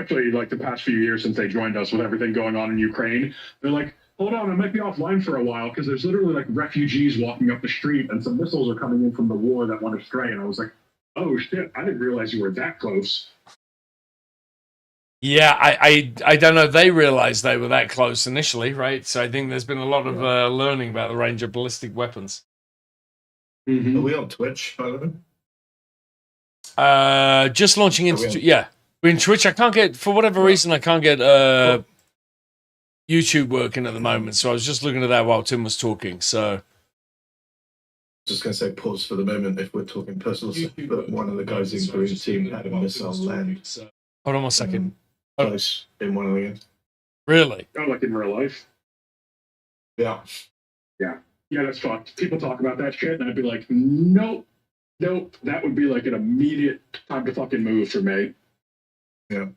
especially like the past few years since they joined us with everything going on in Ukraine. They're like, hold on, I might be offline for a while because there's literally like refugees walking up the street and some missiles are coming in from the war that went astray. And I was like, oh shit, I didn't realize you were that close. Yeah, I don't know. They realized they were that close initially, right? So I think there's been a lot of learning about the range of ballistic weapons. Mm-hmm. Are we on Twitch, by the way? Just launching into yeah. We're in Twitch. I can't get, for whatever reason, I can't get YouTube working at the moment. So I was just looking at that while Tim was talking. So just going to say pause for the moment if we're talking personal stuff, but one of the guys in Green Team had a missile land. So. Hold on 1 second. Close in one of the games. Really? Oh, like in real life? Yeah. Yeah. Yeah, that's fucked. People talk about that shit, and I'd be like, nope. That would be like an immediate time to fucking move for me. Yeah.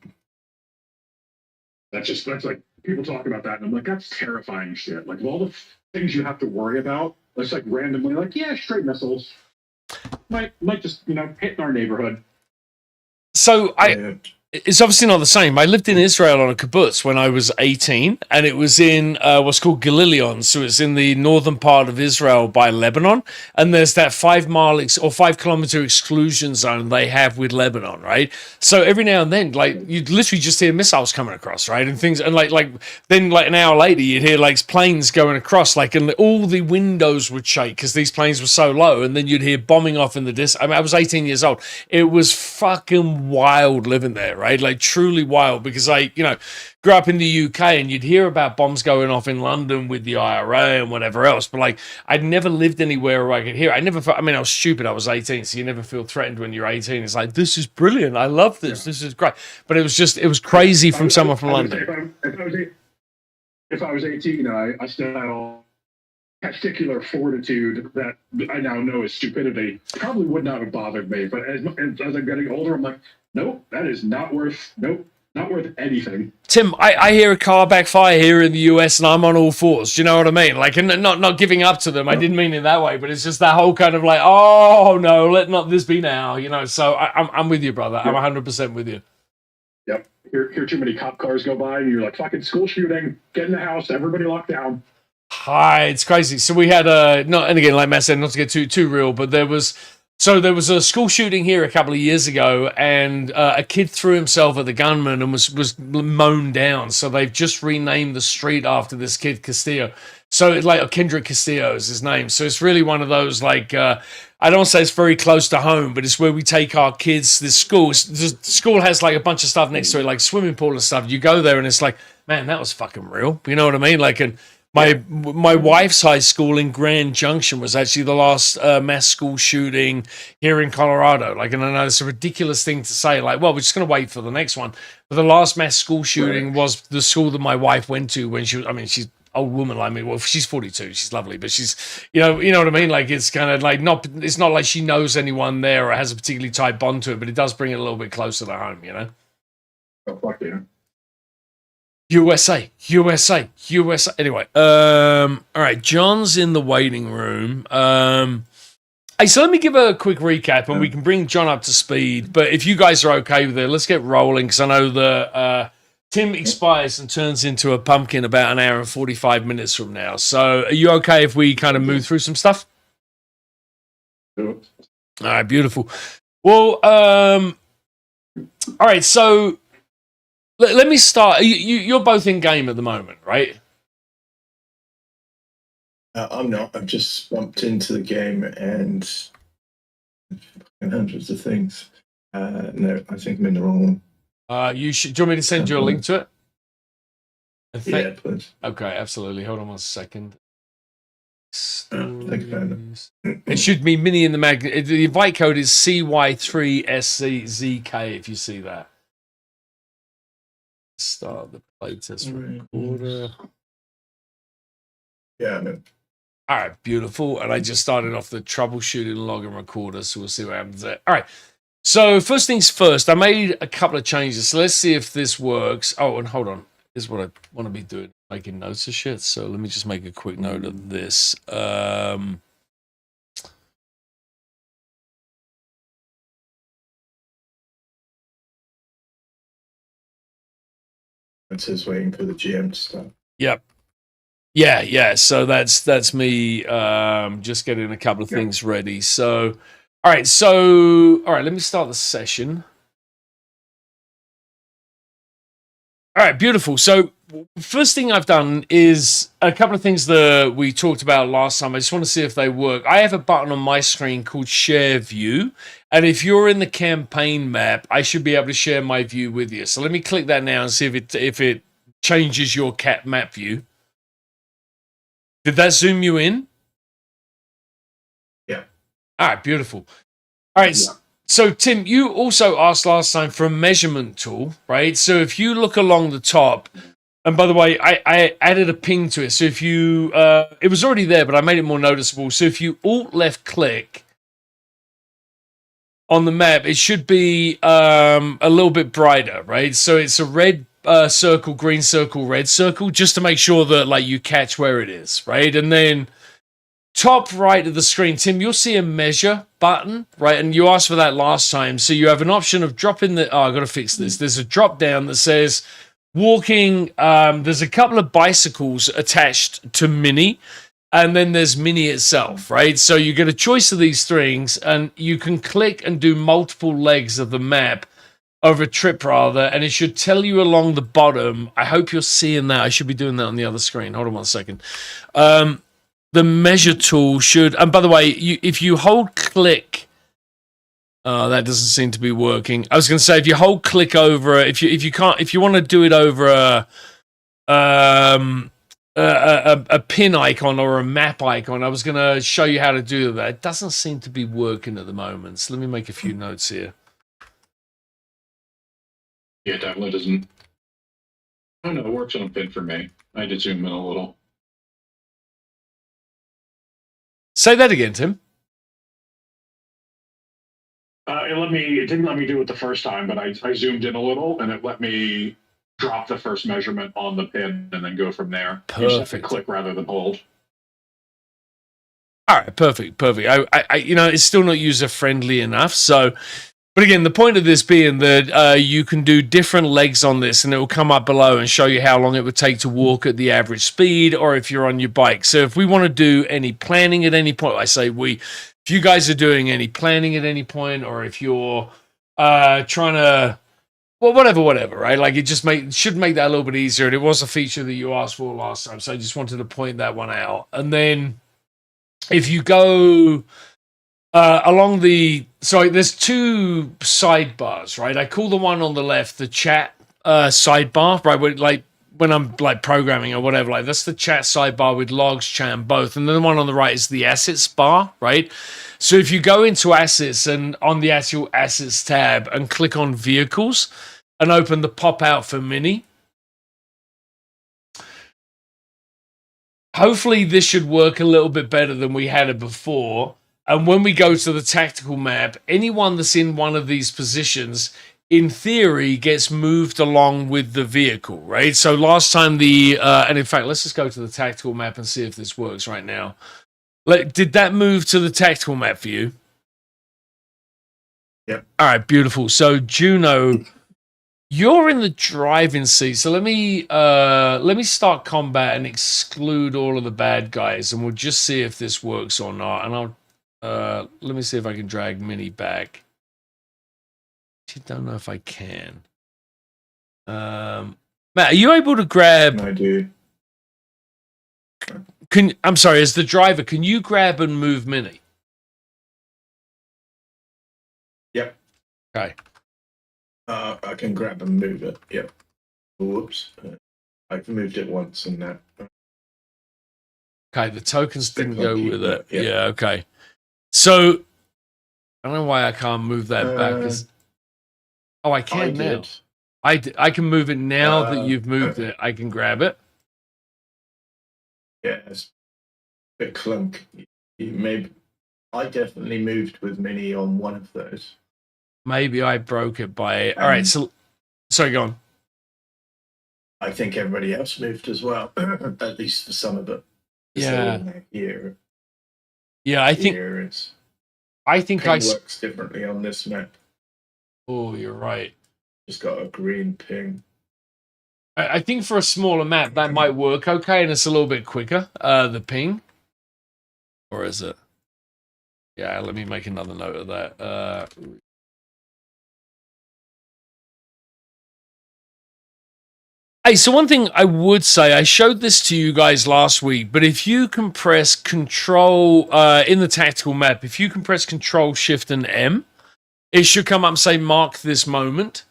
That's like, people talk about that, and I'm like, that's terrifying shit. Like, of all the things you have to worry about, it's like randomly, like, yeah, straight missiles. Might just, hit in our neighborhood. So it's obviously not the same. I lived in Israel on a kibbutz when I was 18, and it was in what's called Galilion. So it's in the northern part of Israel by Lebanon, and there's that 5 mile or 5 kilometer exclusion zone they have with Lebanon, right? So every now and then, like, you'd literally just hear missiles coming across, right, and things, and then an hour later, you'd hear like planes going across, like, and all the windows would shake because these planes were so low, and then you'd hear bombing off in the distance. I mean, I was 18 years old. It was fucking wild living there. Right, like truly wild, because I, grew up in the UK, and you'd hear about bombs going off in London with the IRA and whatever else, but like I'd never lived anywhere where I could hear. I was stupid. I was 18, so you never feel threatened when you're 18. It's like, this is brilliant. I love this. Yeah. This is great. But it was crazy from someone from London. If I was 18, I still had all testicular fortitude that I now know is stupidity. Probably would not have bothered me, but as I'm getting older, I'm like, nope, that is not worth anything. Tim, I hear a car backfire here in the US and I'm on all fours. Do you know what I mean? Like, and not giving up to them. I didn't mean it that way, but it's just that whole kind of like, oh no, let not this be now. So I'm with you, brother. Yep. I'm 100% with you. Yep. Hear too many cop cars go by, and you're like, fucking school shooting. Get in the house. Everybody locked down. Hi, it's crazy. So we had and again, like Matt said, not to get too real, but there was a school shooting here a couple of years ago, and a kid threw himself at the gunman and was mown down. So they've just renamed the street after this kid, Castillo. So it's like Kendrick Castillo is his name. So it's really one of those, like, I don't want to say it's very close to home, but it's where we take our kids. The school has like a bunch of stuff next to it, like swimming pool and stuff. You go there and it's like, man, that was fucking real. You know what I mean? Like, and my wife's high school in Grand Junction was actually the last mass school shooting here in Colorado. Like, and I know it's a ridiculous thing to say, like, well, we're just going to wait for the next one. But the last mass school shooting was the school that my wife went to when she's an old woman like me. Well, she's 42, she's lovely, but she's, you know what I mean? Like, it's kind of like it's not like she knows anyone there or has a particularly tight bond to it, but it does bring it a little bit closer to home, Oh, fuck yeah. USA. Anyway, all right. John's in the waiting room. Hey, so let me give a quick recap, and we can bring John up to speed. But if you guys are okay with it, let's get rolling, because I know the Tim expires and turns into a pumpkin about an hour and 45 minutes from now. So are you okay if we kind of move through some stuff? Sure. All right, beautiful. Well, all right, so let me start. You're both in game at the moment, right? I'm not. I've just bumped into the game and hundreds of things. No, I think I'm in the wrong one. You should. Do you want me to send you a link to it? Yeah, please. Okay, absolutely. Hold on 1 second. It should be Mini in the mag. The invite code is CY3SCZK. If you see that. Start the playtest recorder. Yeah, I know. All right, beautiful. And I just started off the troubleshooting log and recorder, so we'll see what happens there. All right. So first things first, I made a couple of changes. So let's see if this works. Oh, and hold on. Here's what I want to be doing, making notes of shit. So let me just make a quick note of this. It's just waiting for the GM to start. Yep. Yeah. So that's me just getting a couple of things ready. So all right, let me start the session. All right, beautiful. So first thing I've done is a couple of things that we talked about last time. I just want to see if they work. I have a button on my screen called Share View, and if you're in the campaign map, I should be able to share my view with you. So let me click that now and see if it changes your cat map view. Did that zoom you in? Yeah. All right, beautiful. All right. Yeah. So, Tim, you also asked last time for a measurement tool, right? So if you look along the top, and by the way, I added a ping to it. So if you, it was already there, but I made it more noticeable. So if you alt left click on the map, it should be a little bit brighter, right? So it's a red circle, green circle, red circle, just to make sure that like you catch where it is, right? And then top right of the screen, Tim, you'll see a measure button, right? And you asked for that last time. So you have an option of dropping the, I've got to fix this. There's a drop down that says walking. There's a couple of bicycles attached to Mini, and then there's Mini itself, right? So you get a choice of these things, and you can click and do multiple legs of the map over a trip rather, and it should tell you along the bottom. I hope you're seeing that. I should be doing that on the other screen. Hold on 1 second. The measure tool should, and by the way, if you hold click, that doesn't seem to be working. I was going to say if you hold click over, if you want to do it over a pin icon or a map icon, I was going to show you how to do that. It doesn't seem to be working at the moment. So let me make a few notes here. Yeah, it definitely doesn't. I don't know. It works on a pin for me. I had to zoom in a little. Say that again, Tim. It didn't let me do it the first time, but I zoomed in a little, and it let me drop the first measurement on the pin and then go from there. Perfect. You just have to click rather than hold. All right, perfect. I it's still not user friendly enough. So, but again, the point of this being that you can do different legs on this, and it will come up below and show you how long it would take to walk at the average speed, or if you're on your bike. So, if we want to do any planning at any point, I say we. If you guys are doing any planning at any point, or if you're trying to, well, whatever, right? Like it just should make that a little bit easier. And it was a feature that you asked for last time, so I just wanted to point that one out. And then if you go along there's two sidebars, right? I call the one on the left the chat sidebar, right? When I'm like programming or whatever, like that's the chat sidebar with logs, chat, and both. And then the one on the right is the assets bar, right? So if you go into assets and on the actual assets tab and click on vehicles and open the pop out for Mini, hopefully this should work a little bit better than we had it before. And when we go to the tactical map, anyone that's in one of these positions, in theory, gets moved along with the vehicle, right? So last time and in fact, let's just go to the tactical map and see if this works right now. Did that move to the tactical map for you? Yep. All right, beautiful. So Juno, you're in the driving seat. So let me start combat and exclude all of the bad guys, and we'll just see if this works or not. And I'll let me see if I can drag Mini back. I don't know if I can. Matt, are you able to grab? I do. I'm sorry, as the driver, can you grab and move Mini? Yep. Okay. I can grab and move it. Yep. Whoops. I've moved it once and that. Okay, the tokens didn't go with it. Yep. Yeah, okay. So I don't know why I can't move that back. Oh, I can now. I can move it now that you've moved it. I can grab it. Yeah, it's a bit clunk. Maybe I definitely moved with Mini on one of those. Maybe I broke it by. All right, so sorry, go on. I think everybody else moved as well, at least for some of it. Yeah. Here. Yeah, I think. I think it works differently on this map. Oh, you're right. Just got a green ping. I think for a smaller map that might work okay, and it's a little bit quicker. The ping, or is it? Yeah, let me make another note of that. Hey, so one thing I would say, I showed this to you guys last week, but if you can press Control in the tactical map, if you can press Control Shift and M, it should come up and say mark this moment.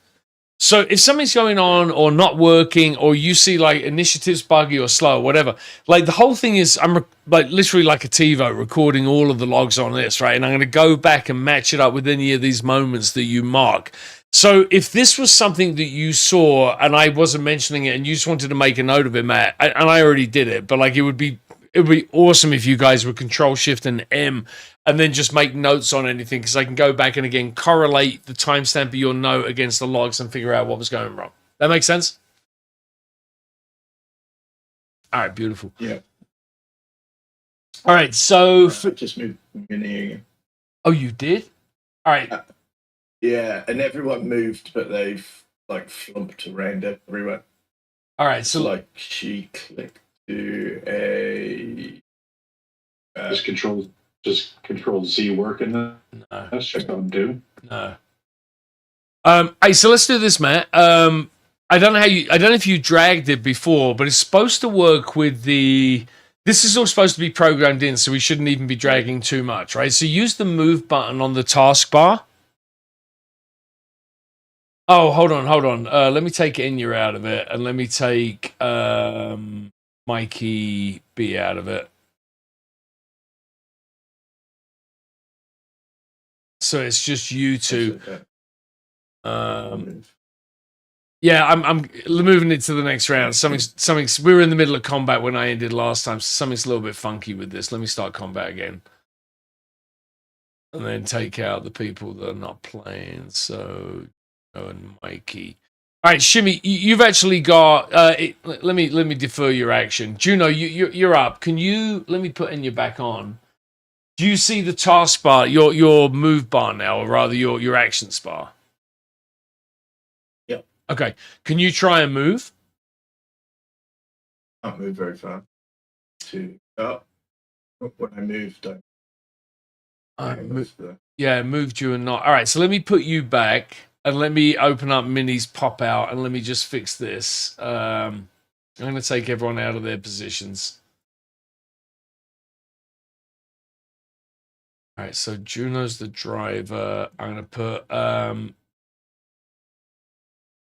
So if something's going on or not working, or you see like initiatives buggy or slow or whatever, like the whole thing is I'm like literally like a TiVo recording all of the logs on this, right? And I'm going to go back and match it up with any of these moments that you mark. So if this was something that you saw and I wasn't mentioning it and you just wanted to make a note of it, Matt, and I already did it, but like it would be awesome if you guys would Control Shift and M and then just make notes on anything, because I can go back and again correlate the timestamp of your note against the logs and figure out what was going wrong. That makes sense? All right, beautiful. Yeah. All right, so I just moved Mini again. Oh, you did? All right. Yeah, and everyone moved, but they've like flumped around everywhere. All right, so like she clicked to a just control Z work in that. No. That's just undo. No. Hey, so let's do this, Matt. I don't know if you dragged it before, but it's supposed to work with this is all supposed to be programmed in, so we shouldn't even be dragging too much, right? So use the move button on the taskbar. Oh, hold on. Let me take Enya out of it, and let me take Mikey B out of it. So it's just you two. Yeah, I'm moving it to the next round. Something's. We were in the middle of combat when I ended last time, so something's a little bit funky with this. Let me start combat again, and then take out the people that are not playing. So, and Mikey. All right, Shimmy, you've actually got. Let me defer your action. Juno, you're up. Can you let me put Enya back on? Do you see the taskbar, your move bar now, or rather your actions bar? Yep. Okay. Can you try and move? Can't move very far. When I moved, moved you and not. All right, so let me put you back and let me open up Mini's pop out and let me just fix this. I'm going to take everyone out of their positions. All right, so Juno's the driver. I'm going to put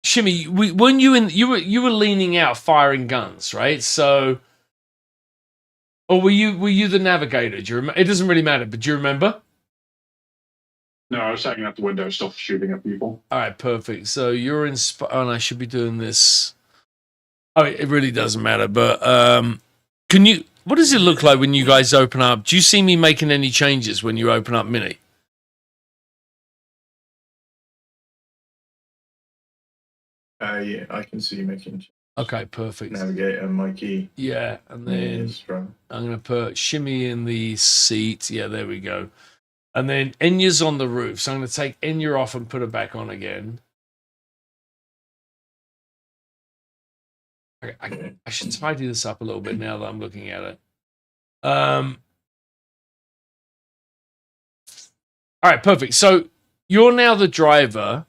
Shimmy. When you were leaning out firing guns, right? So, or were you the navigator? Do you remember? It doesn't really matter, but do you remember? No, I was hanging out the window, still shooting at people. All right, perfect. So you're in. And I should be doing this. Oh, it really doesn't matter. But can you? What does it look like when you guys open up? Do you see me making any changes when you open up Mini? Yeah, I can see you making changes. Okay, perfect. Navigator, Mikey. Yeah, and then I'm going to put Shimmy in the seat. Yeah, there we go. And then Enya's on the roof. So I'm going to take Enya off and put her back on again. I should tidy this up a little bit now that I'm looking at it. All right, perfect. So you're now the driver.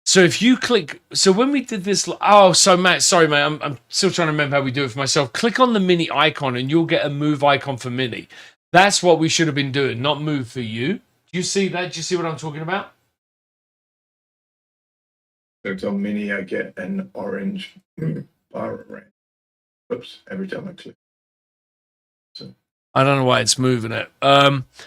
So if you click, so when we did this, so Matt, sorry, mate, I'm still trying to remember how we do it for myself. Click on the Mini icon and you'll get a move icon for Mini. That's what we should have been doing, not move for you. Do you see that? Do you see what I'm talking about? So on Mini, I get an orange bar around. Oops, every time I click. So I don't know why it's moving it.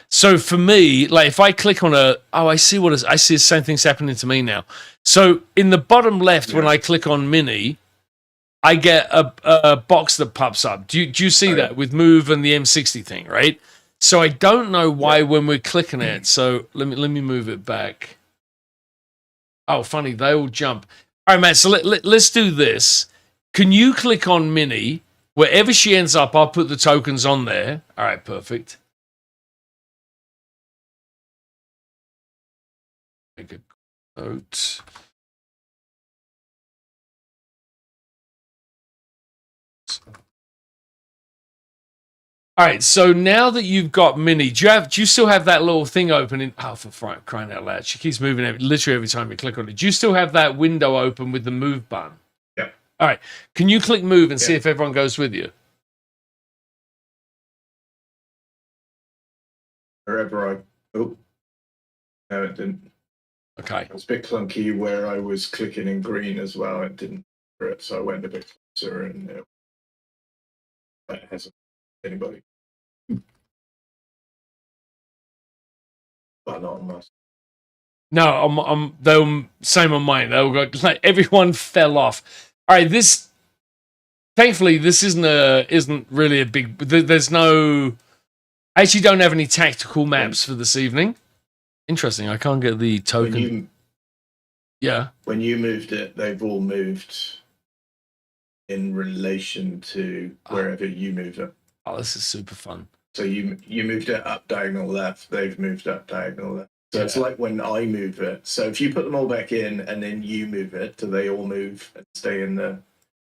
So for me, like if I click on I see I see the same thing's happening to me now. So in the bottom left, when I click on Mini, I get a box that pops up. Do you see that with move and the M60 thing, right? So I don't know why when we're clicking it. So let me move it back. Oh, funny, they all jump. All right, Matt. So let's do this. Can you click on Mini? Wherever she ends up, I'll put the tokens on there. All right, perfect. Make a note. All right, so now that you've got Mini, do you still have that little thing open in, oh, for crying out loud, she keeps moving literally every time you click on it. Do you still have that window open with the move button? Yeah. All right, can you click move and see if everyone goes with you? Wherever no, it didn't. Okay. It was a bit clunky where I was clicking in green as well. It didn't for it, so I went a bit closer and that hasn't anybody. But not on my. No, they'll same on mine. They'll go like everyone fell off. All right, thankfully this isn't really a big. There's no. I actually don't have any tactical maps for this evening. Interesting. I can't get the token. When you moved it, they've all moved in relation to wherever you move it. Oh, this is super fun. So you moved it up diagonal left. They've moved up diagonal left. So it's like when I move it. So if you put them all back in and then you move it, do they all move and stay in the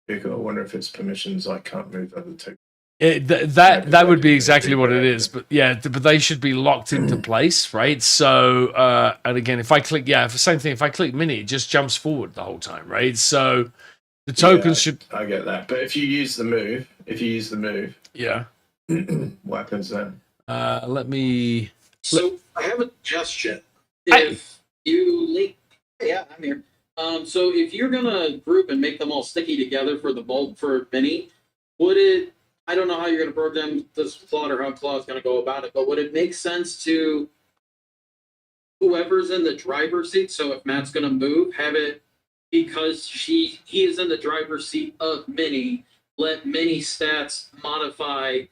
vehicle? I wonder if it's permissions. I can't move other two. That would be exactly what it is, but but they should be locked into place, right? So, and again, if I click, same thing. If I click mini, it just jumps forward the whole time, right? So the tokens should. I get that, but if you use the move, what happens then? Let me. So I have a suggestion. If you link, I'm here. So if you're gonna group and make them all sticky together for the bulb for mini, would it? I don't know how you're going to program this plot or how Claude's going to go about it, but would it make sense to whoever's in the driver's seat? So if Matt's going to move, have it because he is in the driver's seat of Mini. Let Mini stats modify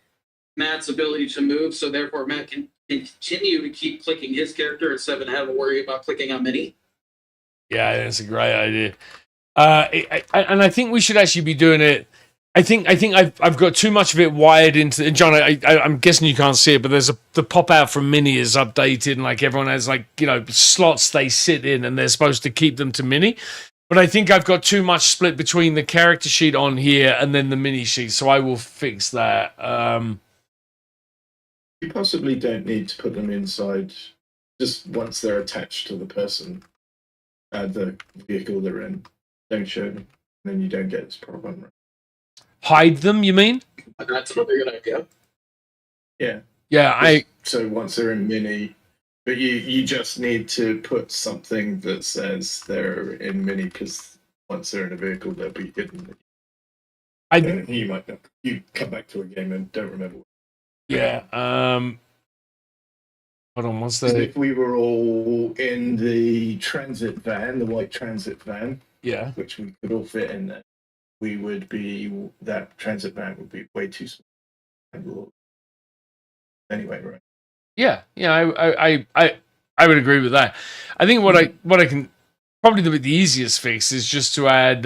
Matt's ability to move, so therefore Matt can continue to keep clicking his character instead of having to worry about clicking on Mini. Yeah, that's a great idea. And I think we should actually be doing it. I think I've got too much of it wired into John. I'm guessing you can't see it, but there's the pop out from Mini is updated, and like everyone has slots they sit in, and they're supposed to keep them to Mini. But I think I've got too much split between the character sheet on here and then the Mini sheet, so I will fix that. You possibly don't need to put them inside. Just once they're attached to the person, the vehicle they're in, don't show them, then you don't get this problem. Right? Hide them, you mean? That's another good idea. Yeah. So once they're in Mini, but you just need to put something that says they're in Mini, because once they're in a vehicle, they'll be hidden. You might not. You come back to a game and don't remember. Yeah. Hold on. What's the? If we were all in the transit van, the white transit van, which we could all fit in there, that transit van would be way too small. Anyway, right? Yeah. I would agree with that. I think what I can probably the easiest fix is just to add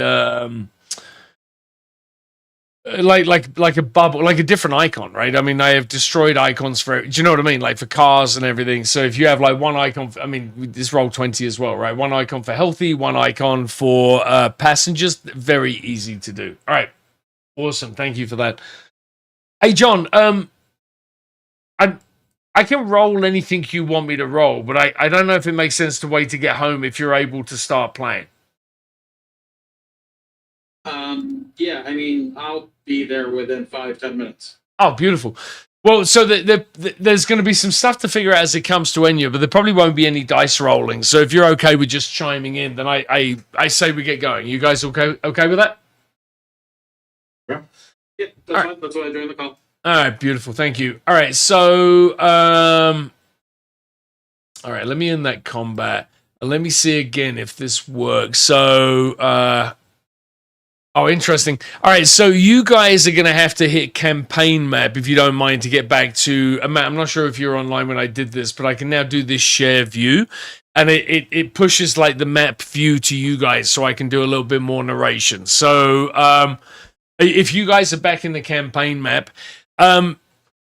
like a bubble, like a different icon, right? I mean, I have destroyed icons for. Do you know what I mean? Like for cars and everything. So if you have like one icon, this Roll20 as well, right? One icon for healthy, one icon for passengers. Very easy to do. All right, awesome. Thank you for that. Hey, John. I can roll anything you want me to roll, but I don't know if it makes sense to wait to get home if you're able to start playing. I'll be there within 5-10 minutes. Oh, beautiful. Well, so there's going to be some stuff to figure out as it comes to Enya, but there probably won't be any dice rolling. So if you're okay with just chiming in, then I say we get going. You guys okay with that? Yeah, that's fine. That's why I joined the call. All right, beautiful. Thank you. All right, so all right, let me end that combat. Let me see again if this works. So oh, interesting. All right, so you guys are going to have to hit campaign map if you don't mind to get back to a map. I'm not sure if you're online when I did this, but I can now do this share view, and it pushes like the map view to you guys, so I can do a little bit more narration. So if you guys are back in the campaign map,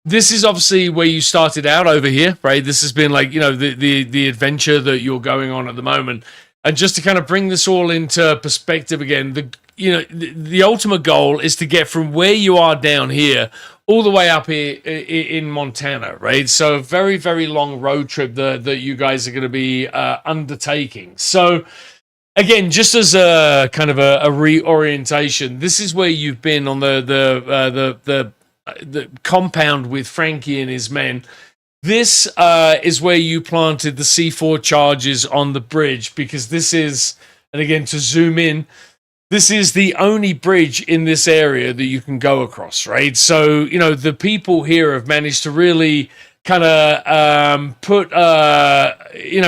this is obviously where you started out over here, right? This has been like, the adventure that you're going on at the moment. And just to kind of bring this all into perspective again, the ultimate goal is to get from where you are down here all the way up here in Montana, right? So a very, very long road trip that you guys are going to be undertaking. So again, just as a kind of a reorientation, this is where you've been on the compound with Frankie and his men. This is where you planted the C4 charges on the bridge, because this is, and again, to zoom in, this is the only bridge in this area that you can go across, right? So, the people here have managed to really kind of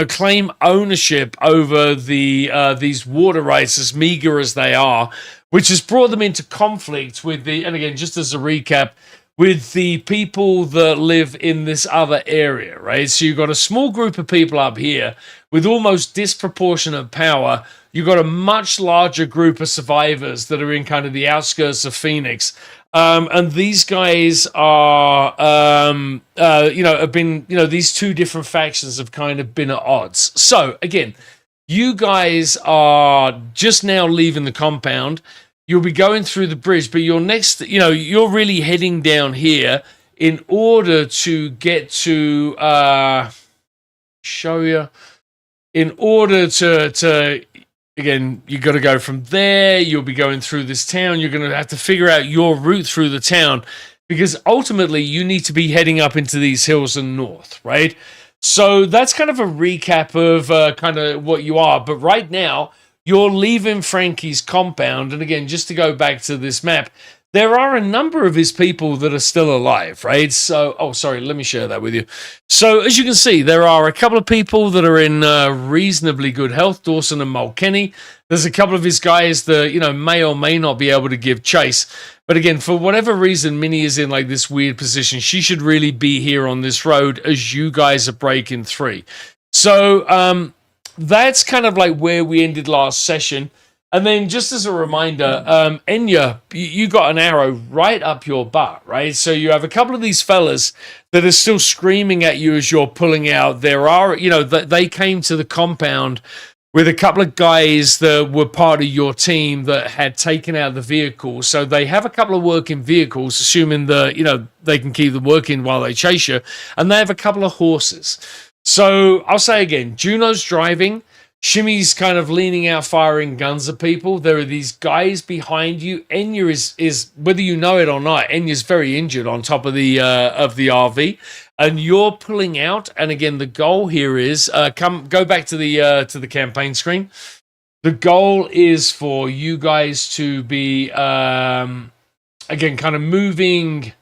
claim ownership over these water rights, as meager as they are, which has brought them into conflict with and again, just as a recap, with the people that live in this other area, right? So you've got a small group of people up here with almost disproportionate power. You've got a much larger group of survivors that are in kind of the outskirts of Phoenix. And these guys are, have been, these two different factions have kind of been at odds. So again, you guys are just now leaving the compound. You'll be going through the bridge, but you're really heading down here in order to get to, show you, in order to again, you got to go from there. You'll be going through this town. You're going to have to figure out your route through the town, because ultimately you need to be heading up into these hills and north, right? So that's kind of a recap of kind of what you are. But right now, you're leaving Frankie's compound. And again, just to go back to this map, there are a number of his people that are still alive, right? So, let me share that with you. So, as you can see, there are a couple of people that are in reasonably good health, Dawson and Mulkenny. There's a couple of his guys that, may or may not be able to give chase. But again, for whatever reason, Minnie is in like this weird position. She should really be here on this road as you guys are breaking through. So, that's kind of like where we ended last session. And then just as a reminder, Enya, you got an arrow right up your butt, right? So you have a couple of these fellas that are still screaming at you as you're pulling out. There are, they came to the compound with a couple of guys that were part of your team that had taken out the vehicle. So they have a couple of working vehicles, assuming that, they can keep them working while they chase you. And they have a couple of horses. So I'll say again, Juno's driving. Shimmy's kind of leaning out, firing guns at people. There are these guys behind you. Enya is whether you know it or not, Enya's very injured on top of the RV, and you're pulling out. And again, the goal here is go back to the campaign screen. The goal is for you guys to be again kind of moving.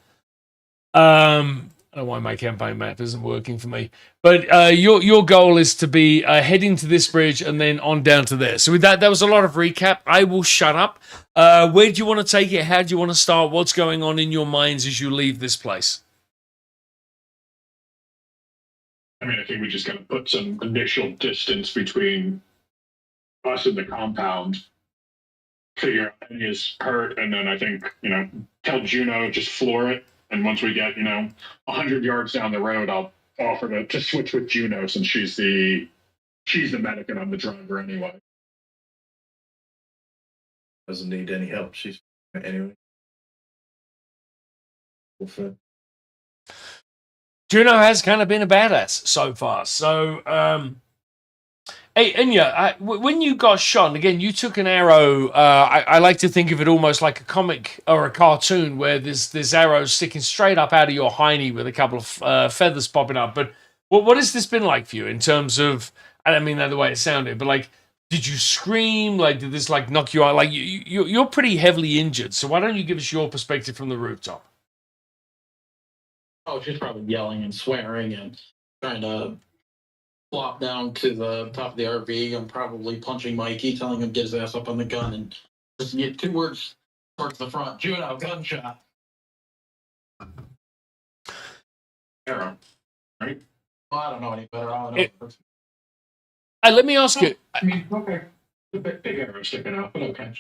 I don't know why my campaign map isn't working for me. But your goal is to be heading to this bridge and then on down to there. So with that was a lot of recap. I will shut up. Where do you want to take it? How do you want to start? What's going on in your minds as you leave this place? I mean, I think we just got to put some initial distance between us and the compound, figure out Enya's hurt, and then I think, tell Juno, just floor it. And once we get, 100 yards down the road, I'll offer to switch with Juno, since she's the medic and I'm the driver anyway. Doesn't need any help. She's anyway. Juno has kind of been a badass so far. So, hey, Enya, when you got shot, and again, you took an arrow. I like to think of it almost like a comic or a cartoon, where there's arrows sticking straight up out of your hiney with a couple of feathers popping up. But what has this been like for you in terms of? I don't mean that the way it sounded, but like, did you scream? Like, did this like knock you out? Like, you're pretty heavily injured. So why don't you give us your perspective from the rooftop? Oh, she's probably yelling and swearing and trying to flop down to the top of the RV. I'm probably punching Mikey, telling him to get his ass up on the gun and just get 2 words towards the front. Juno, gunshot. Arrow, right? Well, I don't know any better. All I know Let me ask you. I mean, okay. The big arrow sticking out, but okay.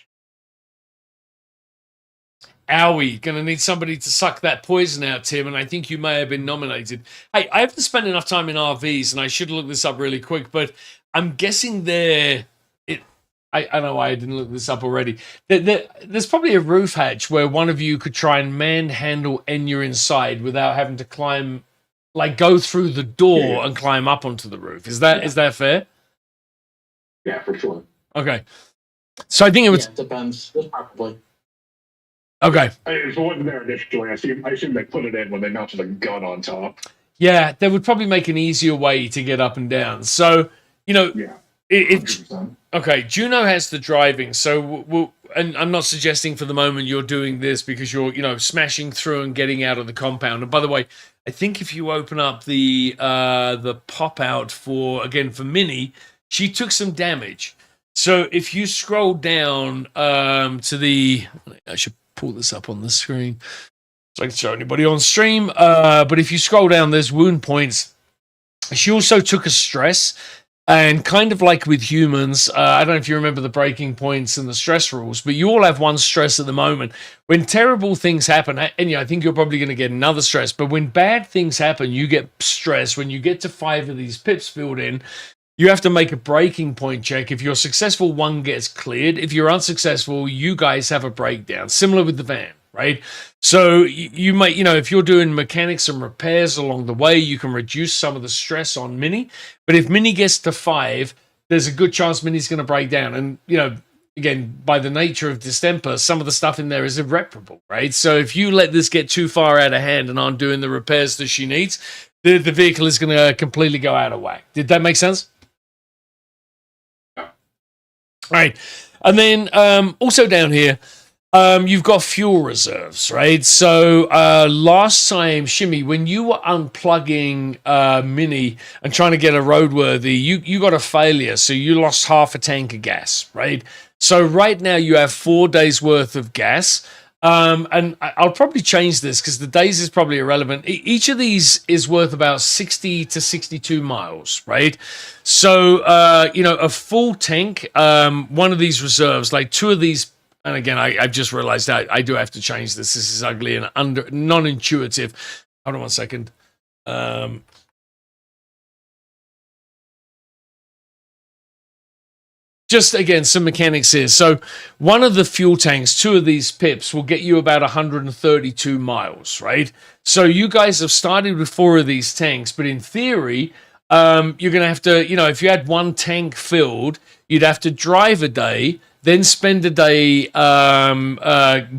Owie, gonna need somebody to suck that poison out, Tim, and I think you may have been nominated. Hey, I haven't spent enough time in RVs, and I should look this up really quick, but I'm guessing I know why I didn't look this up already. There's probably a roof hatch where one of you could try and manhandle Enya inside without having to climb, like go through the door and climb up onto the roof. Is that fair? Yeah, for sure. Okay. So I think it was. Yeah, it depends. Probably. Okay. If it wasn't there initially, I assume they put it in when they mounted a gun on top. Yeah, they would probably make an easier way to get up and down. So, yeah. Okay, Juno has the driving, so and I'm not suggesting for the moment you're doing this because you're, smashing through and getting out of the compound. And by the way, I think if you open up the pop out for Minnie, she took some damage. So if you scroll down to the, I should pull this up on the screen so I can show anybody on stream. But if you scroll down, there's wound points. She also took a stress. And kind of like with humans, I don't know if you remember the breaking points and the stress rules, but you all have one stress at the moment. When terrible things happen, and I think you're probably going to get another stress, but when bad things happen, you get stress. When you get to 5 of these pips filled in, you have to make a breaking point check. If you're successful, one gets cleared. If you're unsuccessful, you guys have a breakdown, similar with the van. Right? So you might, if you're doing mechanics and repairs along the way, you can reduce some of the stress on Minnie. But if Minnie gets to 5, there's a good chance Minnie's going to break down. And, again, by the nature of Distemper, some of the stuff in there is irreparable, right? So if you let this get too far out of hand and aren't doing the repairs that she needs, the vehicle is going to completely go out of whack. Did that make sense? All right. And then also down here, you've got fuel reserves, right? So last time, Shimmy, when you were unplugging Minnie and trying to get her roadworthy, you got a failure, so you lost half a tank of gas, right? So right now you have 4 days worth of gas. And I'll probably change this because the days is probably irrelevant. Each of these is worth about 60 to 62 miles, right? So, a full tank, one of these reserves, like 2 of these. And again, I've just realized that I do have to change this. This is ugly and non-intuitive. Hold on one second. Just again, some mechanics here. So one of the fuel tanks, 2 of these pips, will get you about 132 miles, right? So you guys have started with 4 of these tanks, but in theory, you're going to have to, if you had 1 tank filled, you'd have to drive a day, then spend a day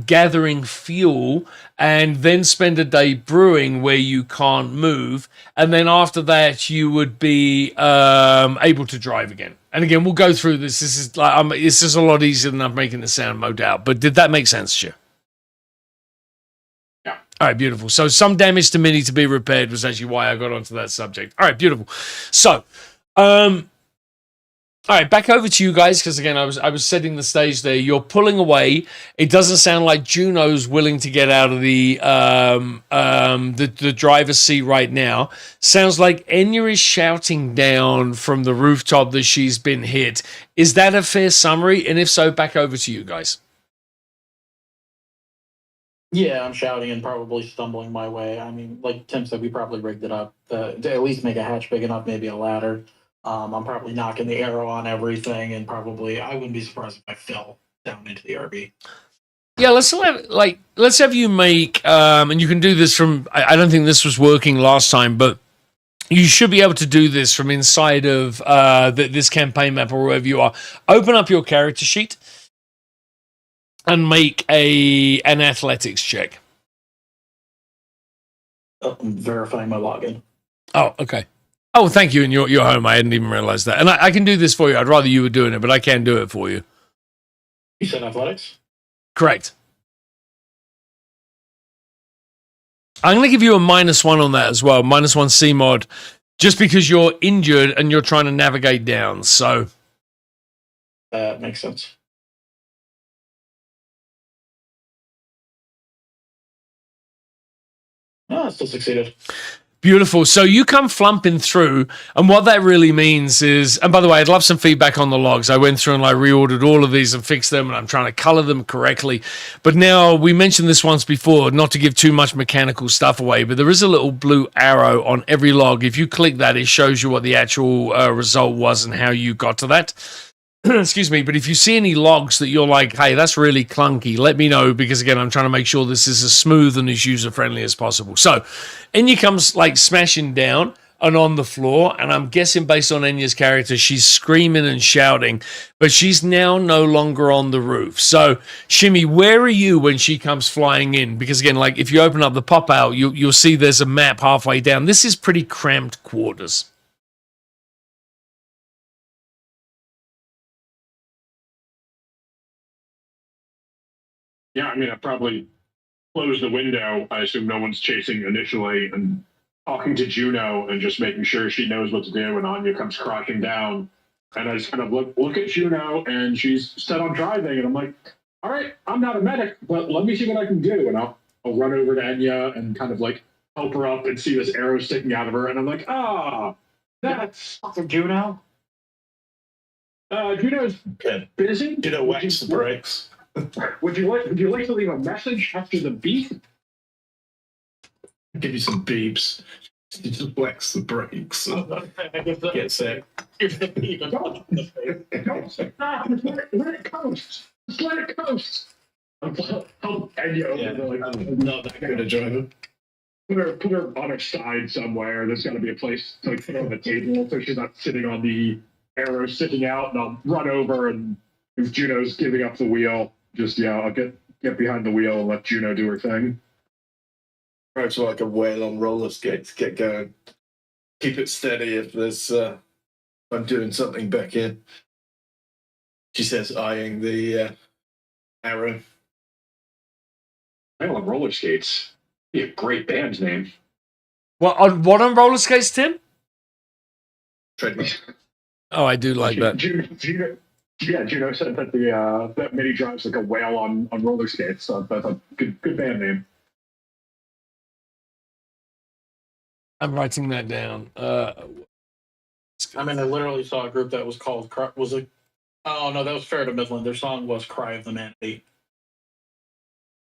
gathering fuel, and then spend a day brewing where you can't move. And then after that, you would be able to drive again. And again, we'll go through this. This is a lot easier than I'm making it sound, no doubt. But did that make sense to you? Yeah. All right, beautiful. So some damage to Minnie to be repaired was actually why I got onto that subject. All right, beautiful. So, all right, back over to you guys, because again, I was setting the stage there. You're pulling away. It doesn't sound like Juno's willing to get out of the driver's seat right now. Sounds like Enya is shouting down from the rooftop that she's been hit. Is that a fair summary? And if so, back over to you guys. Yeah, I'm shouting and probably stumbling my way. I mean, like Tim said, we probably rigged it up to at least make a hatch big enough, maybe a ladder. I'm probably knocking the arrow on everything, and probably I wouldn't be surprised if I fell down into the RV. Yeah, let's have you make, and you can do this from. I don't think this was working last time, but you should be able to do this from inside of this campaign map or wherever you are. Open up your character sheet and make an athletics check. I'm verifying my login. Oh, okay. Oh, thank you. And you're home. I hadn't even realized that. And I can do this for you. I'd rather you were doing it, but I can do it for you. You said athletics? Correct. I'm going to give you a -1 on that as well. -1 C mod, just because you're injured and you're trying to navigate down. So that makes sense. Oh, I still succeeded. Beautiful. So you come flumping through, and what that really means is, and by the way, I'd love some feedback on the logs. I went through and I reordered all of these and fixed them, and I'm trying to color them correctly. But now, we mentioned this once before, not to give too much mechanical stuff away, but there is a little blue arrow on every log. If you click that, it shows you what the actual result was and how you got to that. excuse me, but if you see any logs that you're like, hey, that's really clunky, let me know, because again, I'm trying to make sure this is as smooth and as user-friendly as possible. So Enya comes like smashing down and on the floor, and I'm guessing based on Enya's character, she's screaming and shouting, but she's now no longer on the roof. So Shimmy, where are you when she comes flying in? Because again, like if you open up the pop-out, you'll see there's a map halfway down. This is pretty cramped quarters. Yeah, I mean, I probably closed the window. I assume no one's chasing initially, and talking to Juno and just making sure she knows what to do. And Anya comes crashing down, and I just kind of look at Juno, and she's set on driving, and I'm like, all right, I'm not a medic, but let me see what I can do. And I'll run over to Enya and kind of like help her up and see this arrow sticking out of her, and I'm like, that's So Juno? Juno's Okay. busy. Juno whacks the brakes. Would you like to leave a message after the beep? Give you some beeps. She just whacks the brakes. Get set. Don't. Let it coast. Just let it coast. Help Enya over Yeah, I'm not that good a driver. Put her on her side somewhere. There's got to be a place to like, put her on the table so she's not sitting on the arrow sticking out. And I'll run over, and if Juno's giving up the wheel, I'll get behind the wheel and let Juno do her thing. Drives like a whale on roller skates. Get going. Keep it steady if there's. I'm doing something back in. She says, eyeing the arrow. I on roller skates. Be a great band's name. What on roller skates, Tim? Trademark. Oh, I do like that. Juno said that that Minnie drives like a whale on roller skates. So that's a good band name. I'm writing that down. I mean, I literally saw a group that was called oh no, that was Fair to Midland. Their song was "Cry of the Manatee."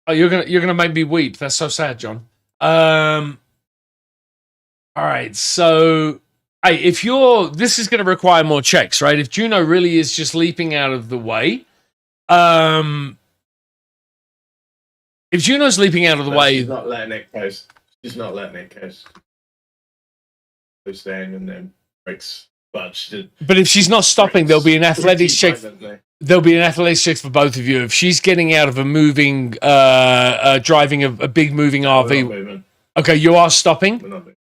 Oh, you're gonna make me weep. That's so sad, John. All right, so hey, this is gonna require more checks, right? If Juno really is just leaping out of the way, if Juno's leaping out of the way, She's not letting it coast. She's not letting it coast. Goes down and then breaks. But if she's not stopping, there'll be an athletics check. There'll be an athletics check for both of you. If she's getting out of a moving, driving a big moving RV. Okay, you are stopping. We're not moving.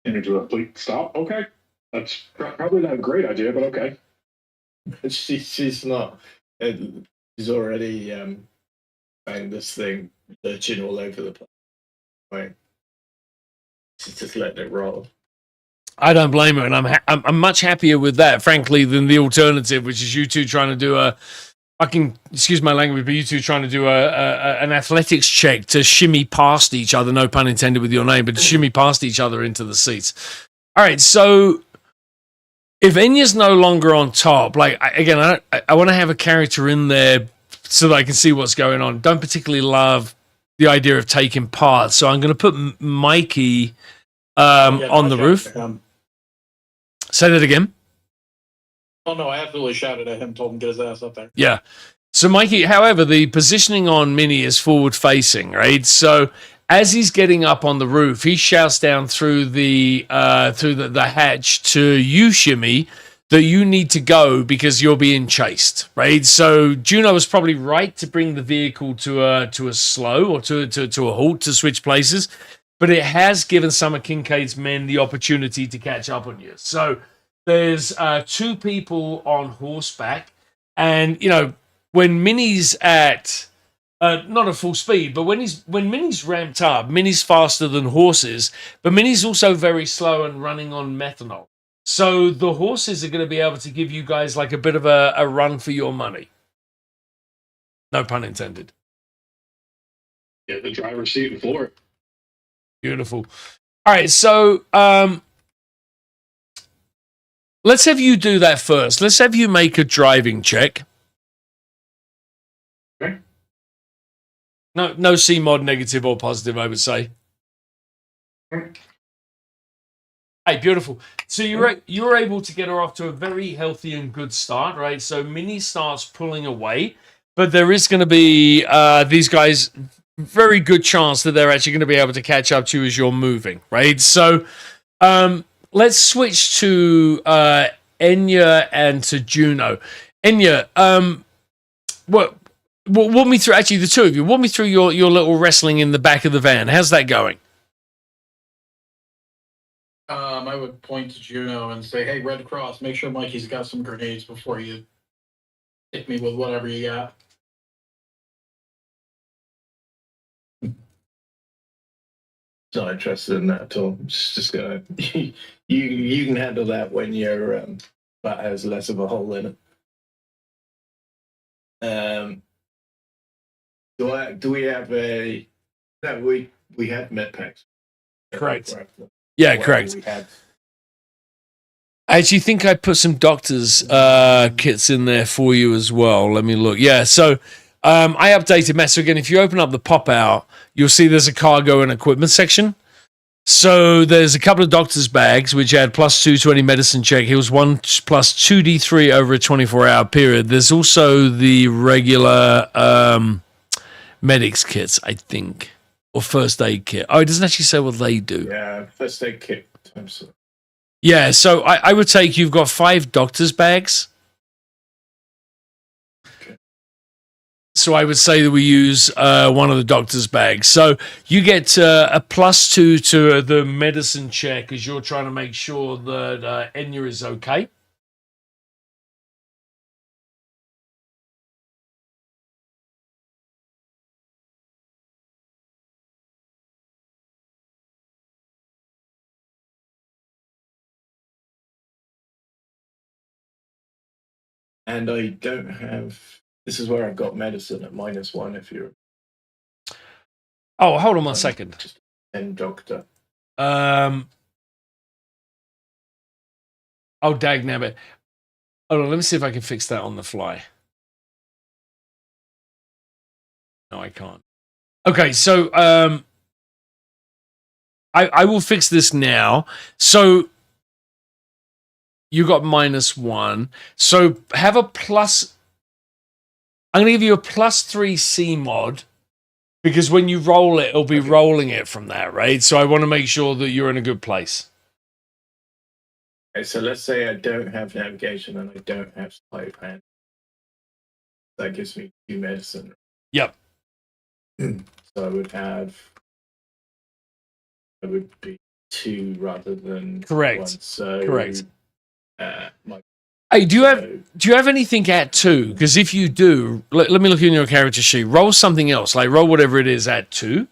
Into a complete stop. Okay, that's probably not a great idea, but okay. She's not. She's already found this thing lurching all over the place. Right. She's just letting it roll. I don't blame her, and I'm much happier with that, frankly, than the alternative, which is you two trying to do a fucking, excuse my language, but you two trying to do an athletics check to shimmy past each other, no pun intended with your name, but to shimmy past each other into the seats. All right, so if Enya's no longer on top, like, I want to have a character in there so that I can see what's going on. Don't particularly love the idea of taking part, so I'm going to put Mikey on the roof. Say that again. Oh no, I absolutely shouted at him, told him to get his ass up there. Yeah. So Mikey, however, the positioning on Minnie is forward facing, right? So as he's getting up on the roof, he shouts down through the hatch to you, Shimmy, that you need to go because you're being chased, right? So Juno was probably right to bring the vehicle to a slow or to a halt to switch places, but it has given some of Kincaid's men the opportunity to catch up on you. So there's two people on horseback, and when Minnie's at not at full speed, but when Minnie's ramped up, Minnie's faster than horses, but Minnie's also very slow and running on methanol. So the horses are going to be able to give you guys like a bit of a run for your money. No pun intended. Yeah, the driver's seat and floor. Beautiful. All right, so let's have you do that first. Let's have you make a driving check. Okay. No C mod negative or positive, I would say. Hey, beautiful. So you're able to get her off to a very healthy and good start, right? So Minnie starts pulling away, but there is going to be these guys. Very good chance that they're actually going to be able to catch up to you as you're moving, right? So let's switch to Enya and to Juno. Enya, walk me through. Actually, the two of you, walk me through your little wrestling in the back of the van. How's that going? I would point to Juno and say, "Hey, Red Cross, make sure Mikey's got some grenades before you hit me with whatever you got." Not interested in that at all. It's just gonna you can handle that when your butt has less of a hole in it. Do we have a that we had med packs? Correct. Yeah, correct. We had. I actually think I put some doctor's kits in there for you as well. Let me look. Yeah, so I updated Matt. So again, if you open up the pop out, you'll see there's a cargo and equipment section. So there's a couple of doctor's bags, which add +2 to any medicine check. Heals 1 plus 2d3 over a 24-hour period. There's also the regular medics kits, I think, or first aid kit. Oh, it doesn't actually say what they do. Yeah, first aid kit. Yeah, so I would take you've got 5 doctor's bags. Okay. So I would say that we use one of the doctor's bags. So you get a +2 to the medicine check as you're trying to make sure that Enya is okay. And I don't have. This is where I've got medicine at -1 if you're. Oh, hold on 1 second. Just and doctor. Oh, dagnabbit. Hold on, let me see if I can fix that on the fly. No, I can't. Okay, so I will fix this now. So you got -1. So have a plus. I'm going to give you a +3 C mod because when you roll it, it'll be rolling it from that, right? So I want to make sure that you're in a good place. Okay, so let's say I don't have navigation and I don't have sleight of hand. That gives me 2 medicine. Yep. So I would be 2 rather than Correct. 1. So Correct. My Hey, do you have anything at 2? Because if you do, let me look in your character sheet. Roll something else, like roll whatever it is at 2.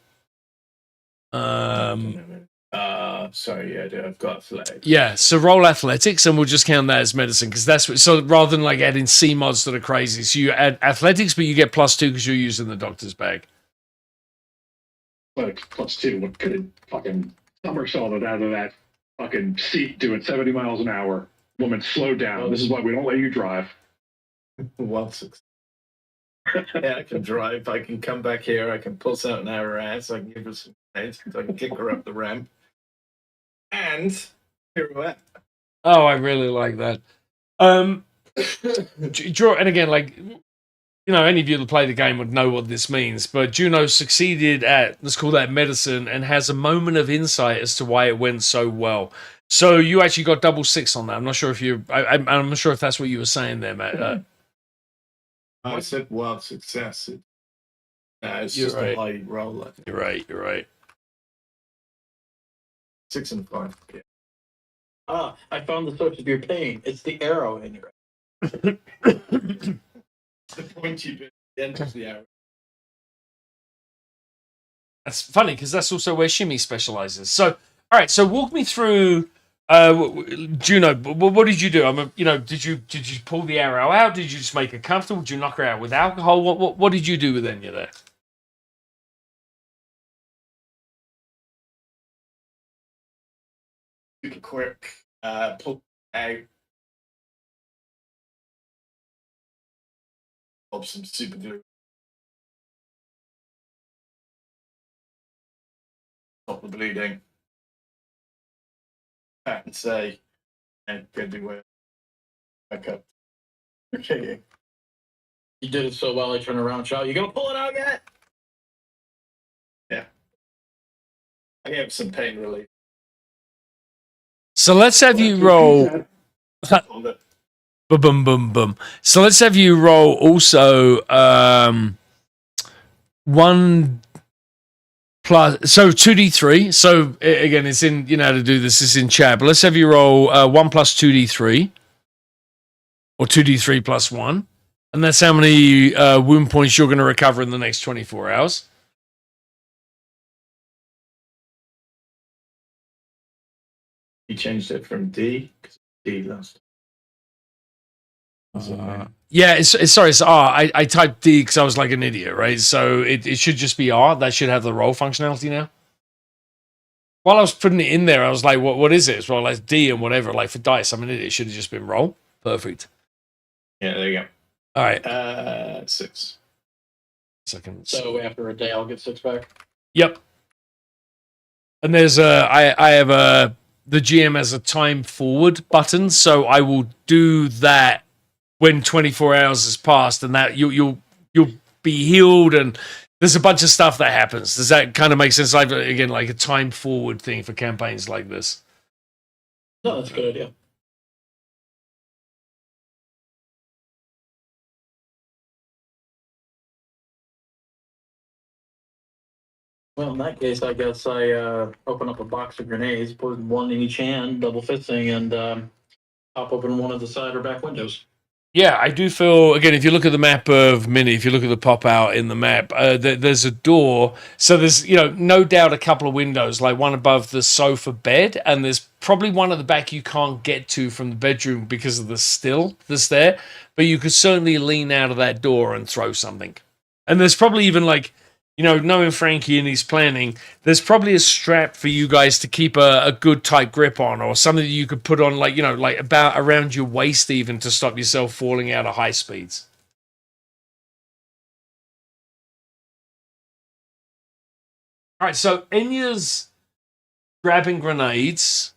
Sorry, yeah, I do. I've got athletics. Yeah, so roll athletics, and we'll just count that as medicine because that's what, so rather than like adding C mods that are crazy. So you add athletics, but you get +2 because you're using the doctor's bag. Like +2, what could have fucking somersaulted out of that fucking seat doing 70 miles an hour? Woman, slow down. This is why we don't let you drive. Well, yeah, I can drive. I can come back here. I can pull something out of her ass. I can give her some heads. I can kick her up the ramp. And here we're at. Oh, I really like that. Draw, and again, like, you know, any of you that play the game would know what this means, but Juno succeeded at, let's call that medicine, and has a moment of insight as to why it went so well. So you actually got double 6 on that. I'm not sure if I'm not sure if that's what you were saying there, Matt. I said wild success. It's You're just right. a high roll. I think. You're right. 6 and 5. Yeah. Ah, I found the source of your pain. It's the arrow in your. The pointy bit at the end of the arrow. That's funny because that's also where Shimmy specializes. So, all right. So walk me through, Juno. What did you do? Did you pull the arrow out? Did you just make her comfortable? Did you knock her out with alcohol? What did you do with Enya there? Super quick. Pull out. Pop some super glue. Stop the bleeding. back and say, and go do it. Back up. Okay. You did it so well, I turned around and shot, you gonna pull it out yet? Yeah. I have some pain relief. So let's have you roll. On the Boom, boom, boom, boom. So let's have you roll also 1 plus, so 2d3. So again, it's in, you know how to do this, is in chat, but let's have you roll 1 plus 2d3 or 2d3 plus 1. And that's how many wound points you're going to recover in the next 24 hours. You changed it from D because D last. Yeah, sorry, it's R. I typed D because I was like an idiot, right? So it should just be R. That should have the roll functionality now. While I was putting it in there, I was like, what is it? It's well, like D and whatever. Like for dice, I'm an idiot. It should have just been roll. Perfect. Yeah, there you go. All right. 6. Second. So after a day, I'll get 6 back. Yep. And there's I have the GM has a time forward button, so I will do that when 24 hours has passed, and that you'll be healed, and there's a bunch of stuff that happens. Does that kind of make sense? Like again, like a time forward thing for campaigns like this. No, that's a good idea. Well, in that case, I guess I open up a box of grenades, put one in each hand, double fisting, and pop open one of the side or back windows. Yeah, I do feel, again, if you look at the map of Mini, if you look at the pop out in the map, there's a door. So there's, no doubt a couple of windows, like one above the sofa bed, and there's probably one at the back you can't get to from the bedroom because of the still that's there. But you could certainly lean out of that door and throw something. And there's probably even like, knowing Frankie and his planning, there's probably a strap for you guys to keep a good tight grip on, or something that you could put on, like about around your waist, even to stop yourself falling out of high speeds. All right, so Enya's grabbing grenades,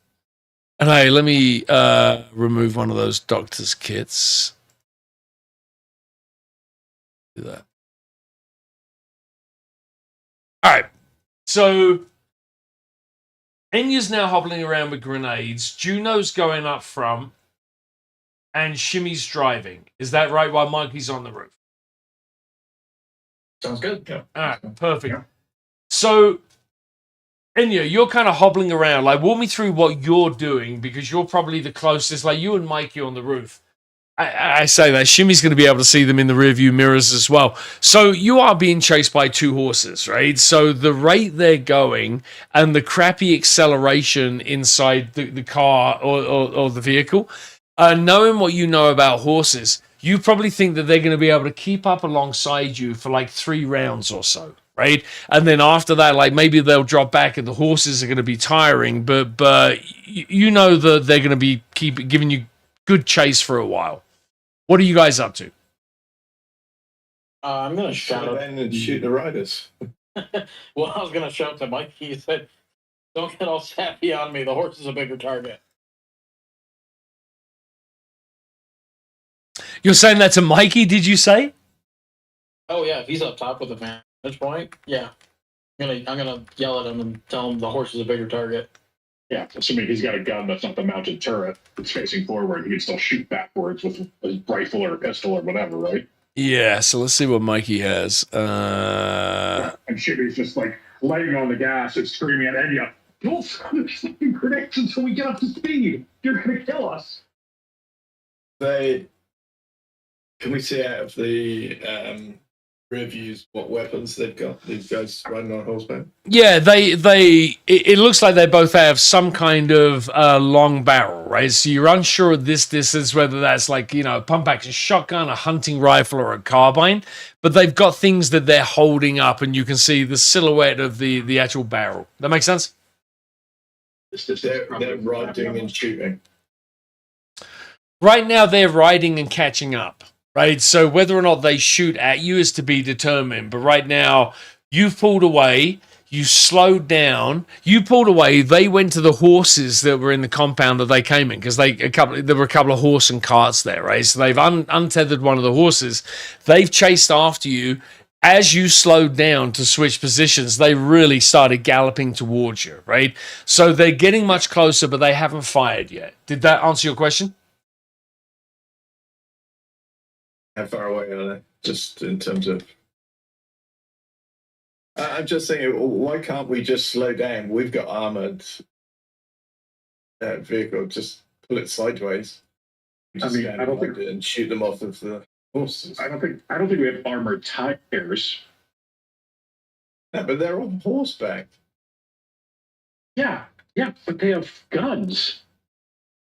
and hey, let me remove one of those doctor's kits. Do that. All right, so Enya's now hobbling around with grenades. Juno's going up front, and Shimmy's driving. Is that right? While Mikey's on the roof. Sounds good. Yeah. All right, perfect. Yeah. So, Enya, you're kind of hobbling around. Like, walk me through what you're doing, because you're probably the closest. Like, you and Mikey on the roof. I say that Shimmy's going to be able to see them in the rearview mirrors as well. So you are being chased by 2 horses, right? So the rate they're going and the crappy acceleration inside the car or the vehicle, knowing what you know about horses, you probably think that they're going to be able to keep up alongside you for like 3 rounds or so, right? And then after that, like maybe they'll drop back and the horses are going to be tiring, but you know that they're going to be giving you good chase for a while. What are you guys up to? I'm going to shout Shoot and shoot the riders. Well, I was going to shout to Mike. He said, "Don't get all sappy on me. The horse is a bigger target." You're saying that to Mikey, did you say? Oh, yeah. If he's up top with a vantage point, yeah. I'm gonna yell at him and tell him the horse is a bigger target. Yeah, assuming he's got a gun that's not the mounted turret that's facing forward, he can still shoot backwards with a rifle or a pistol or whatever, right? Yeah, so let's see what Mikey has. And Shimmy's just like laying on the gas and screaming at Enya, "Don't stop the fucking grenades until we get up to speed! You're gonna kill us!" Can we see out of the reviews what weapons they've got? These guys riding on horseback. Yeah, it looks like they both have some kind of long barrel, right? So you're unsure of this distance, whether that's like, a pump action shotgun, a hunting rifle, or a carbine, but they've got things that they're holding up and you can see the silhouette of the actual barrel. That makes sense? They're riding and shooting. Right now they're riding and catching up. Right, so whether or not they shoot at you is to be determined. But right now, you've pulled away. You slowed down. You pulled away. They went to the horses that were in the compound that they came in because there were a couple of horse and carts there, right? So they've untethered one of the horses. They've chased after you. As you slowed down to switch positions, they really started galloping towards you, right? So they're getting much closer, but they haven't fired yet. Did that answer your question? How far away are they? Just in terms of. I'm just saying, why can't we just slow down? We've got armored vehicle. Just pull it sideways. I mean, I don't think and shoot them off of the horses. I don't think we have armored tires. No, but they're on horseback. Yeah, but they have guns,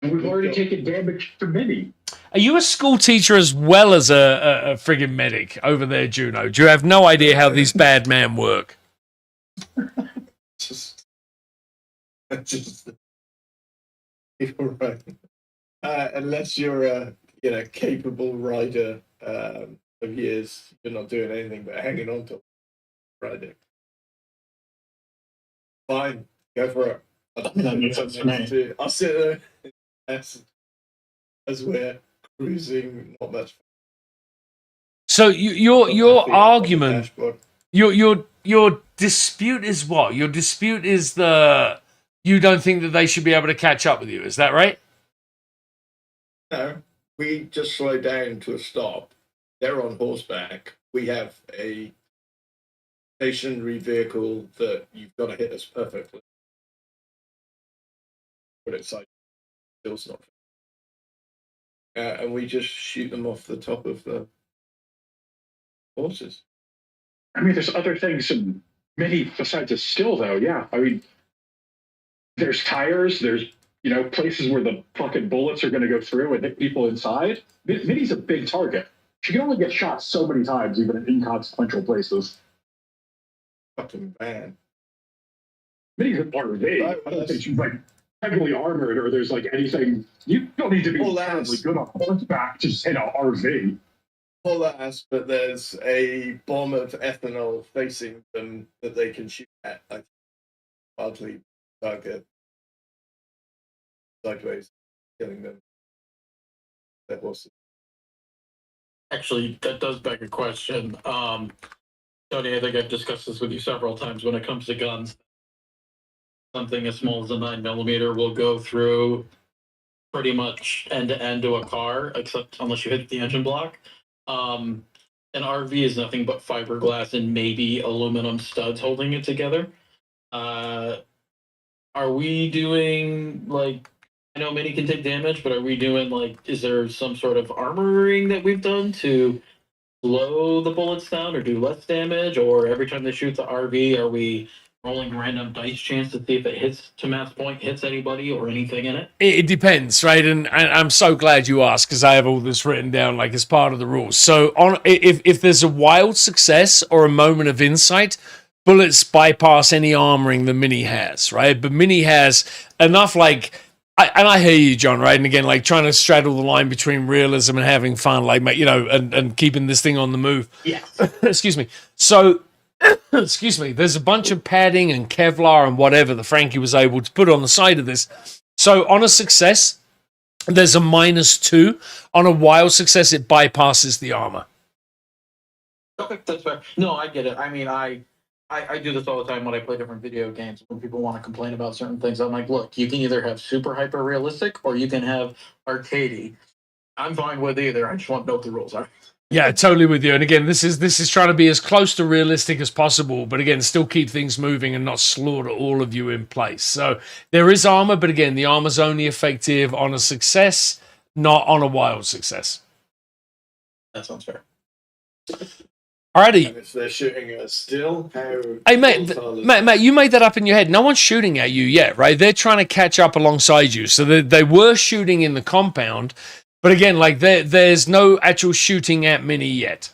and we've already taken damage to many. Are you a school teacher as well as a friggin' medic over there, Juno? Do you have no idea how these bad men work? just you're right. Unless you're a capable rider of years, you're not doing anything but hanging on to riding. Fine, go for it. I'll sit there as we're cruising, not much. So your argument, your dispute is what? Your dispute is you don't think that they should be able to catch up with you. Is that right? No, we just slow down to a stop. They're on horseback. We have a stationary vehicle that you've got to hit us perfectly. But it's like still not. And we just shoot them off the top of the horses. I mean, there's other things in many besides a still, though. Yeah, I mean, there's tires. There's places where the fucking bullets are going to go through and hit people inside. Minnie's a big target. She can only get shot so many times, even in inconsequential places. Fucking van. Minnie's an RV. I don't think she's like heavily armored or there's like anything. You don't need to be terribly good on horseback to just hit an RV. All that, but there's a bomb of ethanol facing them that they can shoot at. I hardly target sideways, killing them. Their horses. Actually, that does beg a question. Tony, I think I've discussed this with you several times when it comes to guns. Something as small as a 9mm will go through pretty much end to end to a car, except unless you hit the engine block. An RV is nothing but fiberglass and maybe aluminum studs holding it together. Are we doing I know many can take damage, but are we doing is there some sort of armoring that we've done to slow the bullets down or do less damage? Or every time they shoot the RV, are we rolling random dice chance to see if it hits, to Matt's point, hits anybody or anything in it? It depends, right? And I'm so glad you asked because I have all this written down as part of the rules. So if there's a wild success or a moment of insight, bullets bypass any armoring that Minnie has, right? But Minnie has enough I hear you, John, right? And again, trying to straddle the line between realism and having fun, and keeping this thing on the move. Yeah. Excuse me. So, excuse me, there's a bunch of padding and Kevlar and whatever that Frankie was able to put on the side of this. So on a success, there's a -2. On a wild success, it bypasses the armor. Okay, that's fair. No, I get it. I mean, I do this all the time when I play different video games. When people want to complain about certain things, I'm like, look, you can either have super hyper realistic or you can have arcadey. I'm fine with either. I just want to know what the rules are. Yeah, totally with you. And again, this is trying to be as close to realistic as possible, but again, still keep things moving and not slaughter all of you in place. So there is armor, but again, the armor's only effective on a success, not on a wild success. That sounds fair. Alrighty. And if they're shooting at us still, how... Hey, Matt, you made that up in your head. No one's shooting at you yet, right? They're trying to catch up alongside you. So they were shooting in the compound, but again, there's no actual shooting at Minnie yet.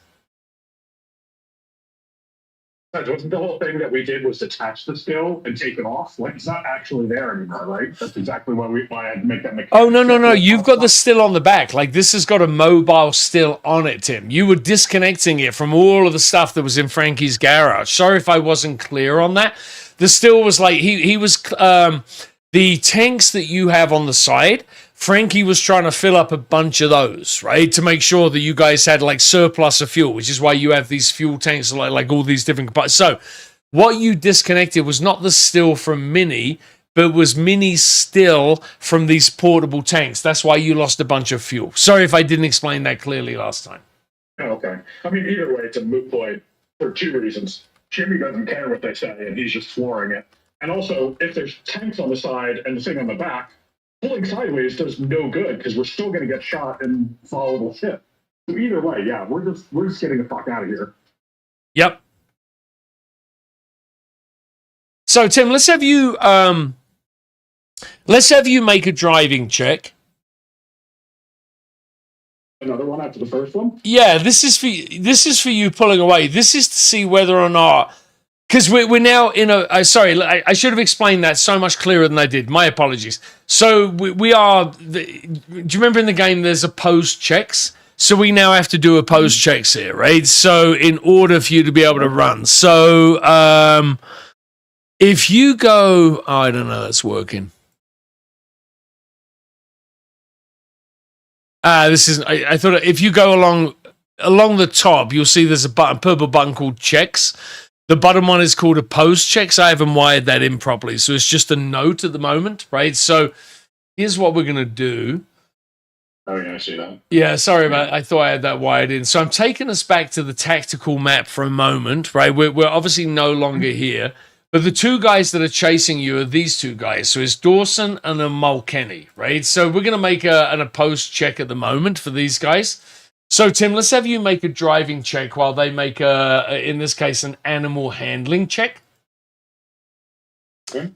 Wasn't the whole thing that we did was detach the still and take it off? Like, it's not actually there anymore, right? That's exactly why I had to make that mechanic. Oh, no. You've got the still on the back. Like, this has got a mobile still on it, Tim. You were disconnecting it from all of the stuff that was in Frankie's garage. Sorry if I wasn't clear on that. The still was like, he was, the tanks that you have on the side, Frankie was trying to fill up a bunch of those, right? To make sure that you guys had like surplus of fuel, which is why you have these fuel tanks, like all these different compartments. So what you disconnected was not the still from Mini, but was Mini's still from these portable tanks. That's why you lost a bunch of fuel. Sorry if I didn't explain that clearly last time. Oh, okay. I mean, either way, it's a moot point for two reasons. Jimmy doesn't care what they say, and he's just flooring it. And also, if there's tanks on the side and the thing on the back, pulling sideways does no good because we're still going to get shot and volatile shit. So either way, yeah, we're just getting the fuck out of here. Yep. So Tim, let's have you make a driving check. Another one after the first one? Yeah, this is for you pulling away. This is to see whether or not, because we're now in a. Sorry, I should have explained that so much clearer than I did. My apologies. So we are. Do you remember in the game there's opposed checks? So we now have to do opposed checks here, right? So in order for you to be able to run. So if you go, I don't know, it's working. This isn't. I thought if you go along the top, you'll see there's a purple button called checks. The bottom one is called opposed checks. I haven't wired that in properly, so it's just a note at the moment, right? So here's what we're gonna do. Oh yeah, I see that. Yeah, sorry about. I thought I had that wired in. So I'm taking us back to the tactical map for a moment, right? We're obviously no longer here. But the two guys that are chasing you are these two guys. So it's Dawson and a Mulkenny, right? So we're going to make an opposed check at the moment for these guys. So, Tim, let's have you make a driving check while they make, in this case, an animal handling check. Okay.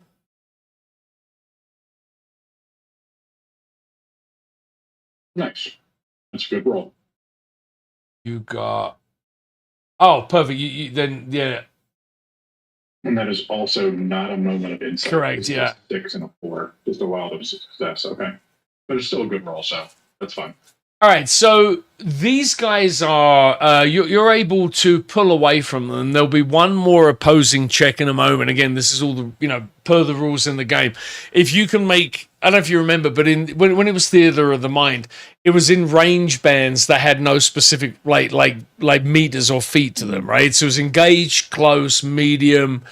Nice. That's a good roll. You got... Oh, perfect. Then, yeah. And that is also not a moment of insight. Correct, It's yeah. a 6 and a 4. Just a wild of success. Okay. But it's still a good roll, so that's fine. All right, so these guys are, you're able to pull away from them. There'll be one more opposing check in a moment. Again, this is all the, per the rules in the game. If you can make, I don't know if you remember, but when it was Theater of the Mind, it was in range bands that had no specific, like meters or feet to them, right? So it was engaged, close, medium,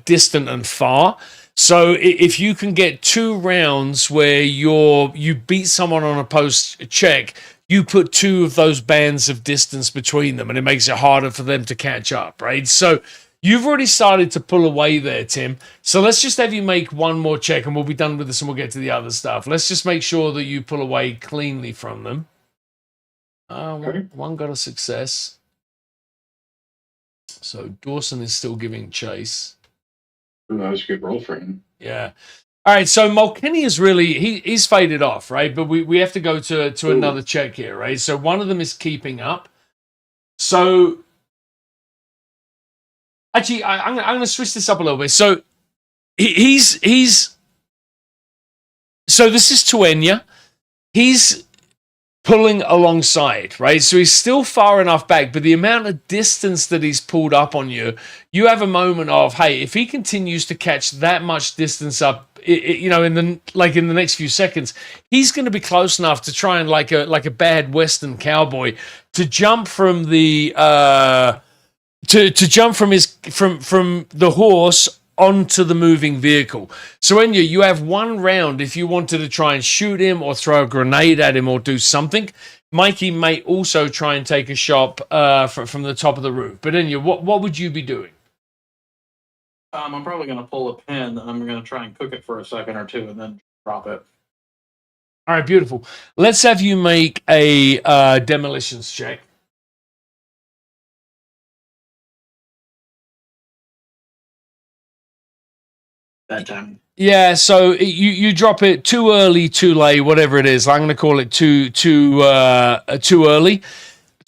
distant, and far. So if you can get 2 rounds where you beat someone on a post check, you put 2 of those bands of distance between them, and it makes it harder for them to catch up, right? So you've already started to pull away there, Tim. So let's just have you make one more check, and we'll be done with this, and we'll get to the other stuff. Let's just make sure that you pull away cleanly from them. One got a success. So Dawson is still giving chase. That was a good roll for him. Yeah. All right. So Mulkenny is really he's faded off, right? But we have to go to another check here, right? So one of them is keeping up. So actually, I'm going to switch this up a little bit. So he's so this is Tuenya. He's pulling alongside, right? So he's still far enough back, but the amount of distance that he's pulled up on you, you have a moment of, hey, if he continues to catch that much distance up, in the next few seconds, he's going to be close enough to try and like a bad Western cowboy to jump from the to jump from the horse onto the moving vehicle. So Enya, you have 1 round if you wanted to try and shoot him or throw a grenade at him or do something. Mikey may also try and take a shot from the top of the roof. But Enya, what would you be doing? I'm probably going to pull a pin, and I'm going to try and cook it for a second or two and then drop it. All right, beautiful. Let's have you make a demolitions check. That time. Yeah, so you drop it too early, too late, whatever it is. I'm going to call it too early.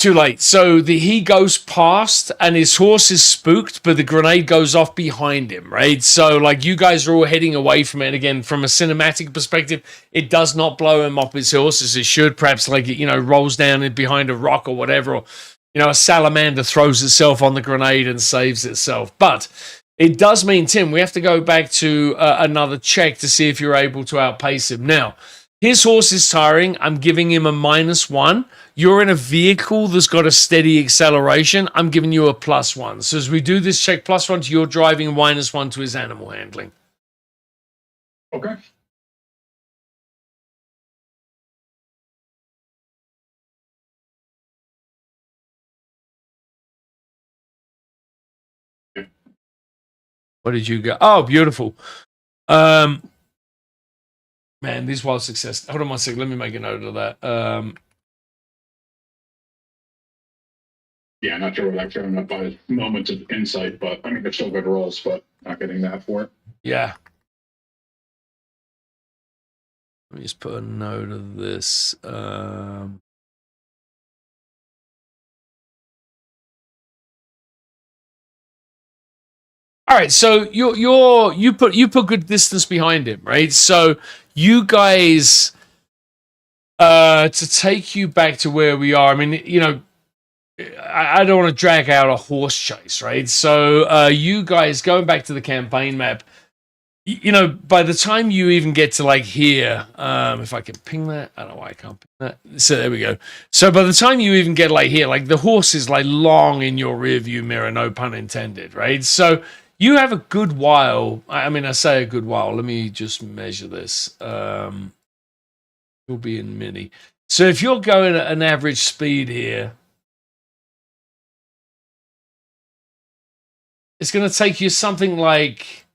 Too late. So he goes past and his horse is spooked, but the grenade goes off behind him, right? So like you guys are all heading away from it. Again, from a cinematic perspective, it does not blow him off his horse as it should. Perhaps like it, rolls down in behind a rock or whatever, or a salamander throws itself on the grenade and saves itself. But it does mean, Tim, we have to go back to another check to see if you're able to outpace him. Now, his horse is tiring. I'm giving him a -1. You're in a vehicle that's got a steady acceleration. I'm giving you a +1. So as we do this check, +1 to your driving, -1 to his animal handling. Okay. What did you go? Oh, beautiful. Man, these wild success. Hold on one second. Let me make a note of that. Yeah, not sure what I've shown up by moments of insight, but I mean, they're still good rolls, but not getting that for it. Yeah. Let me just put a note of this. All right, so you put good distance behind him, right? So you guys, to take you back to where we are. I mean, I don't want to drag out a horse chase, right? So you guys going back to the campaign map. By the time you even get to like here, if I can ping that, I don't know why I can't ping that. So there we go. So by the time you even get like here, like the horse is like long in your rear view mirror, no pun intended, right? So you have a good while. I mean, I say a good while. Let me just measure this. You'll be in mini. So if you're going at an average speed here, it's going to take you something like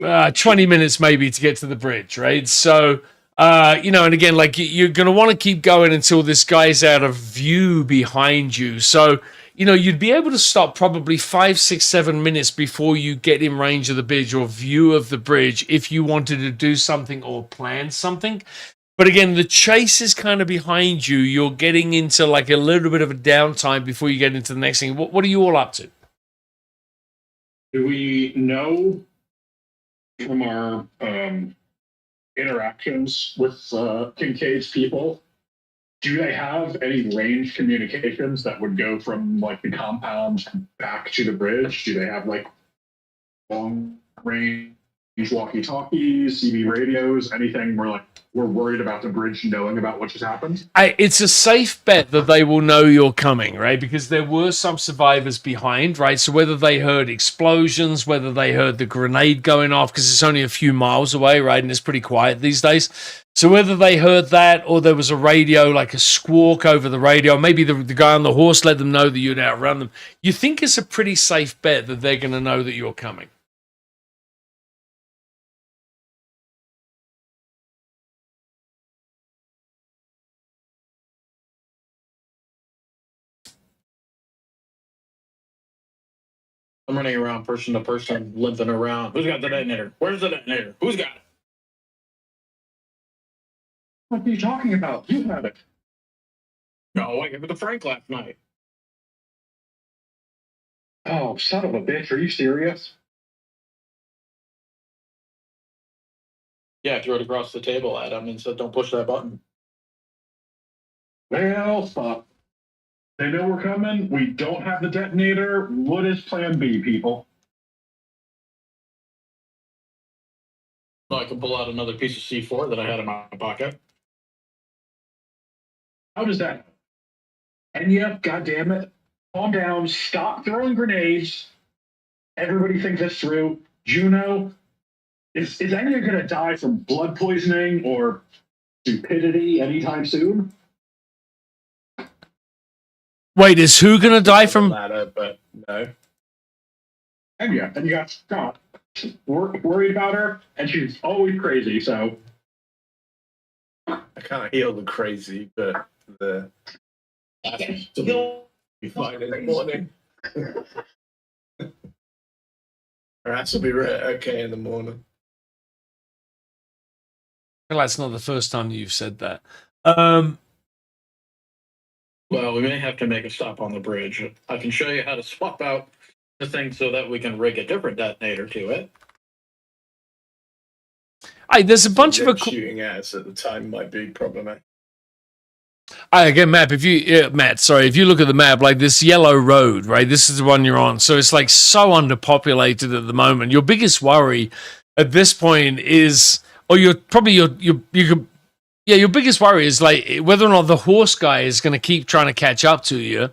20 minutes maybe to get to the bridge, right? So, and again, like you're going to want to keep going until this guy's out of view behind you. So, you'd be able to stop probably 5, 6, 7 minutes before you get in range of the bridge or view of the bridge if you wanted to do something or plan something. But again, the chase is kind of behind you. You're getting into like a little bit of a downtime before you get into the next thing. What are you all up to? Do we know from our interactions with Kincaid's people, do they have any range communications that would go from like the compound back to the bridge? Do they have like long range walkie-talkies, CB radios, anything where like we're worried about the bridge knowing about what just happened? It's a safe bet that they will know you're coming, right? Because there were some survivors behind, right? So whether they heard explosions, whether they heard the grenade going off, because it's only a few miles away, right? And it's pretty quiet these days. So whether they heard that or there was a radio, like a squawk over the radio, maybe the guy on the horse let them know that you'd outrun them. You think it's a pretty safe bet that they're going to know that you're coming. I'm running around person to person, limping around. Who's got the detonator? Where's the detonator? Who's got it? What are you talking about? You have it. No, I gave it to Frank last night. Oh, son of a bitch. Are you serious? Yeah, I threw it across the table at him and said, don't push that button. Well, fuck. They know we're coming. We don't have the detonator. What is plan B, people? Well, I can pull out another piece of C4 that I had in my pocket. How does that? Enya, goddammit, calm down. Stop throwing grenades. Everybody think this through. Juno, is Enya going to die from blood poisoning or stupidity anytime soon? Wait, is who going to die from? Ladder, but no. Enya, and you got Scott. Worried about her, and she's always crazy, so. I can't heal the crazy, but the. He'll be fine in the morning. Rats will be okay in the morning. Well, that's not the first time you've said that. Well, we may have to make a stop on the bridge. I can show you how to swap out the thing so that we can rig a different detonator to it. Hey, there's a bunch of Them shooting at us at the time might be problematic. again, map. Matt, sorry, if you look at the map, like this yellow road, right? This is the one you're on. So it's like so underpopulated at the moment. Your biggest worry at this point is, or your biggest worry is like whether or not the horse guy is going to keep trying to catch up to you,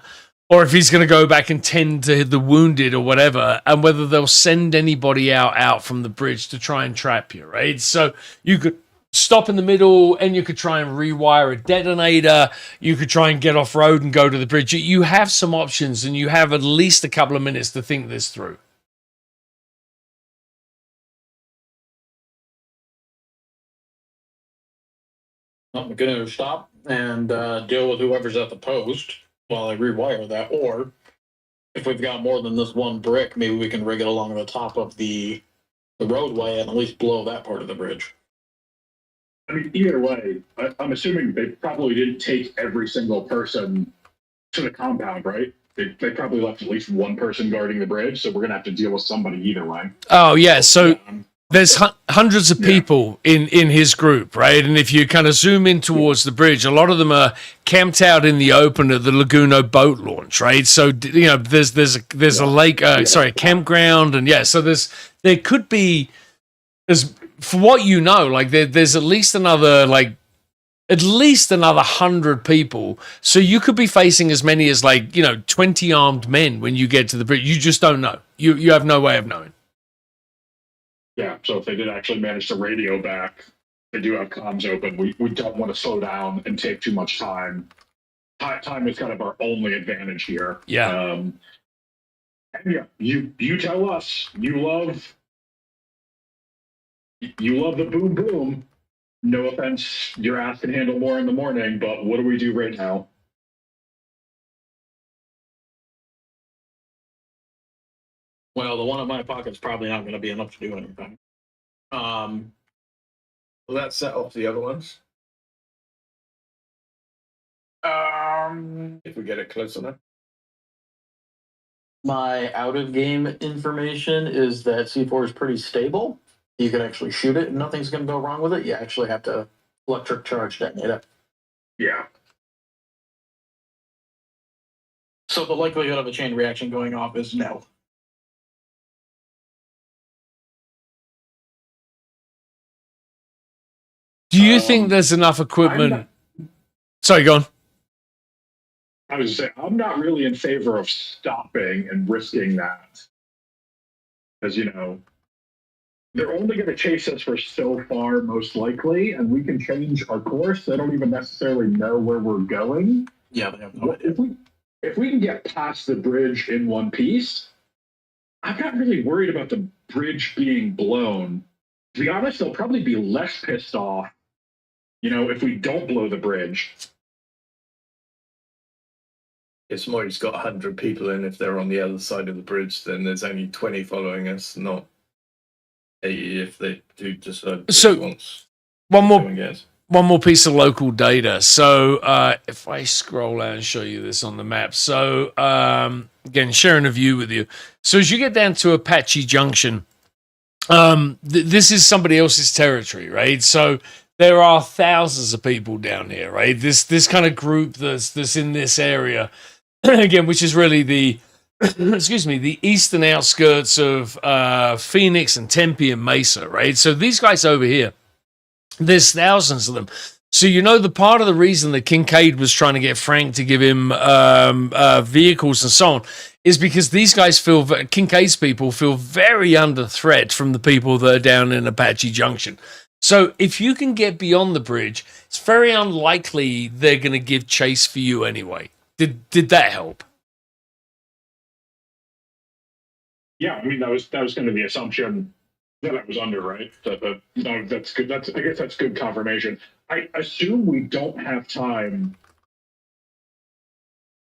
or if he's going to go back and tend to the wounded or whatever, and whether they'll send anybody out from the bridge to try and trap you, right? So you could stop in the middle and you could try and rewire a detonator. You could try and get off road and go to the bridge. You have some options, and you have at least a couple of minutes to think this through. I'm going to stop and deal with whoever's at the post while I rewire that. Or if we've got more than this one brick, maybe we can rig it along the top of the roadway and at least blow that part of the bridge. I mean, either way, I'm assuming they probably didn't take every single person to the compound, right? They probably left at least one person guarding the bridge, so we're going to have to deal with somebody either way. Oh, yeah. So there's hundreds of people in his group, right? And if you kind of zoom in towards the bridge, a lot of them are camped out in the open at the Laguno boat launch, right? So there's a lake, a campground, and so there could be, as for what you know, like there's at least another 100 people. So you could be facing as many as 20 armed men when you get to the bridge. You just don't know. You have no way of knowing. Yeah, so if they did actually manage to radio back, they do have comms open. We don't want to slow down and take too much time. Time is kind of our only advantage here. Yeah. And yeah, you tell us you love the boom boom. No offense, your ass can handle more in the morning, but what do we do right now? Well, the one in my pocket's probably not going to be enough to do anything. Will that set off the other ones? If we get it close enough. My out of game information is that C4 is pretty stable. You can actually shoot it and nothing's going to go wrong with it. You actually have to electric charge detonate it. Yeah. So the likelihood of a chain reaction going off is no. Do you think there's enough equipment? Sorry, go on. I was saying, I'm not really in favor of stopping and risking that. Because, they're only going to chase us for so far, most likely, and we can change our course. They don't even necessarily know where we're going. Yeah, they have no idea. If we can get past the bridge in one piece, I'm not really worried about the bridge being blown. To be honest, they'll probably be less pissed off, if we don't blow the bridge. It's more he's got 100 people in. If they're on the other side of the bridge, then there's only 20 following us, not 80 if they do decide. So one more piece of local data. So if I scroll out and show you this on the map. So again, sharing a view with you. So as you get down to Apache Junction, this is somebody else's territory, right? So there are thousands of people down here, right? This kind of group that's in this area, again, which is really the the eastern outskirts of Phoenix and Tempe and Mesa, right? So these guys over here, there's thousands of them. So the part of the reason that Kincaid was trying to get Frank to give him vehicles and so on is because these guys Kincaid's people feel very under threat from the people that are down in Apache Junction. So if you can get beyond the bridge, it's very unlikely they're going to give chase for you anyway. Did that help? Yeah, I mean that was kind of the assumption that I was under, right? That's good. I guess that's good confirmation. I assume we don't have time,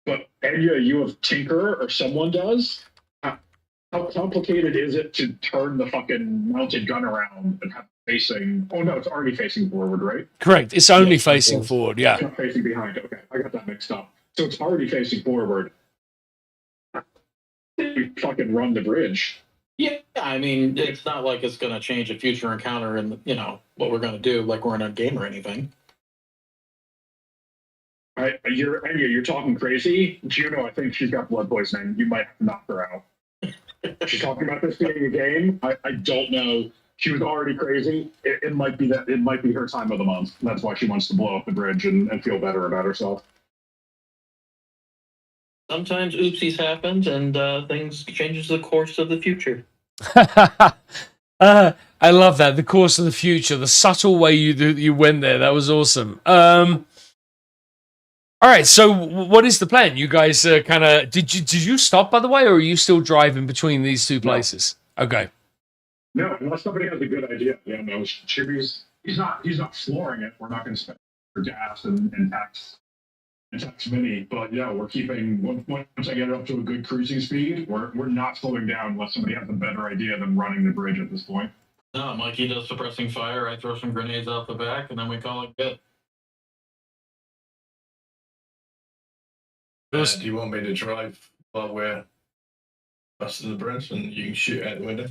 but Enya, you have Tinker or someone does. How complicated is it to turn the fucking mounted gun around and have it facing? Oh no, it's already facing forward, right? Correct. It's only facing forward. Yeah. It's not facing behind. Okay, I got that mixed up. So it's already facing forward. We fucking run the bridge. Yeah, I mean, it's not like it's going to change a future encounter and, what we're going to do, like we're in a game or anything. You're talking crazy. Juno, I think she's got blood poisoning. You might have to knock her out. She's talking about this being a game. I don't know. She was already crazy. It might be that. It might be her time of the month. That's why she wants to blow up the bridge and feel better about herself. Sometimes oopsies happen and things changes the course of the future. I love that. The course of the future, the subtle way you went there. That was awesome. All right. So what is the plan? You guys kind of did you stop, by the way, or are you still driving between these two places? No. Okay. No, unless somebody has a good idea. Yeah, no, Chibi's he's not flooring it. We're not going to spend for gas and tax mini, but yeah, we're keeping once I get it up to a good cruising speed, we're not slowing down unless somebody has a better idea than running the bridge at this point. No, Mikey does suppressing fire. I throw some grenades out the back, and then we call it good. Do you want me to drive while we're busting the bridge, and you can shoot out the window?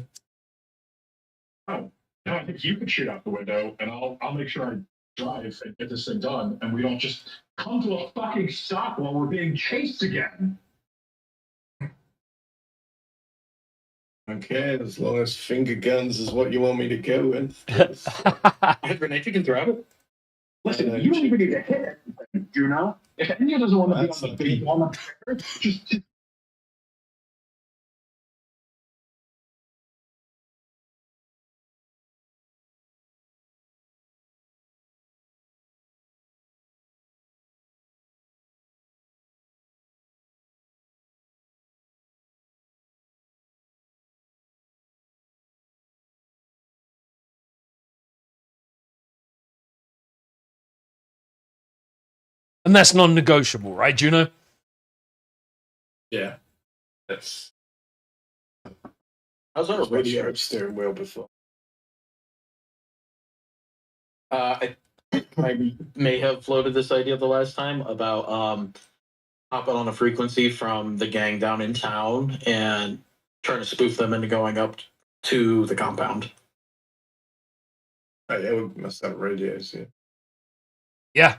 Oh, no, I think you can shoot out the window, and I'll make sure I drive and get this thing done, and we don't just come to a fucking stop while we're being chased again. Okay, as long as finger guns is what you want me to go with. A grenade you can throw it. Listen, you don't even need to hit it, you know? If Enya doesn't want to be on the big one, just And that's non-negotiable, right, Juno? Yeah, that's. How's our radio? Radio steering wheel before. I may have floated this idea the last time about hopping on a frequency from the gang down in town and trying to spoof them into going up to the compound. Oh, yeah, we must have radios. Yeah. Yeah.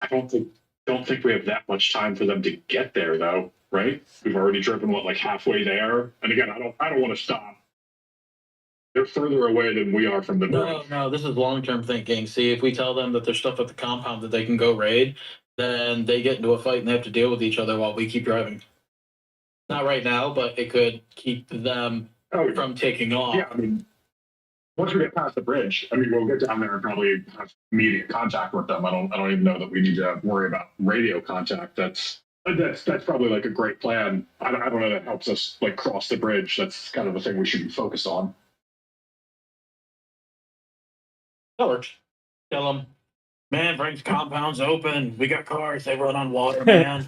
I don't think we have that much time for them to get there, though. Right? We've already driven like halfway there, and again, I don't want to stop. They're further away than we are from the bridge. No, this is long-term thinking. See, if we tell them that there's stuff at the compound that they can go raid, then they get into a fight and they have to deal with each other while we keep driving. Not right now, but it could keep them from taking off. Yeah, I mean, once we get past the bridge, I mean, we'll get down there and probably have immediate contact with them. I don't even know that we need to worry about radio contact. That's probably like a great plan. I don't know that helps us like cross the bridge. That's kind of the thing we should be focused on. That works. Tell them, man, brings compounds open. We got cars. They run on water, man.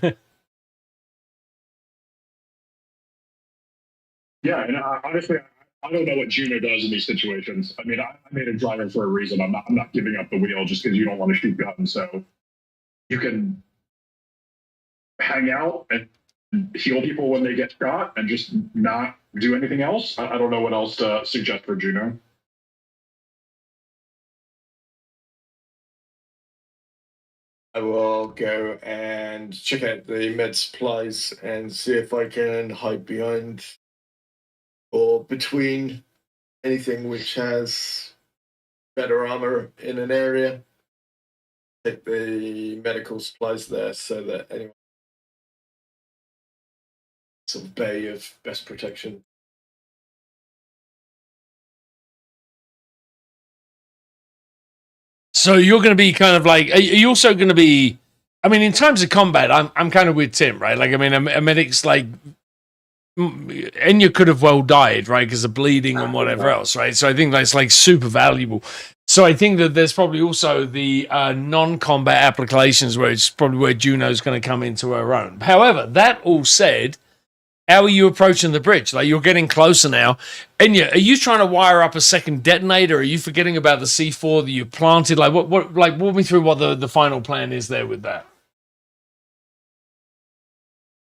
Yeah, and honestly, I don't know what Juno does in these situations. I mean, I made a driver for a reason. I'm not giving up the wheel just because you don't want to shoot guns. So you can hang out and heal people when they get shot and just not do anything else. I don't know what else to suggest for Juno. I will go and check out the med supplies and see if I can hide behind or between anything which has better armor in an area. Take the medical supplies there so that anyone sort of bay of best protection. So you're going to be kind of like, are you also going to be, I mean, in terms of combat, I'm kind of with Tim, right? Like, I mean, a medic's like, Enya could have well died, right? Because of bleeding and whatever else, right? So I think that's like super valuable. So I think that there's probably also the non-combat applications where it's probably where Juno's going to come into her own. However, that all said, how are you approaching the bridge? Like, you're getting closer now. Enya, are you trying to wire up a second detonator? Are you forgetting about the C4 that you planted? Like, what? Like, walk me through what the final plan is there with that.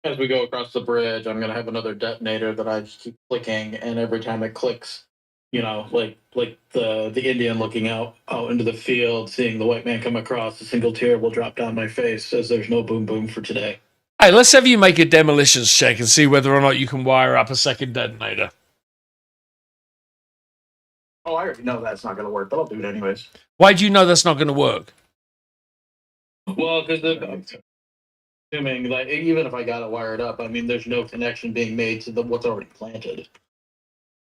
as we go across the bridge, I'm gonna have another detonator that I just keep clicking, and every time it clicks, like the Indian looking out into the field, seeing the white man come across, a single tear will drop down my face, says there's no boom boom for today. Hey, let's have you make a demolitions check and see whether or not you can wire up a second detonator. Oh, I already know that's not gonna work, but I'll do it anyways. Why do you know that's not going to work? Well, because assuming like even if I got it wired up, I mean, there's no connection being made to what's already planted.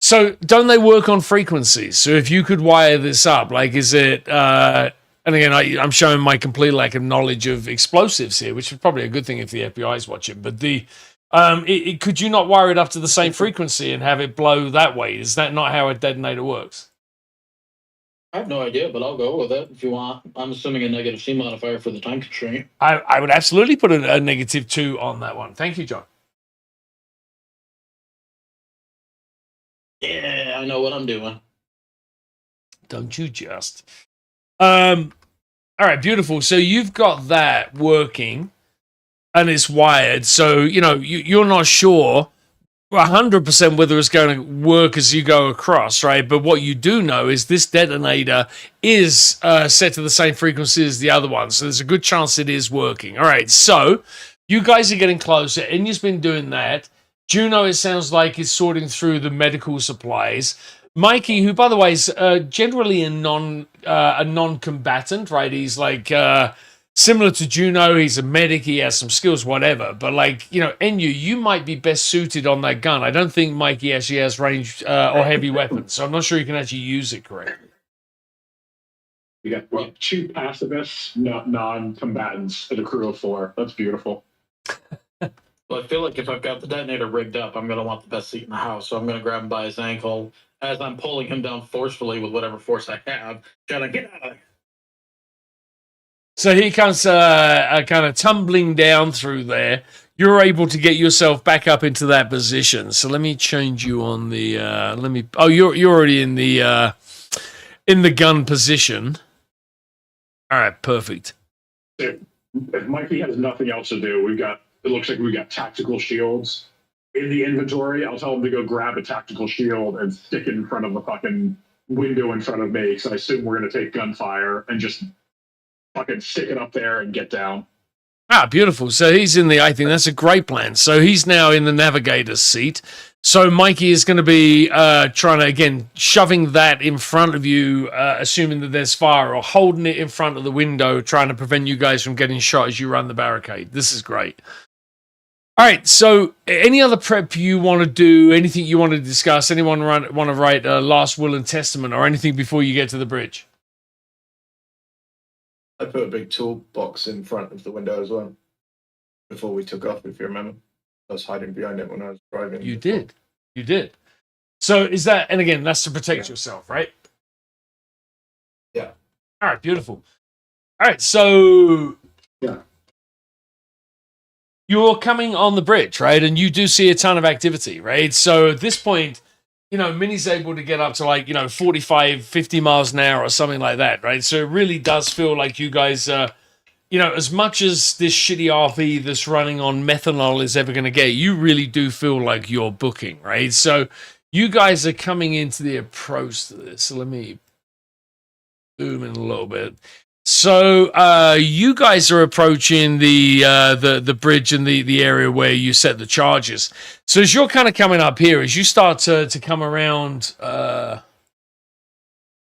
So don't they work on frequencies? So if you could wire this up, like, is it? And again, I'm showing my complete lack of knowledge of explosives here, which is probably a good thing if the FBI is watching. But could you not wire it up to the same frequency and have it blow that way? Is that not how a detonator works? I have no idea, but I'll go with it if you want. I'm assuming a negative C modifier for the time constraint. I would absolutely put a -2 on that one. Thank you, John. Yeah, I know what I'm doing. Don't you just? All right, beautiful. So you've got that working, and it's wired. So you're not sure 100% whether it's going to work as you go across, right? But what you do know is this detonator is set to the same frequency as the other one, so there's a good chance it is working. All right, so you guys are getting closer. Enya's been doing that. Juno, it sounds like, is sorting through the medical supplies. Mikey, who, by the way, is generally a non-combatant, right? He's like similar to Juno. He's a medic. He has some skills, whatever. But Enya, you might be best suited on that gun. I don't think Mikey actually has ranged or heavy weapons, so I'm not sure you can actually use it correctly. We got two pacifists, not non-combatants, and a crew of 4. That's beautiful. Well, I feel like if I've got the detonator rigged up, I'm going to want the best seat in the house. So I'm going to grab him by his ankle as I'm pulling him down forcefully with whatever force I have. Trying to get out of there. So he comes kind of tumbling down through there. You're able to get yourself back up into that position. So let me change you on the. Oh, you're already in the gun position. All right, perfect. If Mikey has nothing else to do, it looks like we got tactical shields in the inventory. I'll tell him to go grab a tactical shield and stick it in front of the fucking window in front of me, because I assume we're going to take gunfire, and just fucking stick it up there and get down. Ah, beautiful. So he's in I think that's a great plan. So he's now in the navigator's seat. So Mikey is going to be trying to, again, shoving that in front of you, assuming that there's fire, or holding it in front of the window, trying to prevent you guys from getting shot as you run the barricade. This is great. All right, so any other prep you want to do, anything you want to discuss, anyone want to write a last will and testament or anything before you get to the bridge? I put a big toolbox in front of the window as well before we took off, if you remember. I was hiding behind it when I was driving. You did. So is that, and again, that's to protect yourself, right? Yeah. All right, beautiful. All right, so yeah, you're coming on the bridge, right? And you do see a ton of activity, right? So at this point, Minnie's able to get up to 45, 50 miles an hour or something like that, right? So it really does feel like you guys, as much as this shitty RV that's running on methanol is ever going to get, you really do feel like you're booking, right? So you guys are coming into the approach to this. So let me boom in a little bit. So you guys are approaching the bridge and the area where you set the charges. So as you're kind of coming up here, as you start to come around,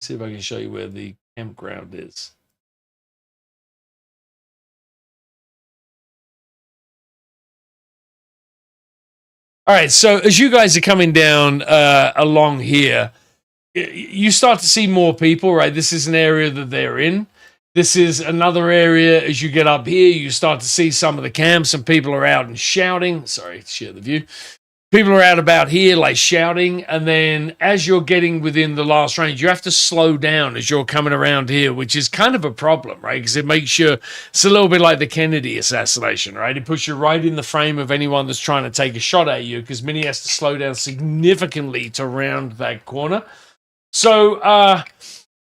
see if I can show you where the campground is. All right, so as you guys are coming down along here, you start to see more people, right? This is an area that they're in. This is another area. As you get up here, you start to see some of the camps, and people are out and shouting. Sorry, share the view. People are out about here, shouting. And then as you're getting within the last range, you have to slow down as you're coming around here, which is kind of a problem, right? Because it makes you, it's a little bit like the Kennedy assassination, right? It puts you right in the frame of anyone that's trying to take a shot at you, because Minnie has to slow down significantly to round that corner. So,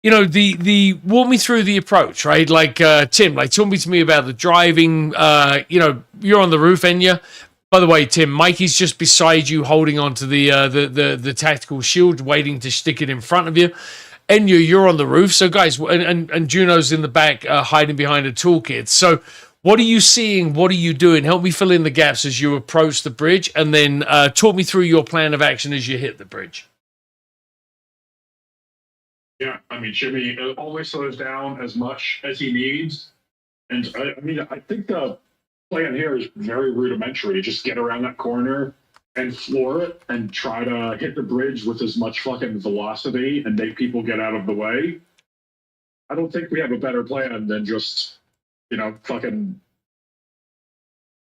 the walk me through the approach, right? Tim, talk to me about the driving. You're on the roof, Enya. By the way, Tim, Mikey's just beside you, holding onto the tactical shield, waiting to stick it in front of you. Enya, you're on the roof. So, guys, and Juno's in the back, hiding behind a toolkit. So, what are you seeing? What are you doing? Help me fill in the gaps as you approach the bridge, and then talk me through your plan of action as you hit the bridge. Yeah, I mean, Jimmy always slows down as much as he needs. And I mean, I think the plan here is very rudimentary. Just get around that corner and floor it and try to hit the bridge with as much fucking velocity and make people get out of the way. I don't think we have a better plan than just, fucking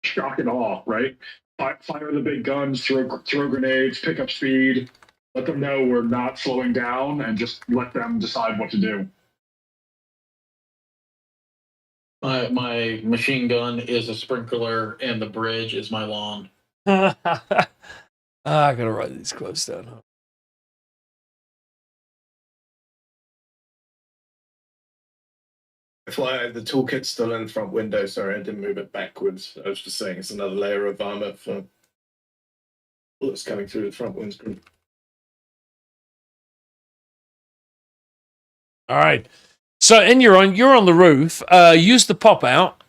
shock and awe, right? Fire the big guns, throw grenades, pick up speed, let them know we're not slowing down, and just let them decide what to do. My machine gun is a sprinkler, and the bridge is my lawn. I gotta write these quotes down. Huh? The toolkit's still in the front window. Sorry, I didn't move it backwards. I was just saying it's another layer of armor for bullets coming through the front windscreen. All right. So, and you're on the roof. Use the pop out,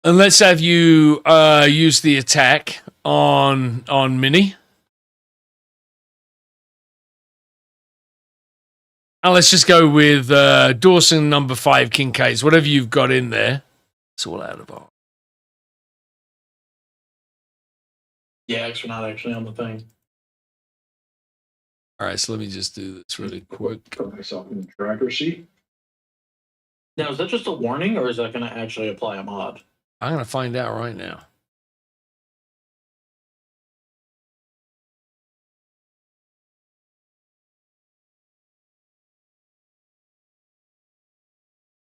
and let's have you use the attack on Minnie. And let's just go with Dawson number 5 Kincaid's, whatever you've got in there. It's all out of our. Yeah, extra not actually on the thing. All right, so let me just do this really quick. Put myself in the driver's seat. Now, is that just a warning, or is that going to actually apply a mod? I'm going to find out right now.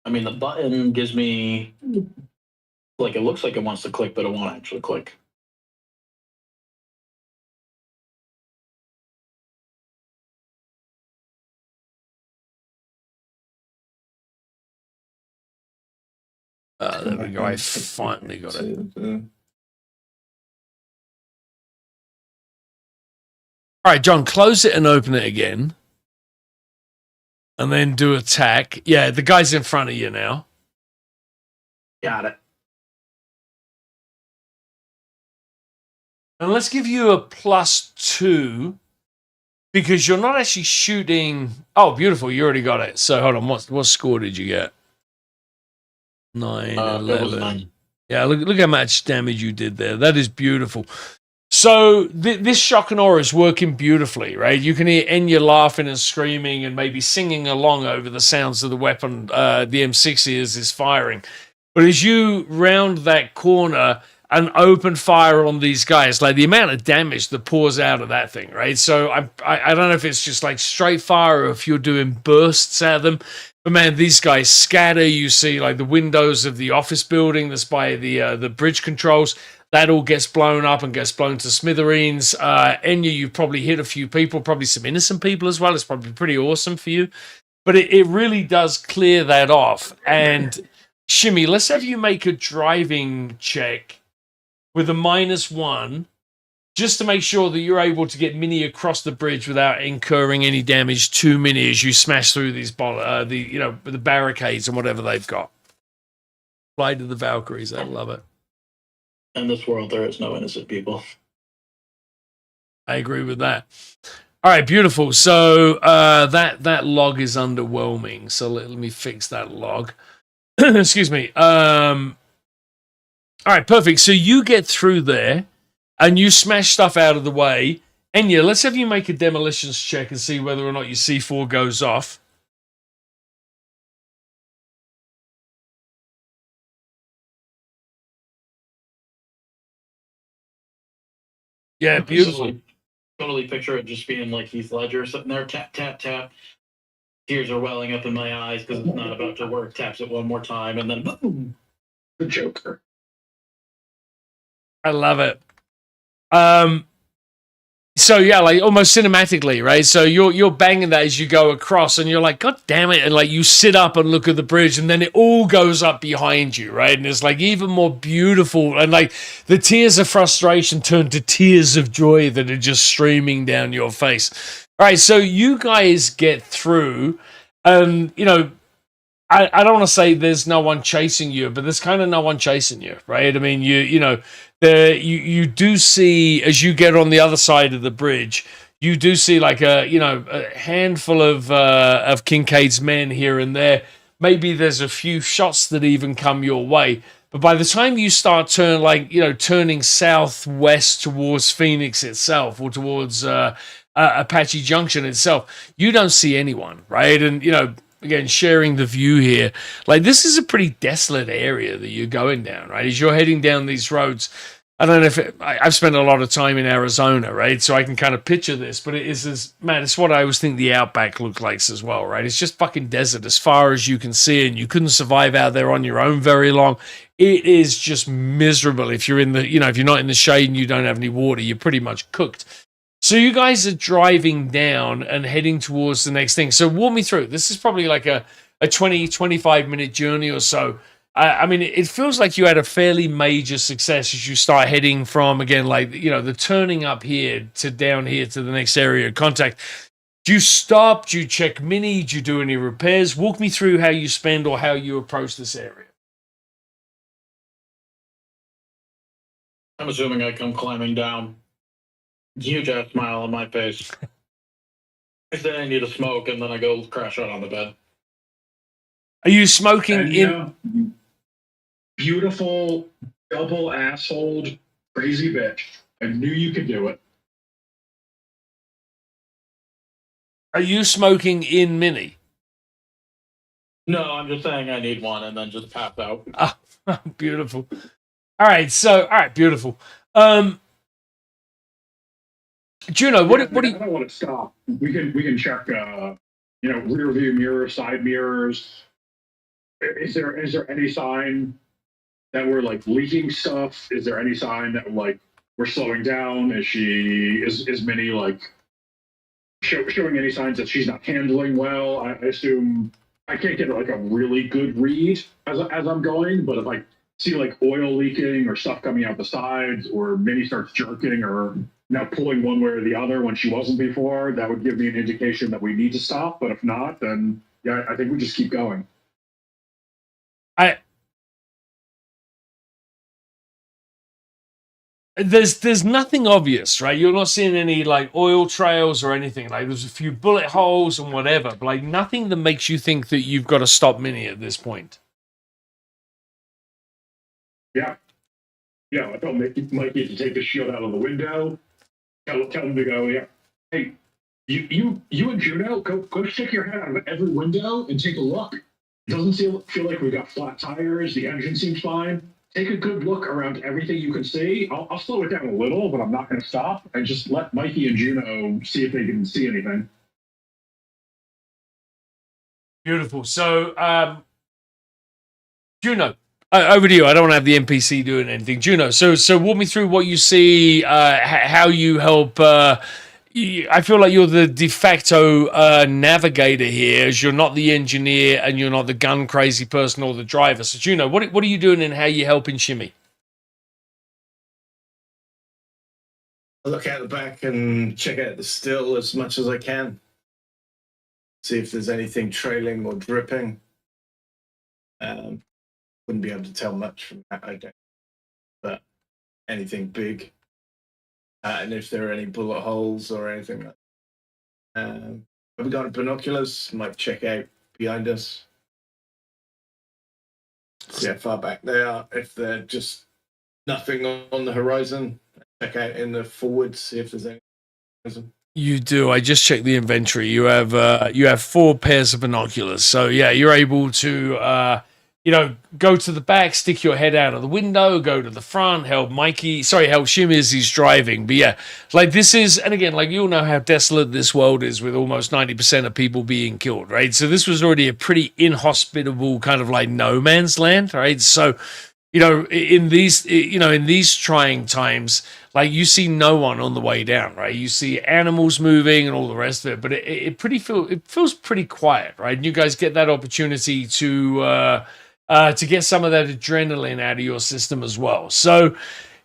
I mean, the button gives me, like, it looks like it wants to click, but it won't actually click. There we go. I finally got it. All right, John, close it and open it again. And then do attack. Yeah, the guy's in front of you now. Got it. And let's give you a +2 because you're not actually shooting. Oh, beautiful. You already got it. So hold on. What score did you get? 9, 11. 9. Yeah, look how much damage you did there. That is beautiful. So this shock and awe is working beautifully, right? You can hear Enya laughing and screaming and maybe singing along over the sounds of the weapon the M6 is firing. But as you round that corner and open fire on these guys, like the amount of damage that pours out of that thing, right? So I don't know if it's just like straight fire or if you're doing bursts at them. But man, these guys scatter. You see like the windows of the office building that's by the bridge controls. That all gets blown up and gets blown to smithereens. Enya, you've probably hit a few people, probably some innocent people as well. It's probably pretty awesome for you. But it really does clear that off. And Shimmy, let's have you make a driving check with a -1, just to make sure that you're able to get Minnie across the bridge without incurring any damage to Minnie as you smash through these the barricades and whatever they've got. Fly to the Valkyries, I love it. In this world, there is no innocent people. I agree with that. All right, beautiful. So that log is underwhelming. So let me fix that log. Excuse me. All right, perfect. So you get through there, and you smash stuff out of the way. Enya, let's have you make a demolitions check and see whether or not your C4 goes off. Yeah, beautiful. Totally picture it just being like Heath Ledger sitting there, tap, tap, tap. Tears are welling up in my eyes because it's not about to work. Taps it one more time, and then boom. The Joker. I love it. So yeah, like almost cinematically, right? So you're banging that as you go across, and you're like, God damn it! And like you sit up and look at the bridge, and then it all goes up behind you, right? And it's like even more beautiful, and like the tears of frustration turn to tears of joy that are just streaming down your face. All right, so you guys get through, and you know I don't want to say there's no one chasing you, but there's kind of no one chasing you, right? I mean, you know, you do see as you get on the other side of the bridge, you do see like a handful of Kincaid's men here and there. Maybe there's a few shots that even come your way, but by the time you start turning southwest towards Phoenix itself or towards Apache Junction itself, you don't see anyone, right? And again, sharing the view here, like this is a pretty desolate area that you're going down, right? As you're heading down these roads, I don't know if I've spent a lot of time in Arizona, right? So I can kind of picture this, but it's what I always think the outback looks like as well, right? It's just fucking desert as far as you can see, and you couldn't survive out there on your own very long. It is just miserable if you're if you're not in the shade and you don't have any water, you're pretty much cooked. So you guys are driving down and heading towards the next thing. So walk me through. This is probably like a 20, 25-minute journey or so. I mean, it feels like you had a fairly major success as you start heading from, again, like, the turning up here to down here to the next area of contact. Do you stop? Do you check Mini? Do you do any repairs? Walk me through how you spend or how you approach this area. I'm assuming I come climbing down. Huge ass smile on my face. I say I need a smoke, and then I go crash out on the bed. Are you smoking beautiful, double-assholed, crazy bitch. I knew you could do it. Are you smoking in Mini? No, I'm just saying I need one, and then just pass out. Oh, beautiful. All right, beautiful. Juno, what do you? I don't want to stop. We can check. Rear view mirror, side mirrors. Is there any sign that we're like leaking stuff? Is there any sign that like we're slowing down? Is Minnie like showing any signs that she's not handling well? I assume I can't get like a really good read as I'm going, but if I see like oil leaking or stuff coming out the sides, or Minnie starts jerking or now pulling one way or the other when she wasn't before, that would give me an indication that we need to stop. But if not, then yeah, I think we just keep going. There's nothing obvious, right? You're not seeing any like oil trails or anything. Like there's a few bullet holes and whatever, but like nothing that makes you think that you've got to stop Minnie at this point. Yeah. I told Mikey to take the shield out of the window. Tell him to go. Yeah. Hey, you and Juno, go stick your head out of every window and take a look. It doesn't feel like we got flat tires. The engine seems fine. Take a good look around everything you can see. I'll slow it down a little, but I'm not going to stop. And just let Mikey and Juno see if they can see anything. Beautiful. So, Juno, over to you. I don't want to have the NPC doing anything. Juno, so walk me through what you see, how you help. I feel like you're the de facto navigator here, as you're not the engineer and you're not the gun crazy person or the driver. So, Juno, what are you doing and how are you helping Shimmy? I look out the back and check out the still as much as I can. See if there's anything trailing or dripping. Wouldn't be able to tell much from that, I don't. But anything big. And if there are any bullet holes or anything like that. Have we got binoculars? Might check out behind us. See how far back they are. If they're just nothing on the horizon, check out in the forwards, see if there's anything. You do. I just checked the inventory. You have 4 pairs of binoculars. So yeah, you're able to go to the back, stick your head out of the window, go to the front, help Shimmy as he's driving. But yeah, like this is, and again, like you'll know how desolate this world is with almost 90% of people being killed, right? So this was already a pretty inhospitable kind of like no man's land, right? So in these trying times, like you see no one on the way down, right? You see animals moving and all the rest of it, but it feels pretty quiet, right? And you guys get that opportunity to get some of that adrenaline out of your system as well. So,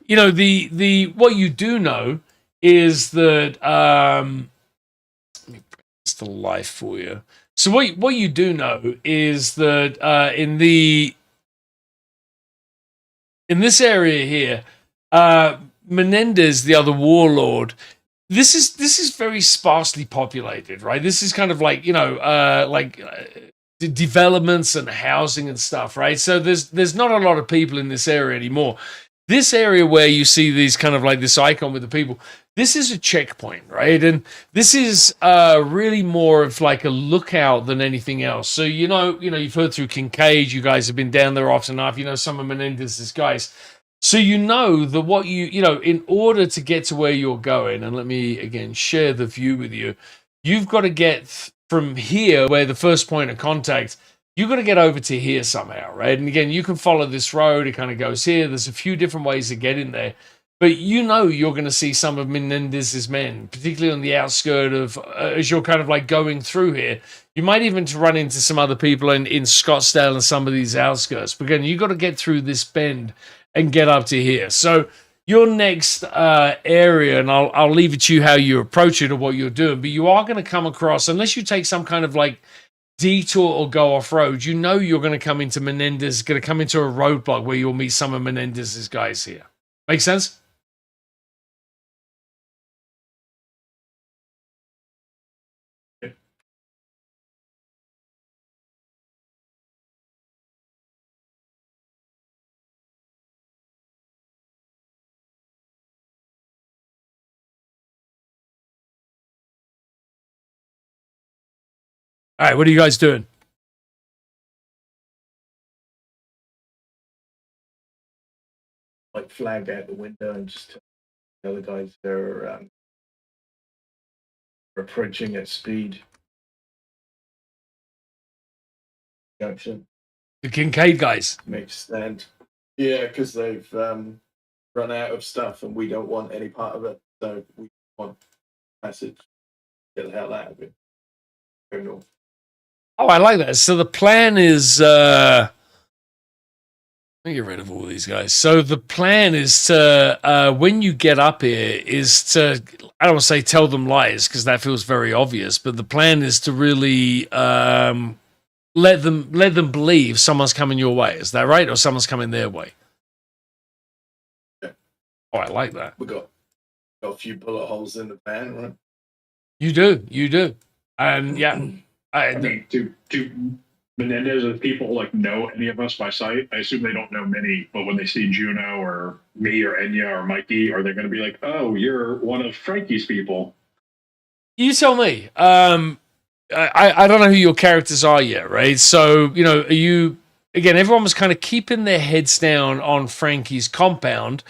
the what you do know is that let me bring this to life for you. So what you do know is that in this area here, Menendez, the other warlord, this is very sparsely populated, right? This is kind of like developments and housing and stuff, right? So there's not a lot of people in this area anymore. This area where you see these kind of like this icon with the people, this is a checkpoint, right? And this is really more of like a lookout than anything else. So you've heard through Kincaid, you guys have been down there often enough. Some of Menendez's guys. So that what in order to get to where you're going, and let me again share the view with you, you've got to get from here, where the first point of contact, you've got to get over to here somehow, right? And again, you can follow this road. It kind of goes here. There's a few different ways to get in there. But you're going to see some of Menendez's men, particularly on the outskirt of, as you're kind of like going through here. You might even run into some other people in Scottsdale and some of these outskirts. But again, you've got to get through this bend and get up to here. So your next area, and I'll leave it to you how you approach it or what you're doing, but you are going to come across, unless you take some kind of like detour or go off-road, you're going to come into Menendez, going to come into a roadblock where you'll meet some of Menendez's guys here. Make sense? All right, what are you guys doing? Like flag out the window and just tell the other guys they're approaching at speed. Junction. The Kincaid guys. Makes sense. Yeah, because they've run out of stuff and we don't want any part of it. So we want passage. Get the hell out of it. Go north. Oh, I like that. So the plan is let me get rid of all these guys. So the plan is to when you get up here is to, I don't want to say tell them lies because that feels very obvious, but the plan is to really let them believe someone's coming your way. Is that right? Or someone's coming their way? Yeah. Oh, I like that. We got a few bullet holes in the van, right? You do. And yeah. I mean, do Menendez and people like know any of us by sight? I assume they don't know many, but when they see Juno or me or Enya or Mikey, are they going to be like, "Oh, you're one of Frankie's people"? You tell me. I don't know who your characters are yet, right? So are you again? Everyone was kind of keeping their heads down on Frankie's compound.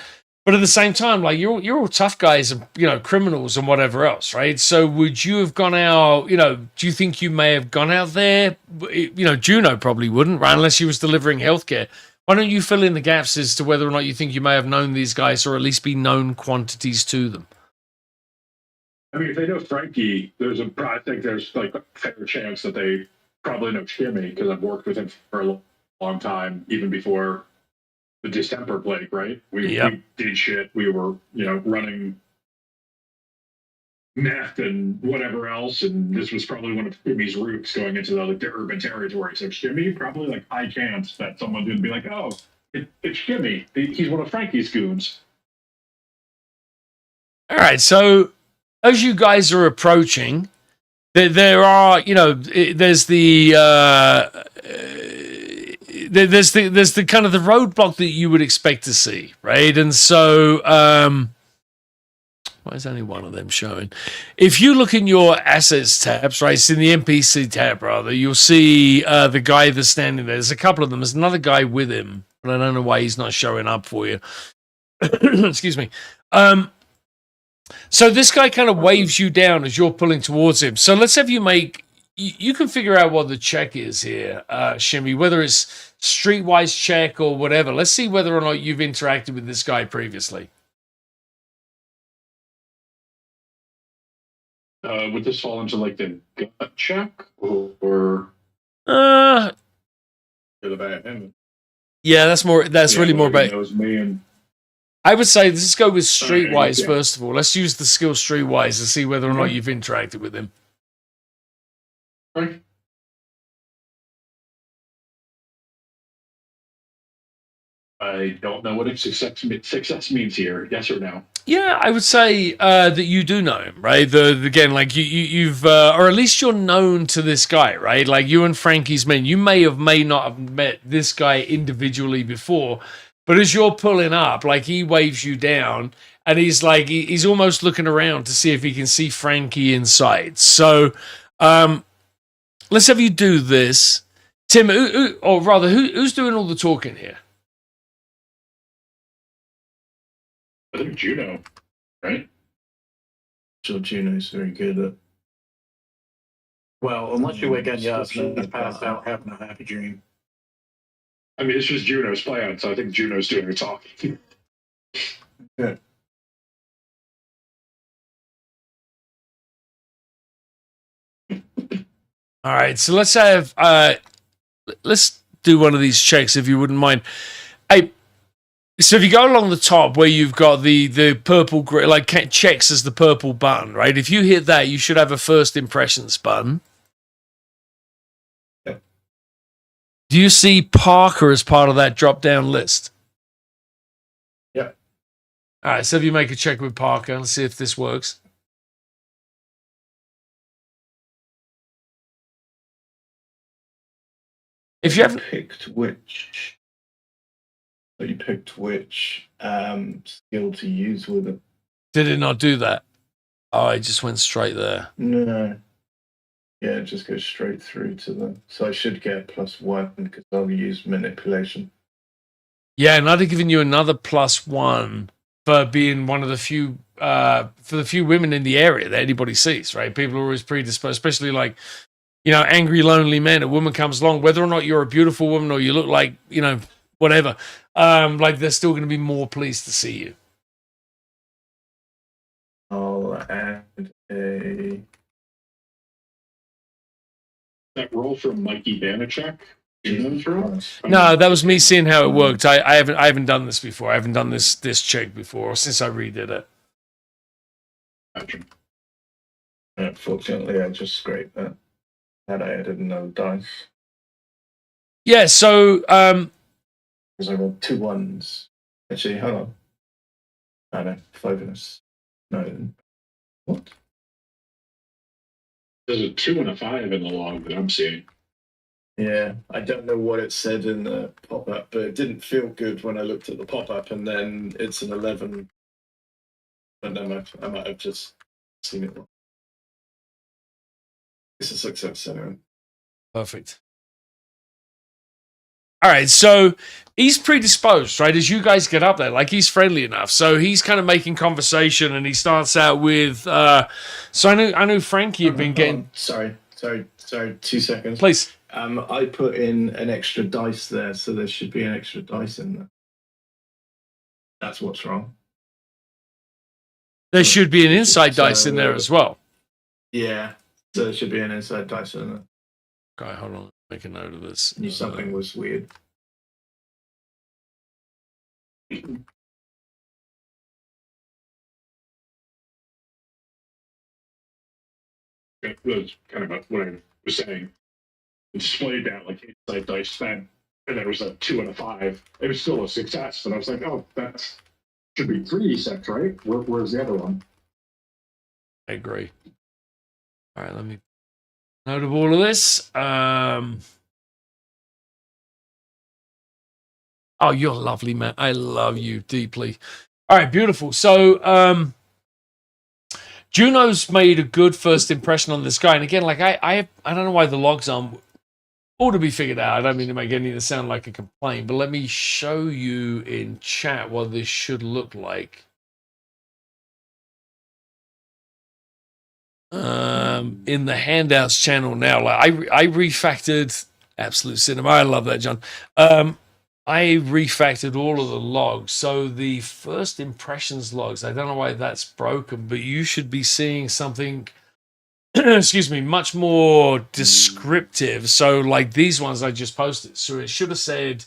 But at the same time, like you're all tough guys and criminals and whatever else, right? So would you have gone out? Do you think you may have gone out there? Juno probably wouldn't, right? Unless she was delivering healthcare. Why don't you fill in the gaps as to whether or not you think you may have known these guys, or at least be known quantities to them? I mean, if they know Frankie, I think there's like a fair chance that they probably know Shimmy because I've worked with him for a long time, even before the Distemper plague, right? We did shit. We were, running meth and whatever else, and this was probably one of Shimmy's routes going into the urban territory. So Shimmy, probably like high chance that someone would be like, "Oh, it's Shimmy. He's one of Frankie's goons." All right. So as you guys are approaching, there are, there's the there's the kind of the roadblock that you would expect to see, right? And so why is only one of them showing? If you look in your assets tabs, right, it's in the NPC tab rather, you'll see the guy that's standing there. There's a couple of them. There's another guy with him, but I don't know why he's not showing up for you. Excuse me. So this guy kind of waves you down as you're pulling towards him. So let's have you make you can figure out what the check is here, Shimmy, whether it's streetwise check or whatever. Let's see whether or not you've interacted with this guy previously. Would this fall into like the gut check or about him? Yeah, that's more. That's really more about. Knows me and I would say let's go with streetwise yeah. first of all. Let's use the skill streetwise to see whether or not you've interacted with him. Right. I don't know what success means here. Yes or no? Yeah, I would say that you do know him, right? Again, like you've or at least you're known to this guy, right? Like you and Frankie's men, you may not have met this guy individually before, but as you're pulling up, like he waves you down, and he's like he's almost looking around to see if he can see Frankie inside. So, let's have you do this, Tim, or rather, who's doing all the talking here? I think Juno, right? Sure, Juno's very good at. Well, unless you wake any up, she's passed out having a happy dream. I mean, it's just Juno's plan, so I think Juno's doing the talking. Yeah. All right, so let's have let's do one of these checks if you wouldn't mind. So if you go along the top where you've got the purple like checks as the purple button, right? If you hit that, you should have a first impressions button. Yep. Do you see Parker as part of that drop down list? Yep. All right, so if you make a check with Parker, let's see if this works. If you haven't picked which. So you picked which skill to use with it. Did it not do that? Oh, it just went straight there. No. Yeah, it just goes straight through to them. So I should get +1 because I'll use manipulation. Yeah, and I'd have given you another +1 for being one of the few for the few women in the area that anybody sees, right? People are always predisposed, especially like, you know, angry, lonely men. A woman comes along, whether or not you're a beautiful woman or you look like, you know, whatever, like they're still going to be more pleased to see you. I'll add a. That roll from Mikey Banachek. No, that was me seeing how it worked. I haven't done this before. I haven't done this check before since I redid it. Gotcha. Unfortunately, I just scraped that. Had I added another dice. Yeah, so Because I rolled 2 1s. Actually, hold on. I know, 5 in us. No. What? There's a 2 and a 5 in the log that I'm seeing. Yeah, I don't know what it said in the pop-up, but it didn't feel good when I looked at the pop-up, and then it's an 11. But no, I might have just seen it wrong. It's a success anyway. perfect. All right, so he's predisposed, right? As you guys get up there, like he's friendly enough, so he's kind of making conversation, and he starts out with. So I knew Frankie had been getting. Sorry. 2 seconds. Please. I put in an extra dice there, so there should be an extra dice in there. That's what's wrong. There should be an inside dice in there as well. Yeah, so there should be an inside dice in there. Okay, hold on. Make a note of this. Knew something was weird. That was kind of what I was saying. It displayed that like inside dice spent, and there was a 2 and a 5. It was still a success, but I was like, oh, that should be 3 sets, right? Where's the other one? I agree. All right, let me note of all of this. Oh, you're lovely, man. I love you deeply. All right, beautiful. So, Juno's made a good first impression on this guy, and again, like I don't know why the logs aren't all to be figured out. I don't mean to make any of this sound like a complaint, but let me show you in chat what this should look like. in the handouts channel now. Like I refactored Absolute Cinema. I love that, John. I refactored all of the logs. So the first impressions logs, I don't know why that's broken, but you should be seeing something, excuse me, much more descriptive. So like these ones I just posted. So it should have said,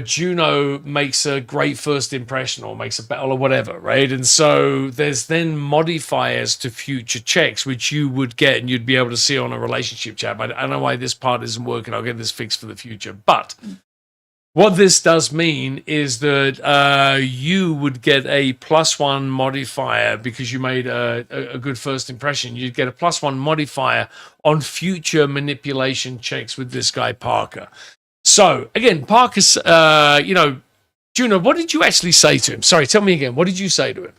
Juno makes a great first impression or makes a battle or whatever, right? And so there's then modifiers to future checks, which you would get and you'd be able to see on a relationship chat. I don't know why this part isn't working. I'll get this fixed for the future. But what this does mean is that you would get a +1 modifier because you made a good first impression. You'd get a +1 modifier on future manipulation checks with this guy, Parker. So, again, Parker's, Juno, what did you actually say to him? Sorry, tell me again. What did you say to him?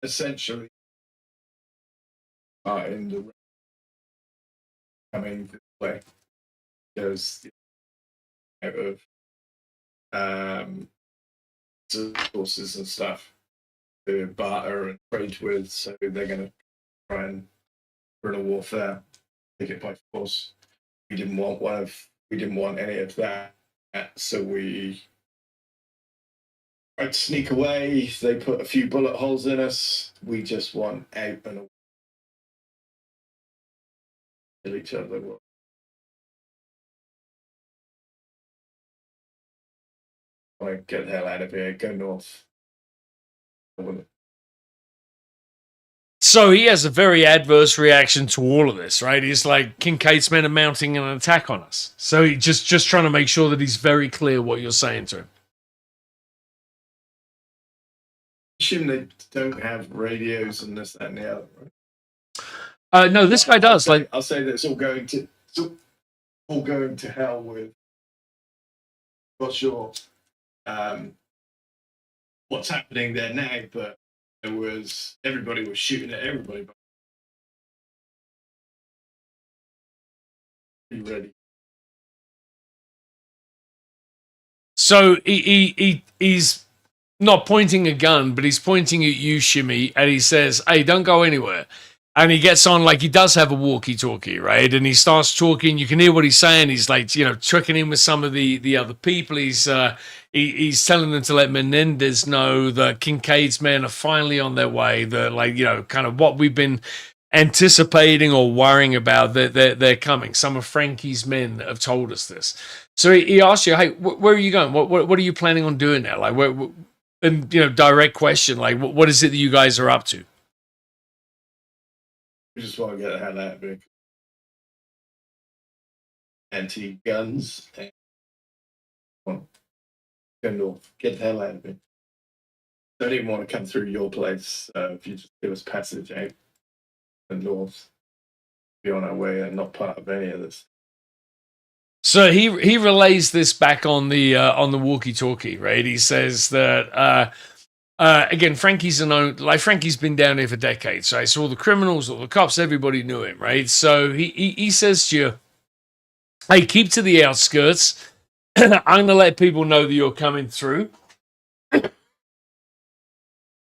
Essentially, in the coming this way, there's out of sources and stuff to barter and trade with, so they're going to try and run a warfare, take it by force. We didn't want any of that, so we tried to sneak away. They put a few bullet holes in us. We just want out and away. Kill each other. I want to get the hell out of here. Go north. So he has a very adverse reaction to all of this, right? He's like, Kincaid's men are mounting an attack on us. So he just trying to make sure that he's very clear what you're saying to him. Assume they don't have radios and this, that, and the other, right? No, this guy does. I'll say that it's all going to hell with. Not sure what's happening there now, but everybody was shooting at everybody. Be ready. So he's not pointing a gun, but he's pointing at you, Shimmy, and he says, "Hey, don't go anywhere." And he gets on like he does have a walkie-talkie, right? And he starts talking. You can hear what he's saying. He's like, tricking in with some of the other people. He's telling them to let Menendez know that Kincaid's men are finally on their way. That kind of what we've been anticipating or worrying about. They're coming. Some of Frankie's men have told us this. So he asks you, "Hey, where are you going? What are you planning on doing now?" Like, and direct question, like, what is it that you guys are up to? We just want to get the hell out of here. Anti-guns. Go north. Get the hell out of here. Don't even want to come through your place. If you just give us passage out the north, be on our way and not part of any of this. So he relays this back on the walkie-talkie, right? He says that again, Frankie's been down here for decades, right? So all the criminals, all the cops, everybody knew him, right? So he says to you, "Hey, keep to the outskirts. I'm gonna let people know that you're coming through."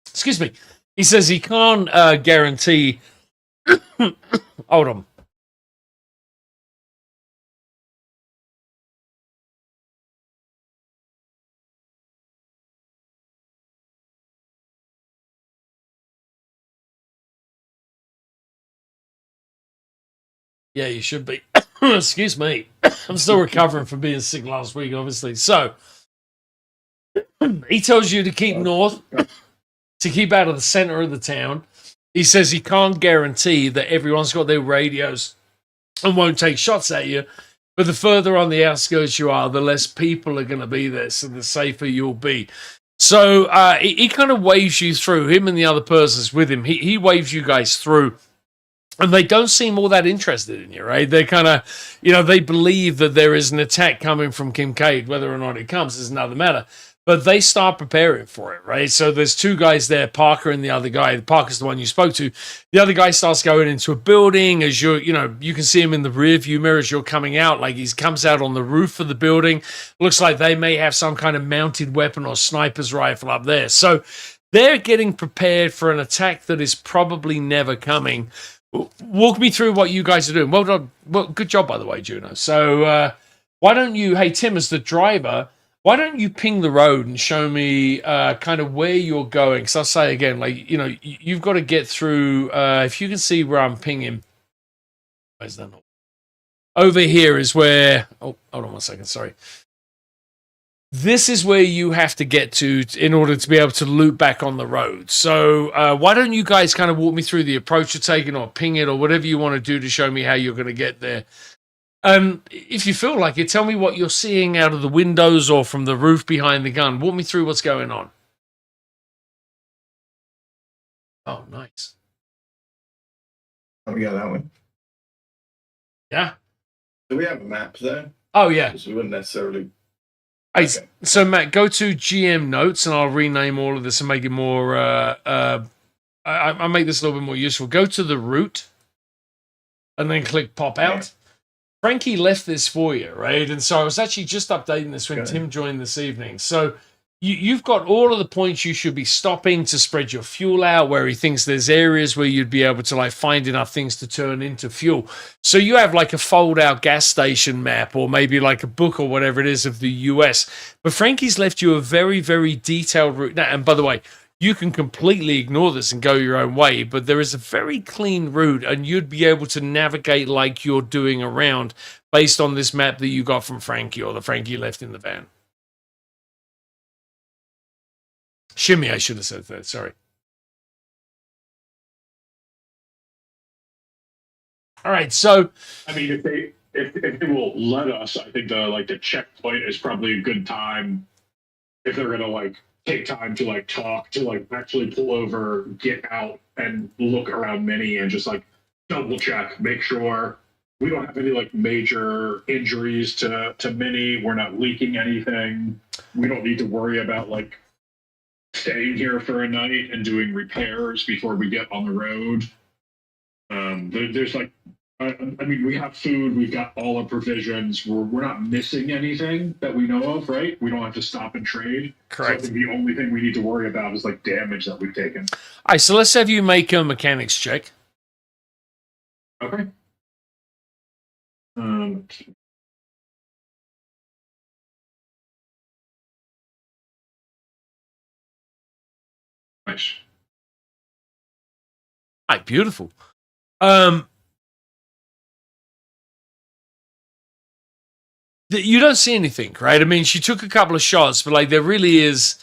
Excuse me. He says he can't guarantee. Hold on. Yeah, you should be. Excuse me. I'm still recovering from being sick last week, obviously. So, he tells you to keep north, to keep out of the center of the town. He says he can't guarantee that everyone's got their radios and won't take shots at you. But the further on the outskirts you are, the less people are going to be there, so the safer you'll be. So, he kind of waves you through, him and the other persons with him. He waves you guys through. And they don't seem all that interested in you, right? They're kind of, they believe that there is an attack coming from Kincaid. Whether or not it comes is another matter. But they start preparing for it, right? So there's two guys there, Parker and the other guy. Parker's the one you spoke to. The other guy starts going into a building as you can see him in the rear view mirror as you're coming out. Like he comes out on the roof of the building. Looks like they may have some kind of mounted weapon or sniper's rifle up there. So they're getting prepared for an attack that is probably never coming. Walk me through what you guys are doing. Well done. Well, good job, by the way, Juno. So why don't you, hey, Tim, as the driver, why don't you ping the road and show me kind of where you're going? Because I'll say again, like, you've got to get through, if you can see where I'm pinging. Where's that? Over here is where, hold on 1 second, sorry. This is where you have to get to in order to be able to loop back on the road. So why don't you guys kind of walk me through the approach you're taking or ping it or whatever you want to do to show me how you're going to get there. If you feel like it, tell me what you're seeing out of the windows or from the roof behind the gun. Walk me through what's going on. Oh, nice. Oh, we got that one. Yeah. Do we have a map there? Oh, yeah. Because we wouldn't necessarily. Hey, Okay. so, Matt, go to GM notes, and I'll rename all of this and make it more... I'll make this a little bit more useful. Go to the route, and then click pop out. Yeah. Frankie left this for you, right? And so I was actually just updating this when Tim joined this evening. So you've got all of the points you should be stopping to spread your fuel out, where he thinks there's areas where you'd be able to like find enough things to turn into fuel. So you have like a fold-out gas station map or maybe like a book or whatever it is of the US. But Frankie's left you a very, very detailed route. Now, and by the way, you can completely ignore this and go your own way, but there is a very clean route and you'd be able to navigate like you're doing around based on this map that you got from Frankie or the Frankie left in the van. Shimmy, I should have said that, sorry. All right, so... I mean, if they will let us, I think the checkpoint is probably a good time if they're going to take time to talk, to actually pull over, get out and look around Mini and just double check, make sure we don't have any major injuries to Mini. We're not leaking anything. We don't need to worry about staying here for a night and doing repairs before we get on the road. There's I mean, we have food, we've got all our provisions, we're not missing anything that we know of, right? We don't have to stop and trade. Correct. So I think the only thing we need to worry about is damage that we've taken. All right, so let's have you make a mechanics check. Okay. Nice. All right, beautiful. You don't see anything, right? I mean, she took a couple of shots, but there really is,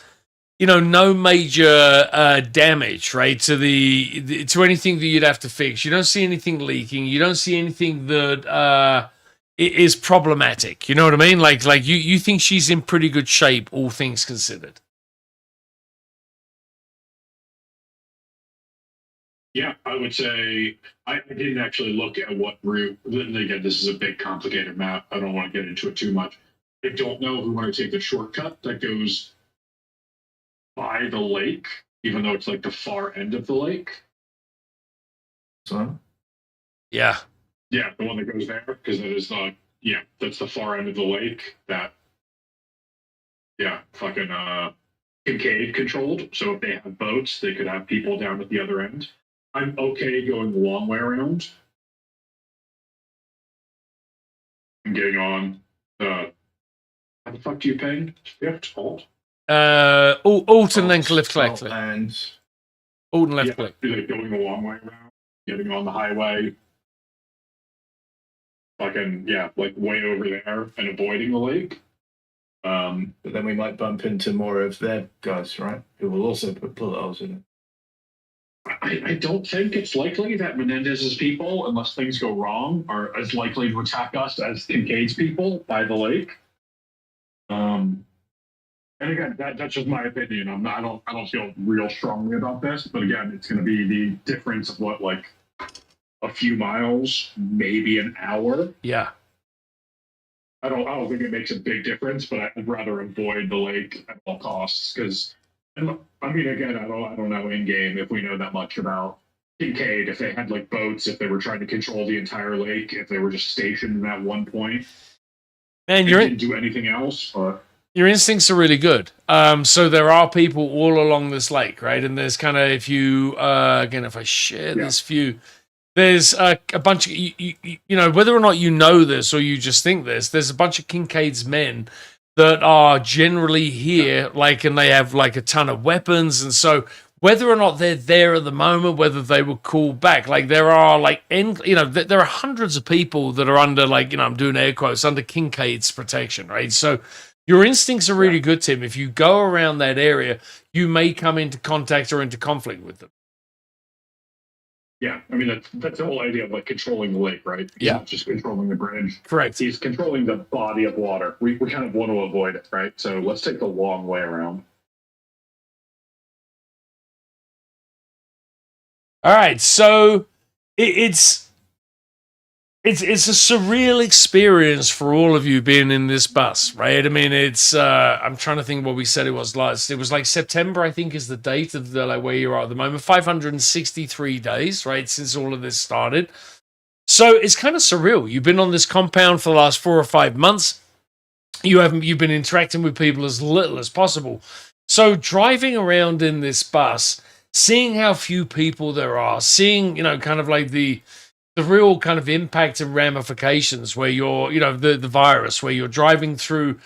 no major damage, right, to anything that you'd have to fix. You don't see anything leaking. You don't see anything that is problematic. You know what I mean? You think she's in pretty good shape, all things considered. Yeah, I would say I didn't actually look at what route. Again, this is a big, complicated map. I don't want to get into it too much. I don't know if we want to take the shortcut that goes by the lake, even though it's the far end of the lake. So? Yeah. Yeah, the one that goes there, because that is that's the far end of the lake that, fucking Kincaid controlled. So if they have boats, they could have people down at the other end. I'm okay going the long way around. I'm getting on. How the fuck do you ping? Shift, Alt? Alt and then left click. And Alt and left click. Going the long way around, getting on the highway. Fucking, way over there and avoiding the lake. But then we might bump into more of their guys, right? Who will also put bullet holes in it. I don't think it's likely that Menendez's people, unless things go wrong, are as likely to attack us as Kincaid's people by the lake. And again, that's just my opinion. I don't feel real strongly about this, but again, it's going to be the difference of what a few miles, maybe an hour. Yeah. I don't think it makes a big difference, but I'd rather avoid the lake at all costs because, I mean, again, I don't know in game if we know that much about Kincaid, if they had like boats, if they were trying to control the entire lake, if they were just stationed at one point. Man, Didn't do anything else, but your instincts are really good. So there are people all along this lake, right? And there's kind of, if you again, if I share this view. There's a bunch of, you know, whether or not you know this or you just think this, there's a bunch of Kincaid's men that are generally here, like, and they have like a ton of weapons. And so whether or not they're there at the moment, whether they were called back, like there are like, you know, there are hundreds of people that are under, like, you know, I'm doing air quotes, under Kincaid's protection, right? So your instincts are really good, Tim. If you go around that area, you may come into contact or into conflict with them. yeah, I mean that's the whole idea of like controlling the lake, right? He's not just controlling the bridge. Correct. He's controlling the body of water. We kind of want to avoid it, right? So let's take the long way around. All right, so it's a surreal experience for all of you being in this bus, right? I mean, it's I'm trying to think what we said it was last. It was like September, I think, is the date of the like where you are at the moment. 563 days, right, since all of this started. So it's kind of surreal. You've been on this compound for the last 4 or 5 months. You've been interacting with people as little as possible. So driving around in this bus, seeing how few people there are, seeing, you know, kind of like the real kind of impact and ramifications where you're, you know, the virus, where you're driving through,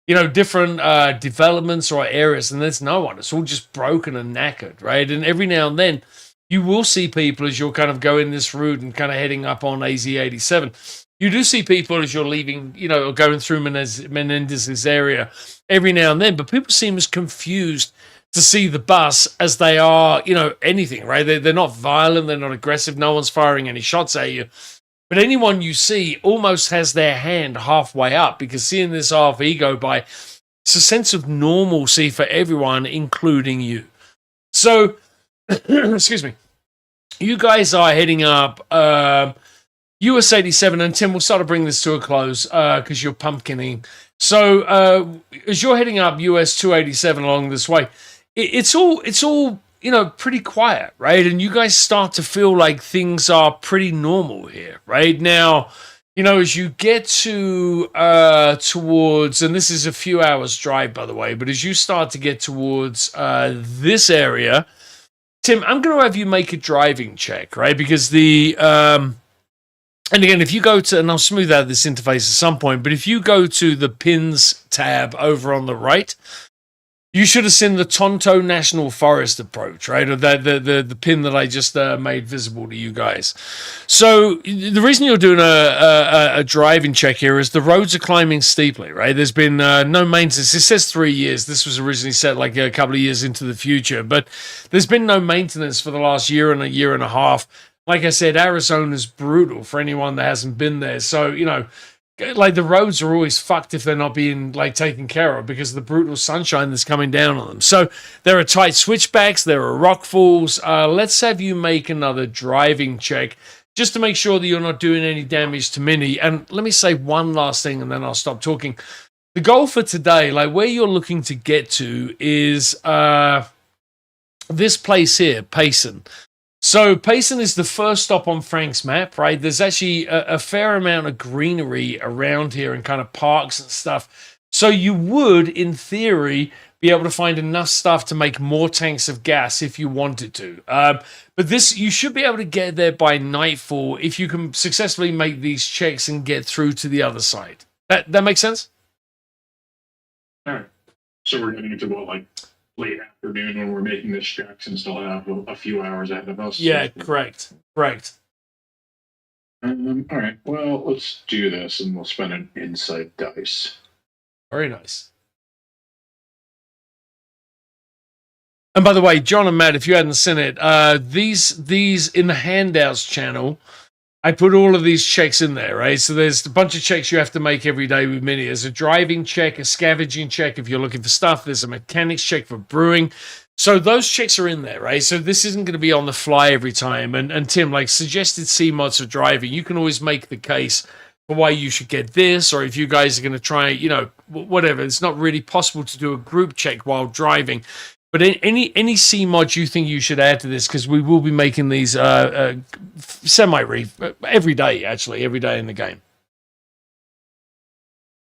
you know, different developments or areas and there's no one. It's all just broken and knackered, right? And every now and then you will see people as you're kind of going this route and kind of heading up on AZ-87. You do see people as you're leaving, you know, going through Menendez's area every now and then, but people seem as confused to see the bus as they are, you know, anything, right? They're not violent, they're not aggressive, no one's firing any shots at you. But anyone you see almost has their hand halfway up because seeing this RV go by, it's a sense of normalcy for everyone, including you. So, excuse me, you guys are heading up US 87, and Tim, we'll start to bring this to a close because you're pumpkining. So, as you're heading up US 287 along this way, it's all you know, pretty quiet, right? And you guys start to feel like things are pretty normal here, right? Now, you know, as you get to towards, and this is a few hours drive, by the way, but as you start to get towards this area, Tim, I'm going to have you make a driving check, right? Because the and again, if you go to, and I'll smooth out this interface at some point, but if you go to the pins tab over on the right, you should have seen the Tonto National Forest approach, right? Or the pin that I just made visible to you guys. So the reason you're doing a driving check here is the roads are climbing steeply, right? There's been no maintenance. It says 3 years. This was originally set like a couple of years into the future, but there's been no maintenance for the last year and a half. Like I said, Arizona's brutal for anyone that hasn't been there. So, you know, like the roads are always fucked if they're not being like taken care of because of the brutal sunshine that's coming down on them. So there are tight switchbacks, there are rock falls. Let's have you make another driving check just to make sure that you're not doing any damage to Minnie. And let me say one last thing and then I'll stop talking. The goal for today, like where you're looking to get to is this place here, Payson. So Payson is the first stop on Frank's map, right? There's actually a fair amount of greenery around here and kind of parks and stuff. So you would, in theory, be able to find enough stuff to make more tanks of gas if you wanted to. But this, you should be able to get there by nightfall if you can successfully make these checks and get through to the other side. That makes sense? All right. So we're getting into what, like late afternoon when we're making this checks and still have a few hours ahead of us. Yeah, correct. All right. Well, let's do this, and we'll spend an insight dice. Very nice. And by the way, John and Matt, if you hadn't seen it, these in the handouts channel, I put all of these checks in there, right? So there's a bunch of checks you have to make every day with Mini. There's a driving check, a scavenging check if you're looking for stuff. There's a mechanics check for brewing. So those checks are in there, right? So this isn't going to be on the fly every time. And Tim, like suggested C mods for driving, you can always make the case for why you should get this, or if you guys are going to try, whatever. It's not really possible to do a group check while driving. But any C mod you think you should add to this, because we will be making these semi-reef every day, actually, every day in the game.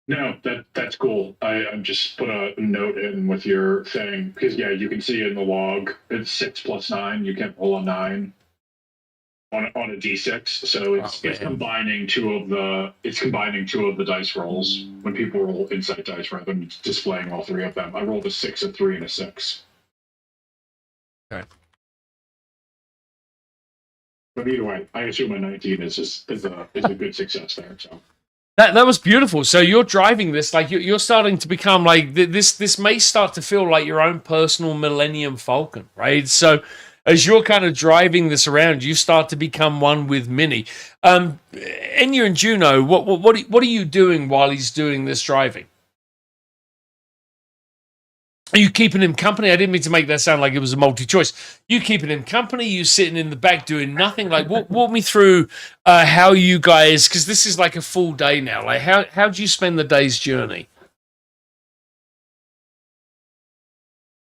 No, that's cool. I'm just put a note in with your thing because yeah, you can see in the log it's 6 + 9. You can't roll a 9 on a d6, so it's combining two of the dice rolls when people roll insight dice rather than displaying all three of them. I rolled a 6, a 3, and a 6. Okay. But either way, I assume a 19 is a good success there. So that was beautiful. So you're driving this, like you're starting to become like this may start to feel like your own personal Millennium Falcon, right? So as you're kind of driving this around, you start to become one with Mini. Enya and Juno, what are you doing while he's doing this driving? Are you keeping him company? I didn't mean to make that sound like it was a multi-choice. You keeping him company? You sitting in the back doing nothing? Like, walk me through how you guys, because this is like a full day now. Like, how do you spend the day's journey?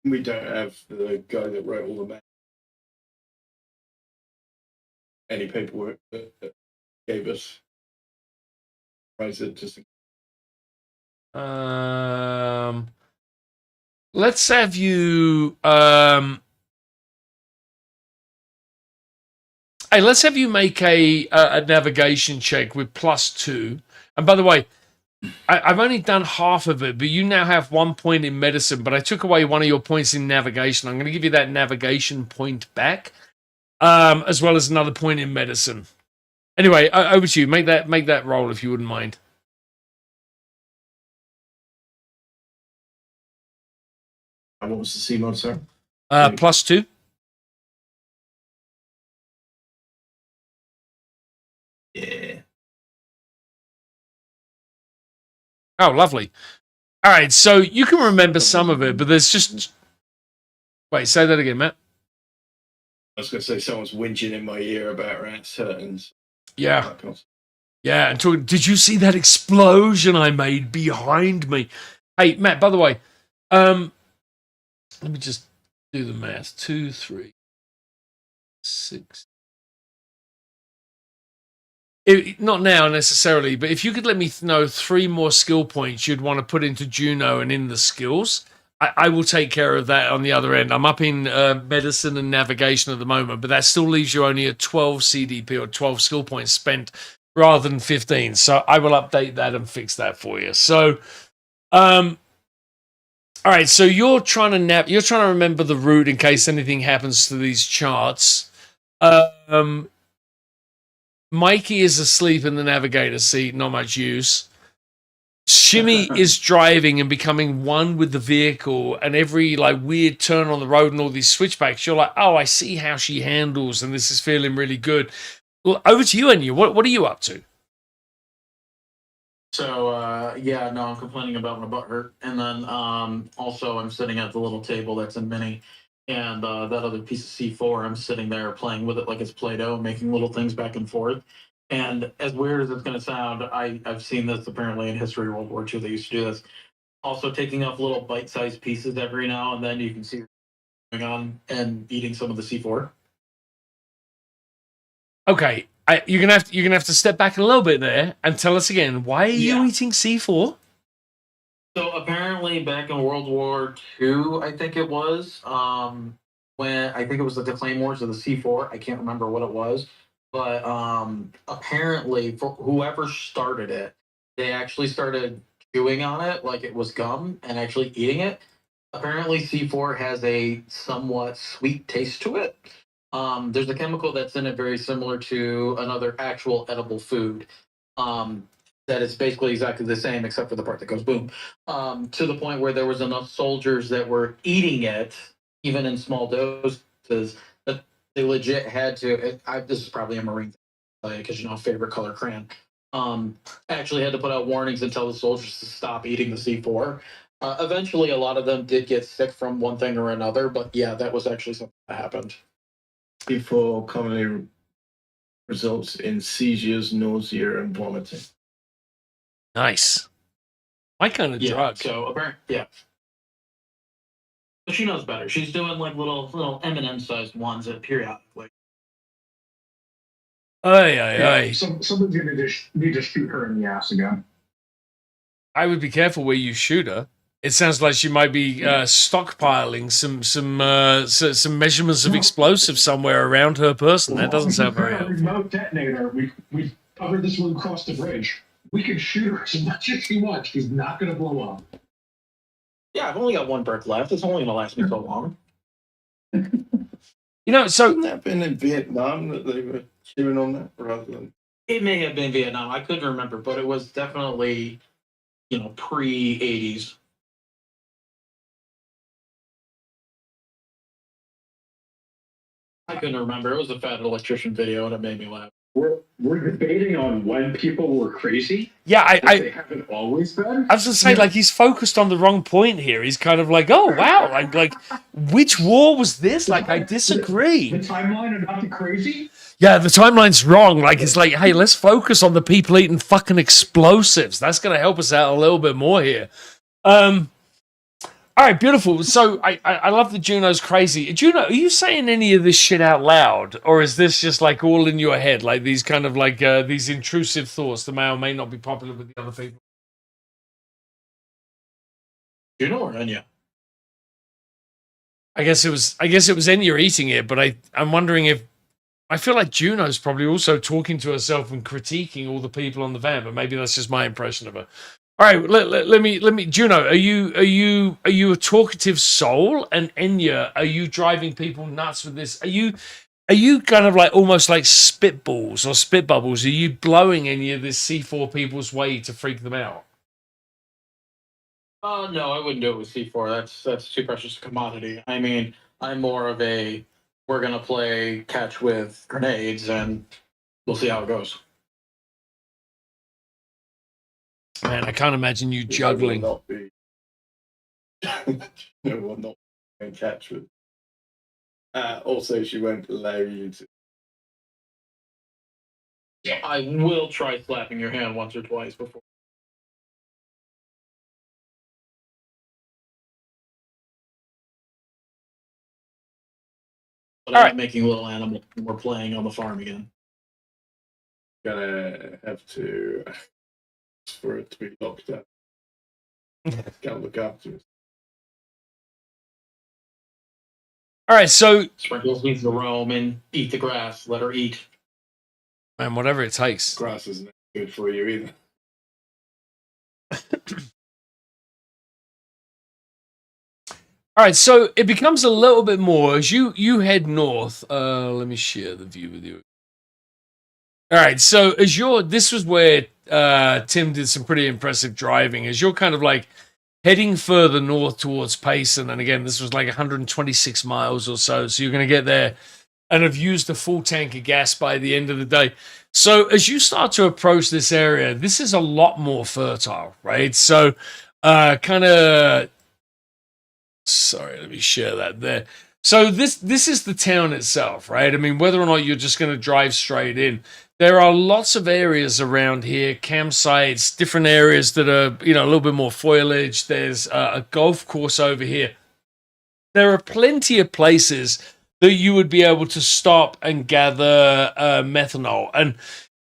We don't have the guy that wrote all the math. Any paperwork that gave us. Price it just. Let's have you. Hey, let's have you make a navigation check with +2. And by the way, I've only done half of it, but you now have 1 point in medicine. But I took away one of your points in navigation. I'm going to give you that navigation point back, as well as another point in medicine. Anyway, over to you. Make that roll if you wouldn't mind. What was the C mod, sir? +2. Yeah. Oh, lovely. All right, so you can remember some of it, but there's just... Wait, say that again, Matt. I was going to say someone's whinging in my ear about rats hurting. Yeah. Yeah, did you see that explosion I made behind me? Hey, Matt, by the way, let me just do the math. 2, 3, 6. Not now necessarily, but if you could let me know 3 more skill points you'd want to put into Juno and in the skills, I will take care of that on the other end. I'm up in medicine and navigation at the moment, but that still leaves you only at 12 CDP or 12 skill points spent rather than 15. So I will update that and fix that for you. So, all right. So you're trying to remember the route in case anything happens to these charts. Mikey is asleep in the navigator seat, not much use. Shimmy is driving and becoming one with the vehicle, and every like weird turn on the road and all these switchbacks, you're like, oh, I see how she handles, and this is feeling really good. Well, over to you, Enya. What are you up to? So, I'm complaining about my butt hurt. And then also I'm sitting at the little table that's in Mini. And that other piece of C4, I'm sitting there playing with it like it's Play-Doh, making little things back and forth. And as weird as it's going to sound, I've seen this apparently in History World War II. They used to do this. Also taking off little bite-sized pieces every now and then. You can see going on and eating some of the C4. Okay, you're gonna have to step back a little bit there and tell us again, why are you eating C4? So apparently, back in World War II, I think it was when I think it was the Claymores of the C4. I can't remember what it was, but apparently, for whoever started it, they actually started chewing on it like it was gum and actually eating it. Apparently, C4 has a somewhat sweet taste to it. There's a chemical that's in it very similar to another actual edible food. That it's basically exactly the same except for the part that goes boom. To the point where there was enough soldiers that were eating it, even in small doses, that they legit had to. This is probably a Marine thing, because favorite color crayon. Actually had to put out warnings and tell the soldiers to stop eating the C4. Eventually, a lot of them did get sick from one thing or another, but yeah, that was actually something that happened. C4 commonly results in seizures, nausea, and vomiting. Nice. My kind of drug. So apparently, but she knows better. She's doing like little M&M sized ones at periodically. Aye. Somebody's gonna need to shoot her in the ass again. I would be careful where you shoot her. It sounds like she might be stockpiling some measurements of explosives somewhere around her person. That doesn't sound very helpful. Remote detonator. We covered this one across the bridge. We can shoot her as much as she wants. She's not going to blow up. Yeah, I've only got one brick left. It's only going to last me so long. So Wouldn't that have been in Vietnam that they were chewing on that rather than? It may have been Vietnam. I couldn't remember, but it was definitely, pre-80s. I couldn't remember. It was a fat electrician video, and it made me laugh. We're debating on when people were crazy. yeah, They haven't always been. I was gonna say, like, he's focused on the wrong point here. He's kind of like, oh wow, like which war was this? Like, I disagree. The timeline about the crazy. Yeah, the timeline's wrong. Like, it's like, hey, let's focus on the people eating fucking explosives. That's gonna help us out a little bit more here. All right, beautiful. So I love that Juno's crazy. Juno, are you saying any of this shit out loud, or is this just like all in your head, like these kind of like these intrusive thoughts that may or may not be popular with the other people? Juno or Enya? I guess it was Enya eating it, but I'm wondering if I feel like Juno's probably also talking to herself and critiquing all the people on the van, but maybe that's just my impression of her. All right, let me. Juno, are you a talkative soul? And Enya, are you driving people nuts with this? Are you kind of like almost like spitballs or spit bubbles? Are you blowing any of this C4 people's way to freak them out? No, I wouldn't do it with C4. That's too precious a commodity. I mean, I'm more of a we're gonna play catch with grenades, and we'll see how it goes. Man, I can't imagine you juggling. Will not be. No, will not be catch with. Also, she won't allow you to. I will try slapping your hand once or twice before. But I'm making a little animal. We're playing on the farm again. Gonna have to for it to be locked up. Gotta look after it. All right, so Sprinkles needs to roam and eat the grass. Let her eat. man, whatever it takes. Grass isn't good for you either. All right, so it becomes a little bit more as you head north. Let me share the view with you. All right, so as this was where Tim did some pretty impressive driving. As you're kind of like heading further north towards Payson, and again, this was like 126 miles or so. So you're going to get there and have used a full tank of gas by the end of the day. So as you start to approach this area, this is a lot more fertile, right? So kind of. Sorry, let me share that there. So this is the town itself, right? I mean, whether or not you're just going to drive straight in, there are lots of areas around here, campsites, different areas that are, a little bit more foliage. There's a golf course over here. There are plenty of places that you would be able to stop and gather methanol. And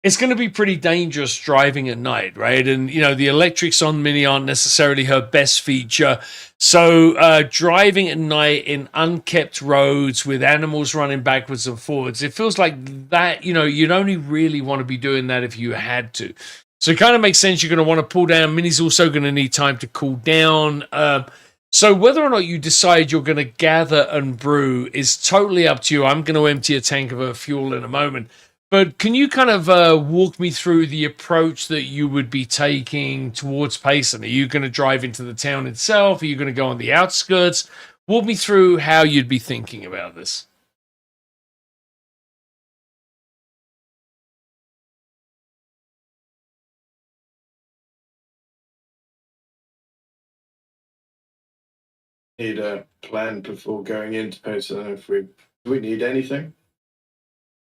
it's going to be pretty dangerous driving at night, right? And, the electrics on Mini aren't necessarily her best feature. So driving at night in unkept roads with animals running backwards and forwards, it feels like that, you'd only really want to be doing that if you had to. So it kind of makes sense you're going to want to pull down. Mini's also going to need time to cool down. So whether or not you decide you're going to gather and brew is totally up to you. I'm going to empty a tank of her fuel in a moment. But can you kind of walk me through the approach that you would be taking towards Payson? Are you going to drive into the town itself? Are you going to go on the outskirts? Walk me through how you'd be thinking about this. need a plan before going into Pace. I don't know if do we need anything?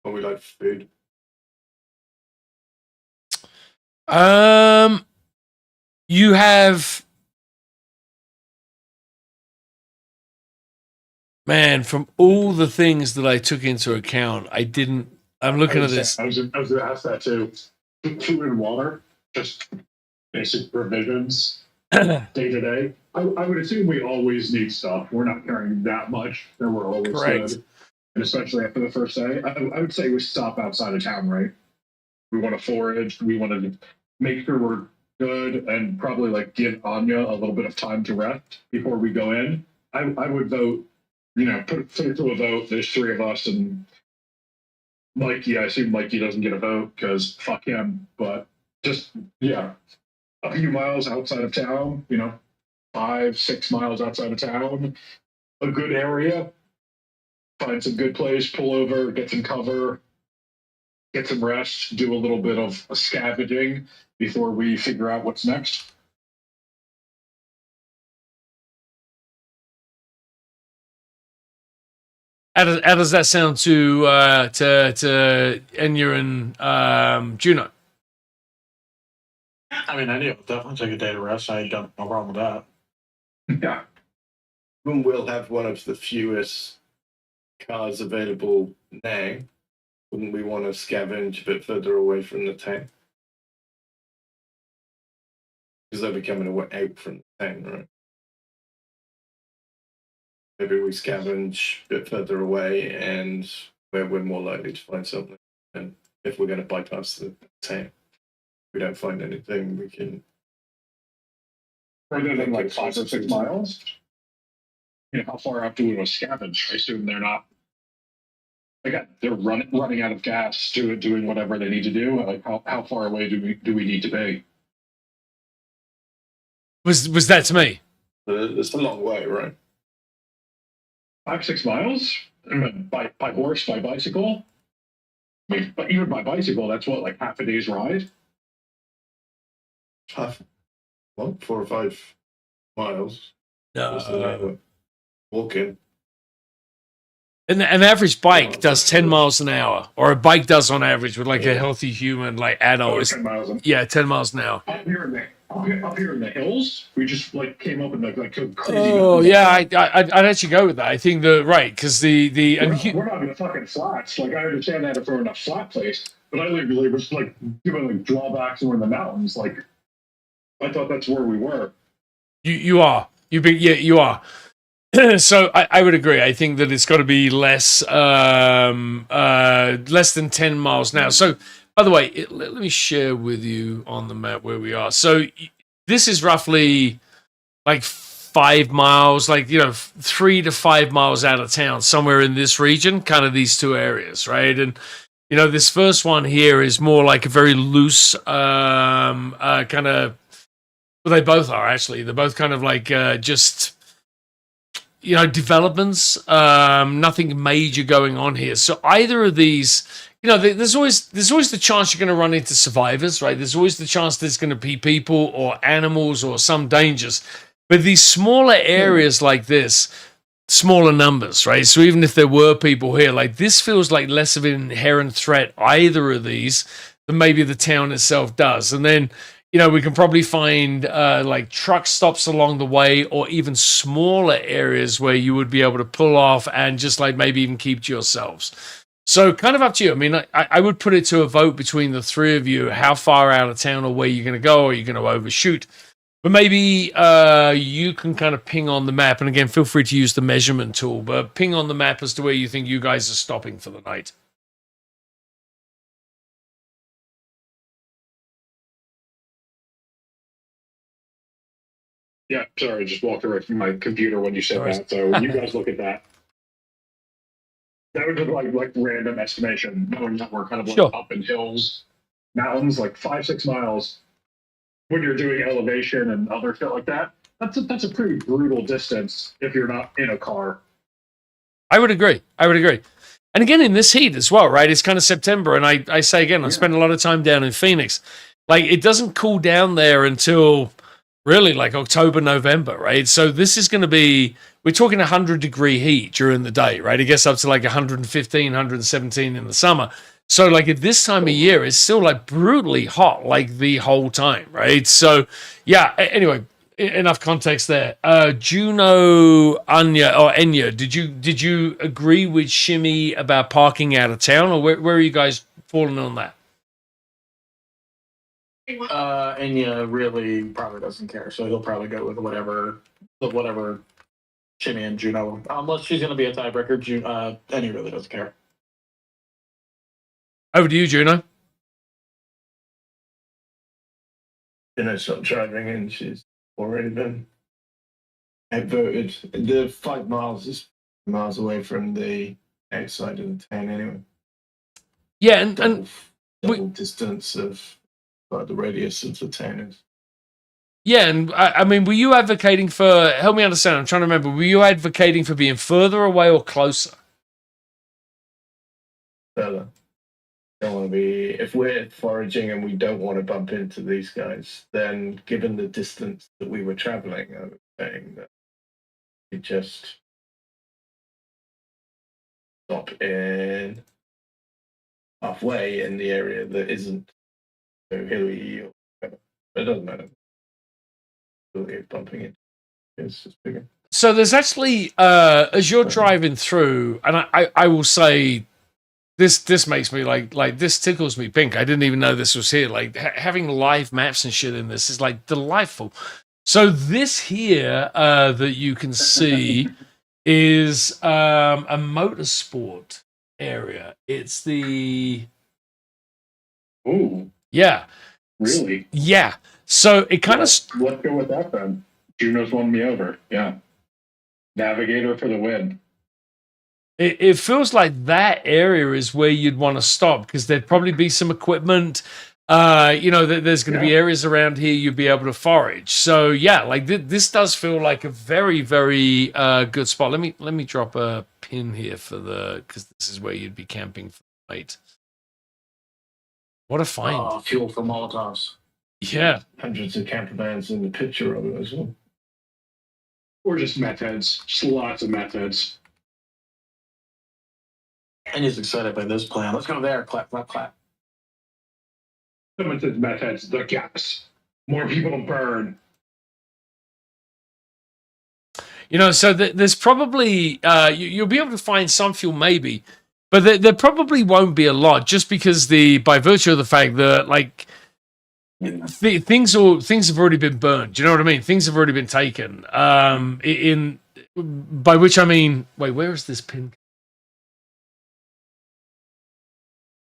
Or we like food? You have, man, from all the things that I took into account, I'm looking at this. I was going to ask that too. Food and water, just basic provisions, day to day. I would assume we always need stuff. We're not carrying that much, and we're always Correct. good. And especially after the first day, I would say we stop outside of town, right? We want to forage. We want to make sure we're good, and probably like give Anya a little bit of time to rest before we go in. I would vote. Put it to a vote. There's three of us, and Mikey. I assume Mikey doesn't get a vote because fuck him. But just a few miles outside of town. 5-6 miles outside of town, a good area. Find some good place, pull over, get some cover, get some rest, do a little bit of scavenging before we figure out what's next. How does that sound to Enya and Juno? I mean, I do definitely take a day to rest. I don't no problem with that. Yeah. When we'll have one of the fewest cars available now, wouldn't we want to scavenge a bit further away from the town? Because they'll be coming out from the town, right? Maybe we scavenge a bit further away and where we're more likely to find something. And if we're going to bypass the town, if we don't find anything, we can... Further than like 5 or 6 miles? How far out do we want to scavenge? I assume they're not... Again, they're running out of gas, doing whatever they need to do. Like, how far away do we need to be? Was that to me? It's a long way, right? 5-6 miles? By horse, by bicycle? I mean, but even by bicycle, that's what, like half a day's ride? 4 or 5 miles. No. Walking. An average bike does 10 miles an hour, or a bike does on average with like a healthy human, like adult. 10 miles an 10 miles an hour. Up here in the hills, we just like came up in like crazy. Oh yeah, I'd actually go with that. I think because we're not in the fucking flats. Like I understand that if we're in a flat place, but I literally was like doing like drawbacks and we're in the mountains. Like I thought that's where we were. You are. You are. So I would agree. I think that it's got to be less than 10 miles now. So, by the way, let me share with you on the map where we are. So this is roughly like 5 miles, 3 to 5 miles out of town, somewhere in this region, kind of these two areas, right? And this first one here is more like a very loose kind of. Well, they both are actually. They're both kind of like just. Developments, nothing major going on here. So either of these, there's always the chance you're going to run into survivors, right? There's always the chance there's going to be people or animals or some dangers. But these smaller areas like this, smaller numbers, right? So even if there were people here, like this feels like less of an inherent threat, either of these, than maybe the town itself does. And then, we can probably find like truck stops along the way or even smaller areas where you would be able to pull off and just like maybe even keep to yourselves. So kind of up to you. I mean, I would put it to a vote between the three of you, how far out of town or where you're going to go, or you're going to overshoot. But maybe you can kind of ping on the map. And again, feel free to use the measurement tool, but ping on the map as to where you think you guys are stopping for the night. Yeah, sorry, I just walked away from my computer when you said that. So you guys look at that. That was just like random estimation, knowing that we're kind of like up in hills, mountains, like 5-6 miles. When you're doing elevation and other shit like that, that's a pretty brutal distance if you're not in a car. I would agree. And again, in this heat as well, right? It's kind of September, and I say again, I spent a lot of time down in Phoenix. Like, it doesn't cool down there until Really, like October, November, right? So this is going to be, we're talking 100-degree heat during the day, right? It gets up to like 115, 117 in the summer. So like at this time of year, it's still like brutally hot, like the whole time, right? So yeah. Anyway, enough context there. Juno, Enya, did you agree with Shimmy about parking out of town, or where are you guys falling on that? And yeah, really probably doesn't care, so he'll probably go with whatever Jimmy and Juno, unless she's going to be a tiebreaker. And he really doesn't care. Over to you, Juno. Juno's not driving in. She's already been outvoted. The 5 miles is miles away from the outside of the town anyway. Yeah, and double distance of the radius of the town is. Yeah, and I mean, were you advocating for? Help me understand. I'm trying to remember. Were you advocating for being further away or closer? Further. Don't want to be. If we're foraging and we don't want to bump into these guys, then given the distance that we were traveling, I was saying that we just stop in halfway in the area that isn't so hilly or whatever. It doesn't matter. Bumping it is just bigger. So there's actually, as you're driving through, and I will say, this makes me like this tickles me pink. I didn't even know this was here. Like having live maps and shit in this is like delightful. So this here that you can see is a motorsport area. It's the yeah, really? Yeah. So it kind of let's go with that then. Juno's won me over. Yeah, Navigator for the win. It feels like that area is where you'd want to stop because there'd probably be some equipment. There's going to be areas around here you'd be able to forage. So yeah, like this does feel like a very, very good spot. Let me drop a pin here because this is where you'd be camping for the night. What a find! Fuel for Molotovs. Yeah, hundreds of camper vans in the picture of it as well. Or just meth heads. Just lots of meth heads. And he's excited by this plan. Let's go there. Clap, clap, clap. Someone says meth heads, the gas. More people to burn. So there's probably you'll be able to find some fuel maybe, but there probably won't be a lot just because by virtue of the fact that like things have already been burned. Do you know what I mean? Things have already been taken. By which I mean, wait, where is this pin?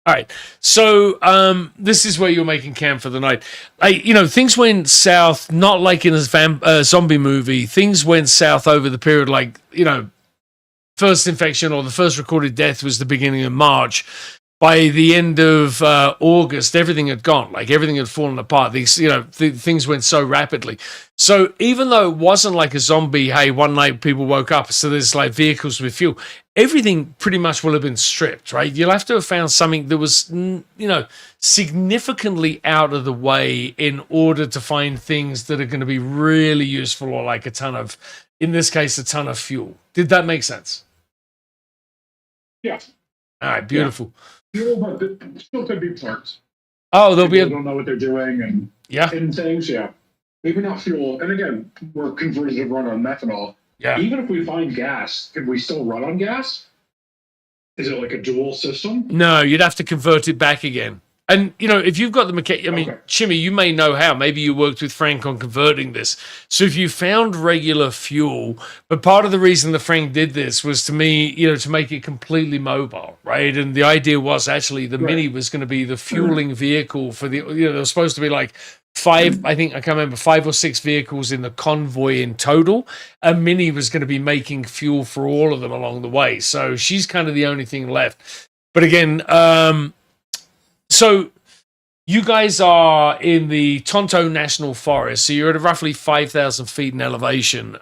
All right, so this is where you're making camp for the night. Things went south, not like in a zombie movie. Things went south over the period, first infection or the first recorded death was the beginning of March. By the end of August, everything had gone. Like everything had fallen apart. Things went so rapidly. So even though it wasn't like a zombie, hey, one night people woke up, so there's like vehicles with fuel. Everything pretty much will have been stripped, right? You'll have to have found something that was, significantly out of the way in order to find things that are going to be really useful, or like in this case, a ton of fuel. Did that make sense? Yeah. All right, beautiful. Yeah. But still could be parts. Oh, there'll be don't know what they're doing and hidden things. Yeah. Maybe not fuel. And again, we're converted to run on methanol. Yeah. Even if we find gas, can we still run on gas? Is it like a dual system? No, you'd have to convert it back again. And, if you've got the Shimmy, you may know how. Maybe you worked with Frank on converting this. So if you found regular fuel, but part of the reason that Frank did this was to make it completely mobile, right? And the idea was actually the Mini was going to be the fueling vehicle for there was supposed to be like 5 or 6 vehicles in the convoy in total. A Mini was going to be making fuel for all of them along the way. So she's kind of the only thing left. But again, so you guys are in the Tonto National Forest, so you're at roughly 5,000 feet in elevation.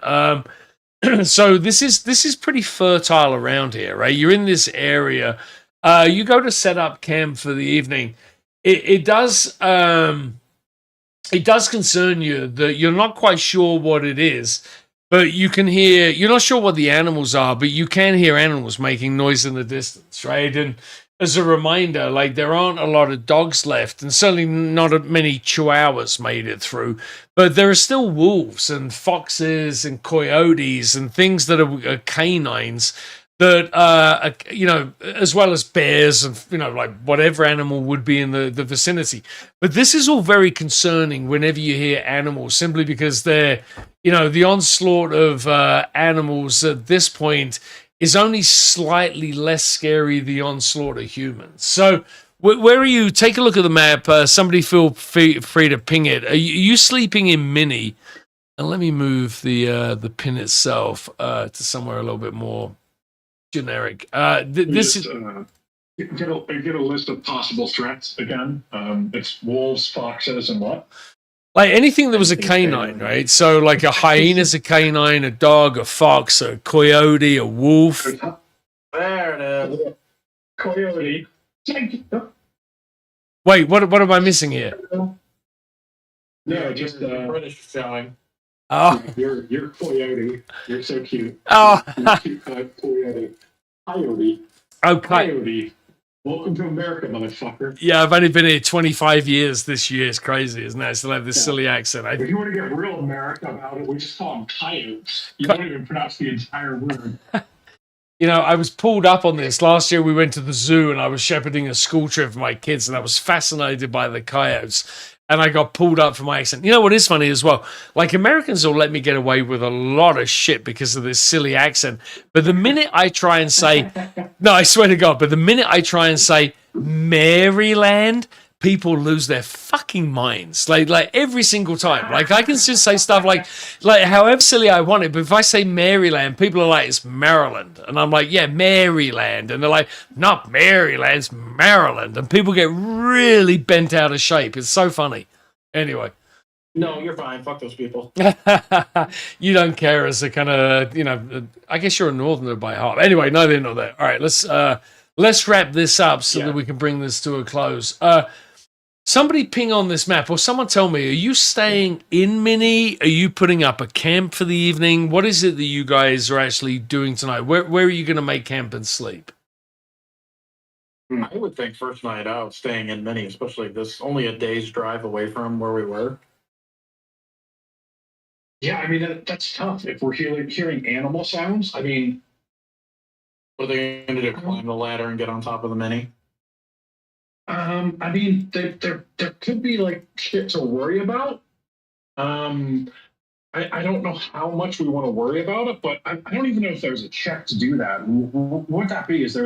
So this is pretty fertile around here, right? You're in this area. You go to set up camp for the evening. It does. it does concern you that you're not quite sure what it is, but you can hear, you're not sure what the animals are, but you can hear animals making noise in the distance, right? And as a reminder, like there aren't a lot of dogs left, and certainly not many chihuahuas made it through, but there are still wolves and foxes and coyotes and things that are canines that as well as bears and like whatever animal would be in the vicinity. But this is all very concerning whenever you hear animals, simply because they're the onslaught of animals at this point is only slightly less scary the onslaught of humans. So where are you? Take a look at the map. Somebody feel free to ping it. Are you sleeping in Mini? And let me move the pin itself to somewhere a little bit more generic. This is get a list of possible threats again. It's wolves, foxes, and what? Like anything that was a canine, right? So like a hyena's a canine, a dog, a fox, a coyote, a wolf. There it is. Coyote. Wait, what am I missing here? No, just British showing. Oh, you're coyote. You're so cute. oh, You're cute, coyote. Coyote. okay. Coyote. Welcome to America, motherfucker. Yeah, I've only been here 25 years this year. It's crazy, isn't it? I still have this silly accent. If you want to get real America about it, we just call them coyotes. You don't even pronounce the entire word. I was pulled up on this. Last year we went to the zoo and I was shepherding a school trip for my kids and I was fascinated by the coyotes. And I got pulled up for my accent. You know what is funny as well? Like Americans will let me get away with a lot of shit because of this silly accent. But the minute I try and say, no, I swear to God, but the minute I try and say Maryland, people lose their fucking minds. Like every single time. Like I can just say stuff like however silly I want it, but if I say Maryland, people are like, it's Maryland. And I'm like, yeah, Maryland. And they're like, not Maryland, it's Maryland. And people get really bent out of shape. It's so funny. Anyway. No, you're fine. Fuck those people. You don't care as a kind of, I guess you're a northerner by heart. Anyway, no, they're not there. All right, let's wrap this up so that we can bring this to a close. Somebody ping on this map, or someone tell me, are you staying in Mini? Are you putting up a camp for the evening? What is it that you guys are actually doing tonight? Where are you going to make camp and sleep? I would think first night out, staying in Mini, especially this only a day's drive away from where we were. Yeah, I mean, that's tough. If we're hearing animal sounds, I mean... What are they going to do, climb the ladder and get on top of the Mini? I mean, there could be like shit to worry about. I don't know how much we want to worry about it, but I don't even know if there's a check to do that. What would that be? Is there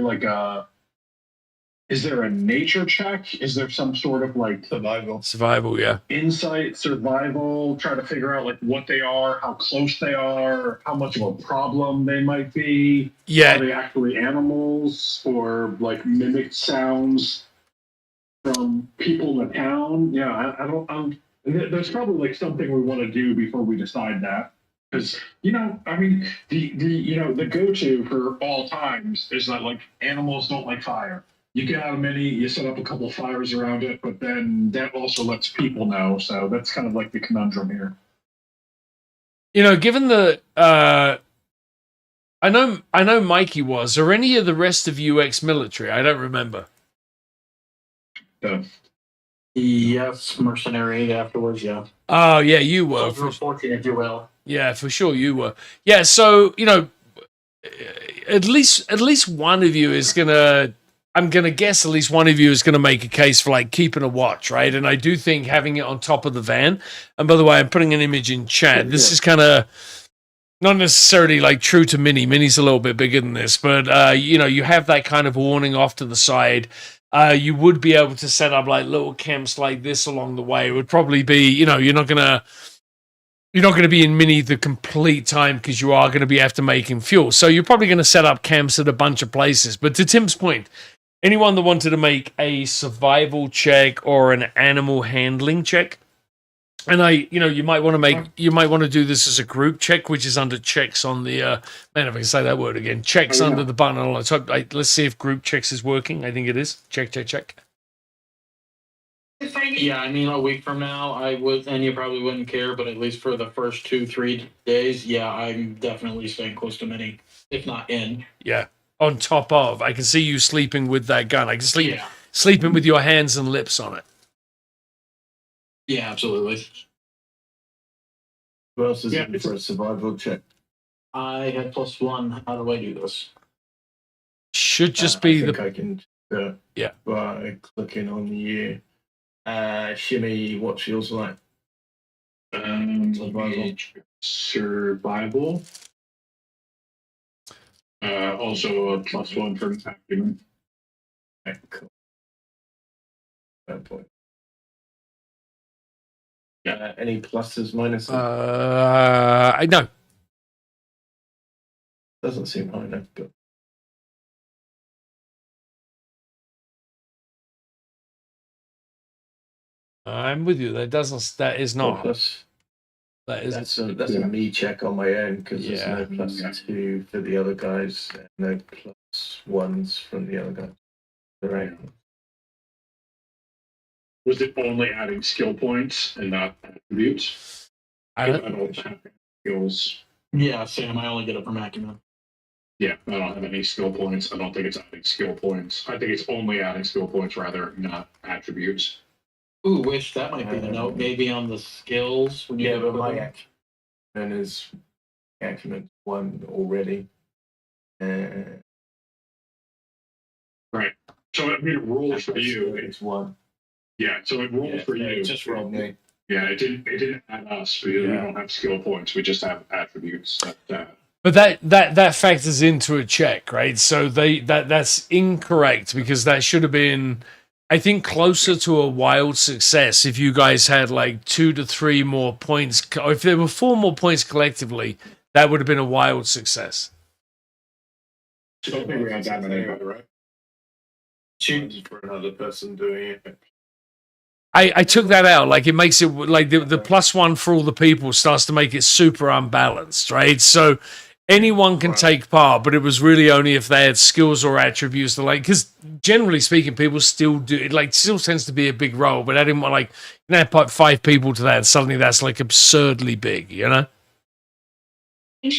a nature check? Is there some sort of like Survival, yeah. Insight, survival, try to figure out like what they are, how close they are, how much of a problem they might be. Yeah. Are they actually animals or like mimicked sounds from people in the town? Yeah, I don't. There's probably like something we want to do before we decide that, because I mean, the go-to for all times is that like animals don't like fire. You get out of Mini, you set up a couple fires around it, but then that also lets people know. So that's kind of like the conundrum here. Given the I know Mikey was. Are any of the rest of you ex-military? I don't remember. Yes, mercenary afterwards, yeah. Oh, yeah, you were. So fortunate, if you will. Yeah, for sure you were. Yeah, so, at least one of you is going to, I'm going to guess at least one of you is going to make a case for like keeping a watch, right? And I do think having it on top of the van, and by the way, I'm putting an image in chat. This is kind of not necessarily like true to Mini. Mini's a little bit bigger than this, but you have that kind of warning off to the side. You would be able to set up like little camps like this along the way. It would probably be, you're not gonna be in Mini the complete time because you are going to be after making fuel. So you're probably going to set up camps at a bunch of places. But to Tim's point, anyone that wanted to make a survival check or an animal handling check, and you might want to do this as a group check, which is under checks on the man, if I can say that word again, checks under the button on the top. Let's see if group checks is working. I think it is. Check. Yeah, I mean, a week from now, I would, and you probably wouldn't care, but at least for the first 2-3 days, yeah, I'm definitely staying close to mini, if not in. Yeah. On top of, I can see you sleeping with that gun. I can Yeah, sleeping with your hands and lips on it. yeah, absolutely. Who else is Yeah, in for a survival check? I had +1. How do I do this? Should just be I the. think I can do it Yeah. by clicking on you. Shimmy, what's yours like? Survival. Survival. Also a +1 for acumen. Okay, cool. Fair point. Any pluses, minuses? I know. Doesn't seem high enough, but I'm with you. That is not. plus. That is. That's a me check on my own because Yeah. there's no +2 for the other guys, and no +1s from the other guys. Right. Was it only adding skill points and not attributes? I I don't, don't have skills. Yeah, Sam, I only get it from acumen. Yeah, I don't have any skill points. I don't think it's adding skill points. I think it's only adding skill points rather, not attributes. Ooh, wish that might be the note. Maybe on the skills when you Yeah, go but to my them. acumen is acumen 1 already. So I mean, it rules for you. It's 1. Yeah, so it rules for you. Just roll me. Yeah, it didn't add us because we don't have skill points. We just have attributes. but that factors into a check, right? So that's incorrect because that should have been, I think, closer to a wild success if you guys had like 2 to 3 more points. Or if there were 4 more points collectively, that would have been a wild success. I don't think we had that many, right? Choose for another person doing it. I took that out. Like it makes it like the +1 for all the people starts to make it super unbalanced, right? So anyone can take part, but it was really only if they had skills or attributes that like, because generally speaking, people still do it. Like still tends to be a big role, but I didn't want like put 5 people to that. And suddenly that's like absurdly big, you know?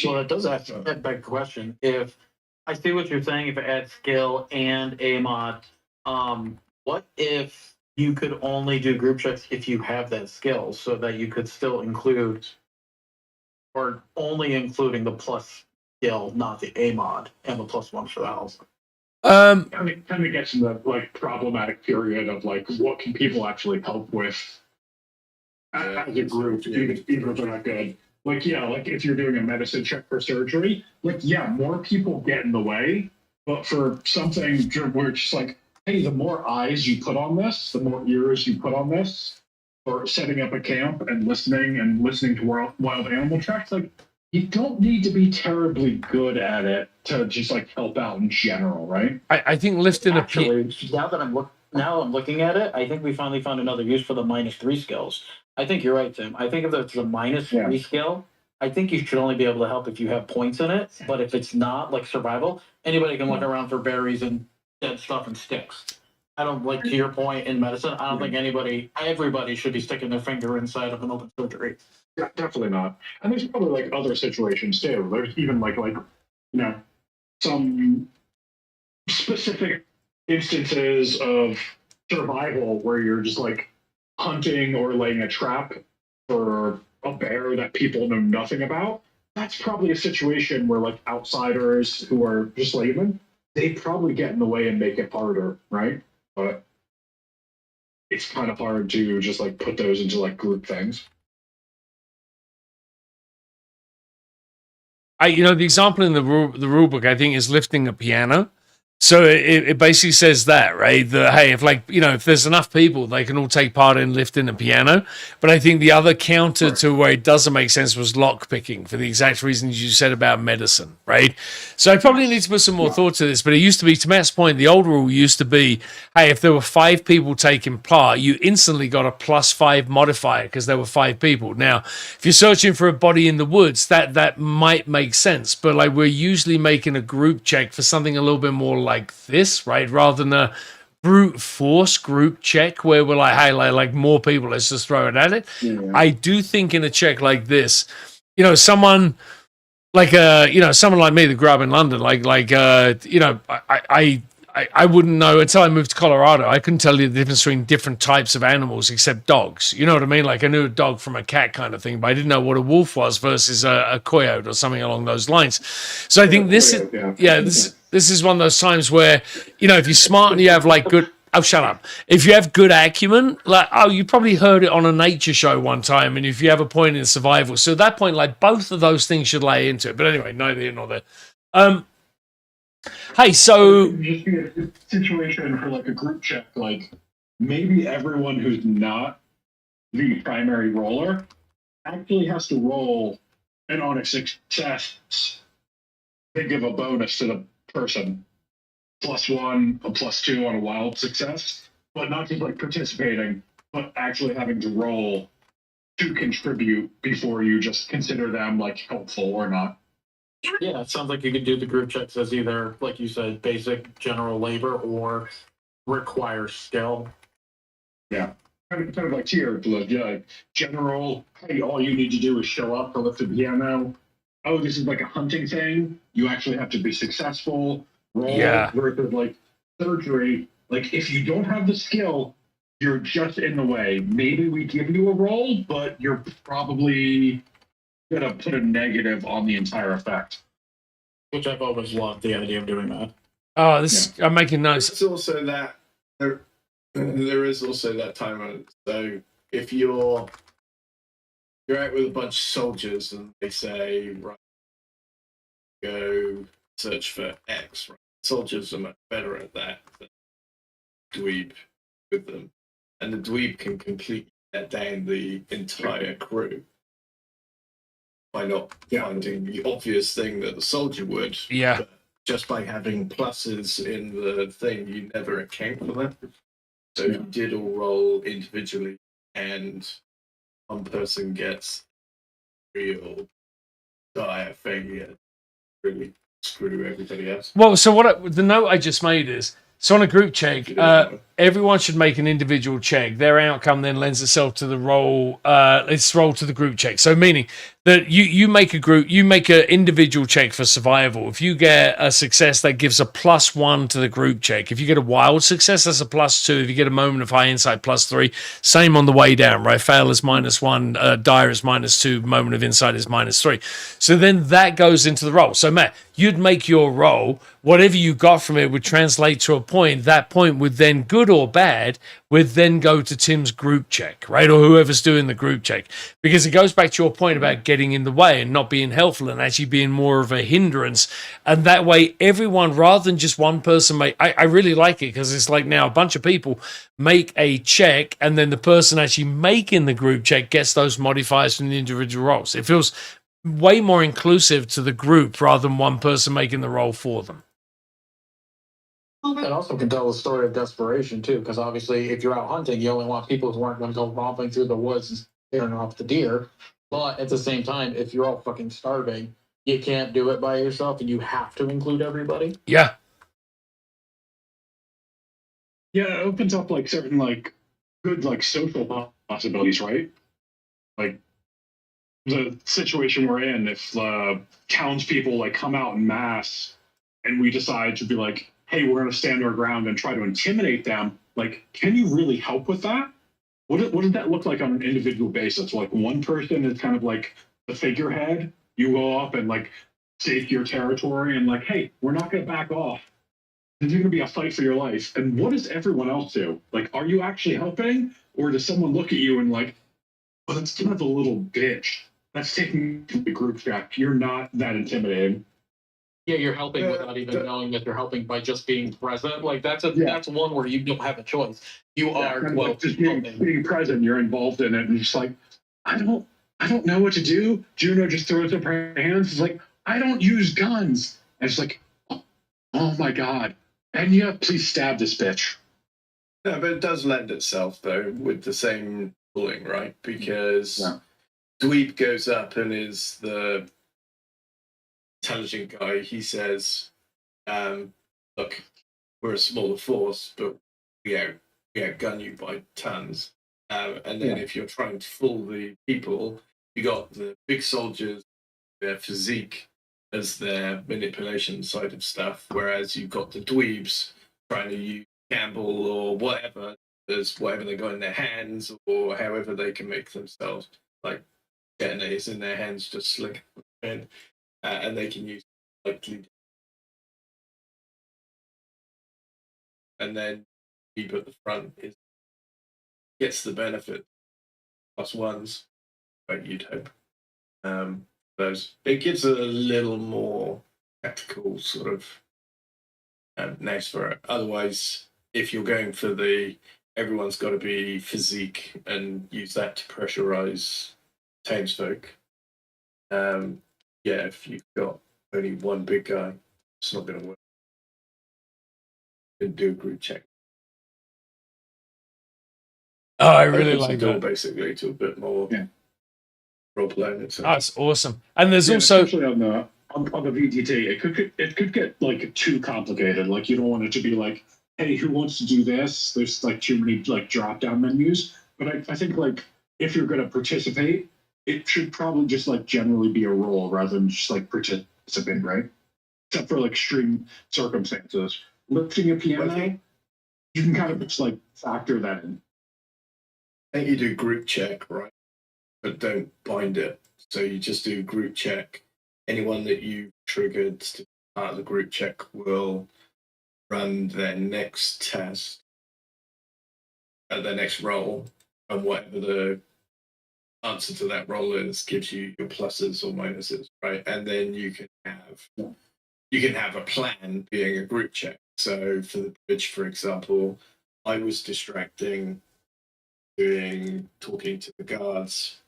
Well, it does ask that big question. If I see what you're saying, if it adds skill and a mod, what if you could only do group checks if you have that skill, so that you could still include, or only including the plus skill, not the a mod, and the +1 for the house? Kind of gets in the like problematic period of like what can people actually help with as a group, even if they're not good. Like like if you're doing a medicine check for surgery, like more people get in the way, but for something where it's just like, hey, the more eyes you put on this, the more ears you put on this, or setting up a camp and listening to wild animal tracks, like you don't need to be terribly good at it to just like help out in general, right? I think lifting Actually, now that I'm looking at it, I think we finally found another use for the -3 skills. I think you're right, Tim. I think if it's a -3 skill, I think you should only be able to help if you have points in it. But if it's not, like survival, anybody can look around for berries and dead stuff and sticks. I don't, like, to your point in medicine, I don't think everybody should be sticking their finger inside of an open surgery. Yeah, definitely not. And there's probably like other situations too. There's even like some specific instances of survival where you're just like hunting or laying a trap for a bear that people know nothing about. That's probably a situation where like outsiders who are just laymen, they probably get in the way and make it harder, right? But it's kind of hard to just like put those into like group things. The example in the rule book, I think, is lifting a piano. So it basically says that, right? That, hey, if there's enough people, they can all take part in lifting a piano. But I think the other counter to where it doesn't make sense was lock picking for the exact reasons you said about medicine, right? So I probably need to put some more thought to this. But it used to be, to Matt's point, the old rule used to be, hey, if there were 5 people taking part, you instantly got a +5 modifier because there were 5 people. Now, if you're searching for a body in the woods, that might make sense. But like we're usually making a group check for something a little bit more like this, right? Rather than a brute force group check where we're like, hey, like more people, let's just throw it at it. Yeah. I do think in a check like this, someone like someone like me that grew up in London, I wouldn't know until I moved to Colorado. I couldn't tell you the difference between different types of animals except dogs. You know what I mean? Like I knew a dog from a cat kind of thing, but I didn't know what a wolf was versus a coyote or something along those lines. So I think this is one of those times where, if you're smart and you have like good. Oh, shut up. If you have good acumen, you probably heard it on a nature show one time, and if you have a point in survival. So at that point, like, both of those things should lay into it. But anyway, neither here nor there. Hey, so... It could just be a situation for, like, a group check, like, maybe everyone who's not the primary roller actually has to roll, and on a success, they give a bonus to the person. +1, a +2 on a wild success, but not just like participating, but actually having to roll to contribute before you just consider them like helpful or not. Yeah, it sounds like you could do the group checks as either, like you said, basic general labor or require skill. Yeah. Kind of like tiered, like general, hey, all you need to do is show up to lift a piano. Oh, this is like a hunting thing. You actually have to be successful. Roll versus like surgery. Like if you don't have the skill, you're just in the way. Maybe we give you a roll, but you're probably gonna put a negative on the entire effect. Which I've always loved the idea of doing that. Oh, I'm making notes. It's also that there is also that time on it. So if you're out with a bunch of soldiers and they say, right, go search for X, right? Soldiers are much better at that than dweeb with them. And the dweeb can completely let down the entire crew by not finding the obvious thing that the soldier would. Yeah. But just by having pluses in the thing, you never account for them. So if you did all roll individually and one person gets real dire failure, really screw everybody else. Well, so the note I just made is, so on a group check, everyone should make an individual check. Their outcome then lends itself to the roll. Let's roll to the group check. So meaning that you make an individual check for survival. If you get a success, that gives a +1 to the group check. If you get a wild success, that's a +2. If you get a moment of high insight, +3. Same on the way down, right? Fail is -1, dire is -2, moment of insight is -3. So then that goes into the roll. So Matt, you'd make your roll. Whatever you got from it would translate to a point. That point would then, good or bad, would then go to Tim's group check, right? Or whoever's doing the group check. Because it goes back to your point about getting in the way and not being helpful and actually being more of a hindrance. And that way, everyone, rather than just one person, I really like it because it's like now a bunch of people make a check and then the person actually making the group check gets those modifiers from the individual rolls. It feels way more inclusive to the group rather than one person making the roll for them. It also can tell the story of desperation too, because obviously, if you're out hunting, you only want people who aren't going to go romping through the woods and scaring off the deer. But at the same time, if you're all fucking starving, you can't do it by yourself, and you have to include everybody. Yeah. Yeah, it opens up like certain like good like social possibilities, right? Like the situation we're in, if townspeople like come out in mass and we decide to be like, hey, we're going to stand our ground and try to intimidate them. Like, can you really help with that? What does that look like on an individual basis? Like one person is kind of like the figurehead. You go up and like stake your territory and like, hey, we're not going to back off. There's going to be a fight for your life. And what does everyone else do? Like, are you actually helping? Or does someone look at you and like, oh, that's kind of a little bitch. That's taking the group check. You're not that intimidating. Yeah, you're helping without even knowing that you're helping by just being present. Like that's one where you don't have a choice. You are kind of like just being present. You're involved in it, and just like I don't know what to do. Juno just throws up her hands. It's like I don't use guns. And it's like, oh my god, Enya, please stab this bitch. No, but it does lend itself though with the same ruling, right? Because Dweeb goes up and is the intelligent guy. He says, look, we're a smaller force, but gun you by tons. And then if you're trying to fool the people, you got the big soldiers, their physique as their manipulation side of stuff, whereas you've got the dweebs trying to use Campbell or whatever as whatever they got in their hands or however they can make themselves like detonators in their hands just slick and they can use likely. And then keep at the front is gets the benefit +1s, like you'd hope. Those it gives a little more tactical sort of nice for it. Otherwise, if you're going for everyone's got to be physique and use that to pressurize townsfolk. If you've got only one big guy, it's not going to work. You can do a group check. Oh, I really Opens like the door that. basically to a bit more role playing. That's awesome. And there's also especially on the VTT, it could get like too complicated. Like you don't want it to be like, hey, who wants to do this? There's like too many like drop down menus. But I think like if you're going to participate, it should probably just like generally be a role rather than just like participant, right? Except for like extreme circumstances. Lifting a piano, you can kind of just like factor that in. I think you do group check, right? But don't bind it. So you just do group check. Anyone that you triggered to be part of the group check will run their next test, their next roll, and whatever the answer to that roll is gives you your pluses or minuses, right? And then you can have a plan being a group check. So for the bridge, for example, I was distracting, talking to the guards,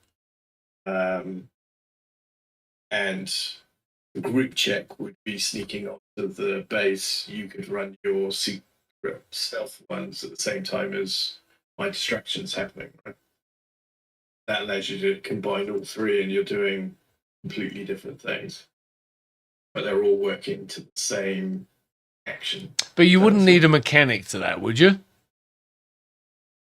and the group check would be sneaking onto the base. You could run your secret stealth ones at the same time as my distractions happening, right? That allows you to combine all three and you're doing completely different things. But they're all working to the same action. But you wouldn't need a mechanic to that, would you?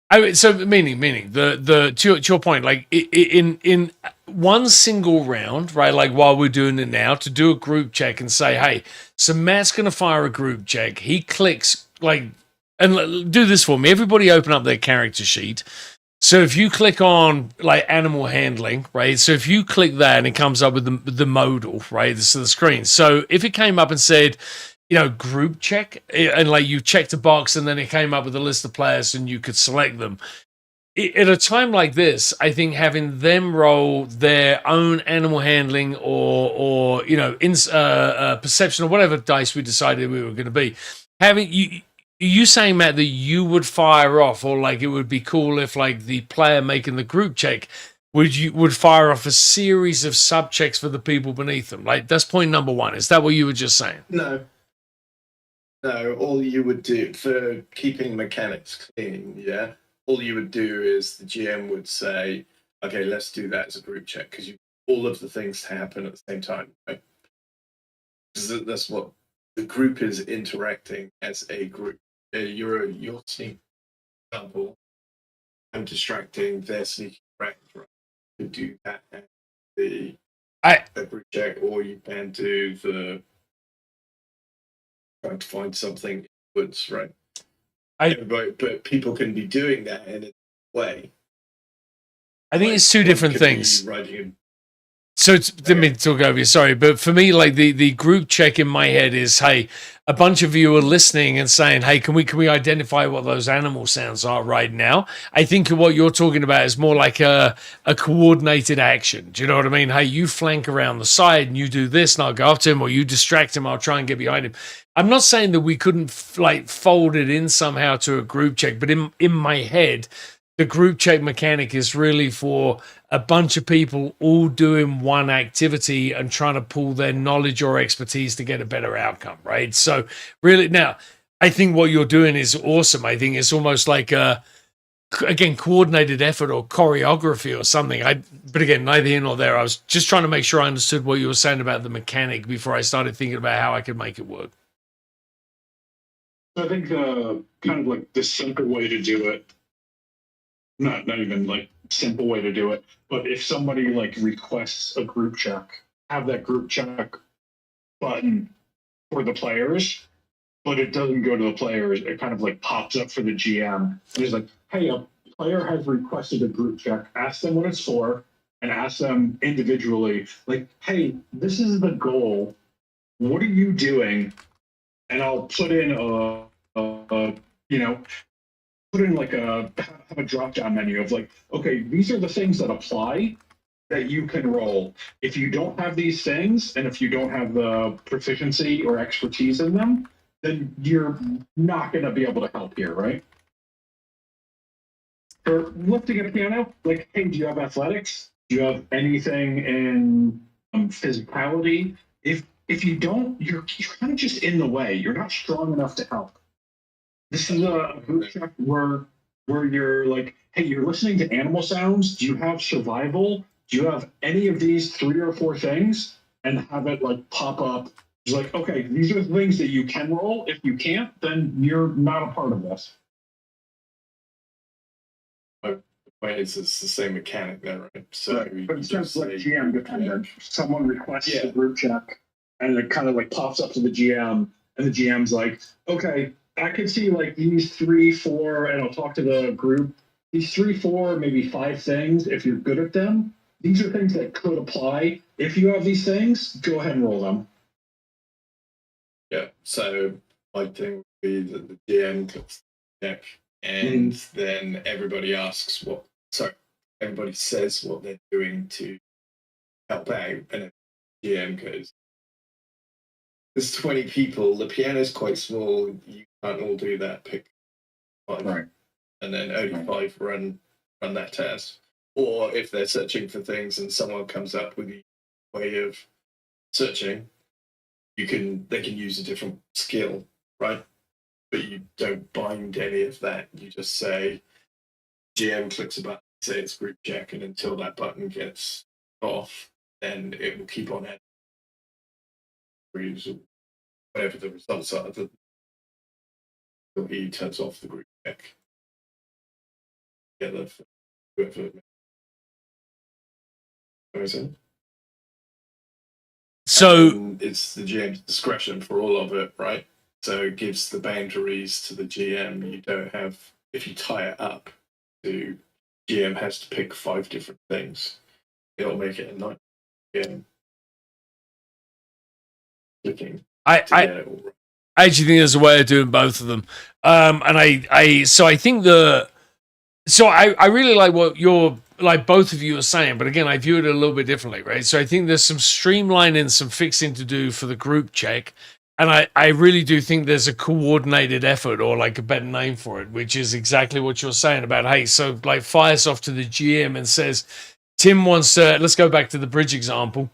I mean, so meaning to your point, like in one single round, right? Like while we're doing it now, to do a group check and say, hey, so Matt's gonna fire a group check. He clicks like, and do this for me. Everybody, open up their character sheet. So if you click on like animal handling, right? So if you click that and it comes up with the modal, right? This is the screen. So if it came up and said, group check, and like you checked a box and then it came up with a list of players and you could select them. At a time like this, I think having them roll their own animal handling or perception or whatever dice we decided we were going to be, having you saying, Matt, that you would fire off, or like it would be cool if like the player making the group check would fire off a series of sub checks for the people beneath them. Like that's point number one. Is that what you were just saying? No, all you would do for keeping mechanics clean, all you would do is the GM would say, okay, let's do that as a group check because all of the things happen at the same time, right? That's what the group is interacting as a group. You're sneaking, for example, I'm distracting, they're sneaking around, right? You do that as the group check, or you can do the trying to find something in the woods, right? But people can be doing that in a way. I think it's two different things. Riding So didn't mean to talk over you, sorry, but for me, like the group check in my head is, hey, a bunch of you are listening and saying, hey, can we identify what those animal sounds are right now? I think what you're talking about is more like a coordinated action. Do you know what I mean? Hey, you flank around the side and you do this, and I'll go up to him, or you distract him, I'll try and get behind him. I'm not saying that we couldn't fold it in somehow to a group check, but in my head, the group check mechanic is really for a bunch of people all doing one activity and trying to pull their knowledge or expertise to get a better outcome, right? So really, now, I think what you're doing is awesome. I think it's almost like again, coordinated effort or choreography or something. But again, neither here nor there. I was just trying to make sure I understood what you were saying about the mechanic before I started thinking about how I could make it work. So I think the kind of like the simple way to do it, not even like simple way to do it, but if somebody like requests a group check, have that group check button for the players, but it doesn't go to the players. It kind of like pops up for the GM. And it's like, hey, a player has requested a group check. Ask them what it's for, and ask them individually, like, hey, this is the goal. What are you doing? And I'll put in you know, put in like have a drop down menu of like, okay, these are the things that apply that you can roll. If you don't have these things, and if you don't have the proficiency or expertise in them, then you're not going to be able to help here, right? For lifting a piano, like, hey, do you have athletics? Do you have anything in physicality? If you don't, you're kind of just in the way. You're not strong enough to help. This is a group check where you're like, hey, you're listening to animal sounds. Do you have survival? Do you have any of these 3 or 4 things? And have it like pop up. It's like, okay, these are the things that you can roll. If you can't, then you're not a part of this. Wait, it's the same mechanic there, right? So Right. But you it's just just like say, GM dependent. Someone requests Yeah. a group check, and it kind of like pops up to the GM, and the GM's like, okay, I can see like these 3, 4, and I'll talk to the group. These 3, 4, maybe 5 things. If you're good at them, these are things that could apply. If you have these things, go ahead and roll them. yeah. So my thing would be that the GM clicks the check, and then everybody asks what. Sorry, everybody says what they're doing to help out, and then the GM goes, there's 20 people. The piano's quite small. You can't all do that. Pick 5. Right. And then only Right. 5 run that test. Or if they're searching for things and someone comes up with a way of searching, they can use a different skill, right? But you don't bind any of that. You just say GM clicks a button, say it's group check, and until that button gets off, then it will keep on adding whatever the results are until he turns off the group check. Together for whoever. So And it's the GM's discretion for all of it, right? So it gives the boundaries to the GM. You don't have, if you tie it up to GM has to pick 5 different things, it'll make it a night game. Clicking I to get it all right. I actually think there's a way of doing both of them. And I think I really like what you're like both of you are saying, but again, I view it a little bit differently, right? So I think there's some streamlining, some fixing to do for the group check. And I really do think there's a coordinated effort, or like a better name for it, which is exactly what you're saying about, hey, so like fires off to the GM and says, Tim wants to, let's go back to the bridge example.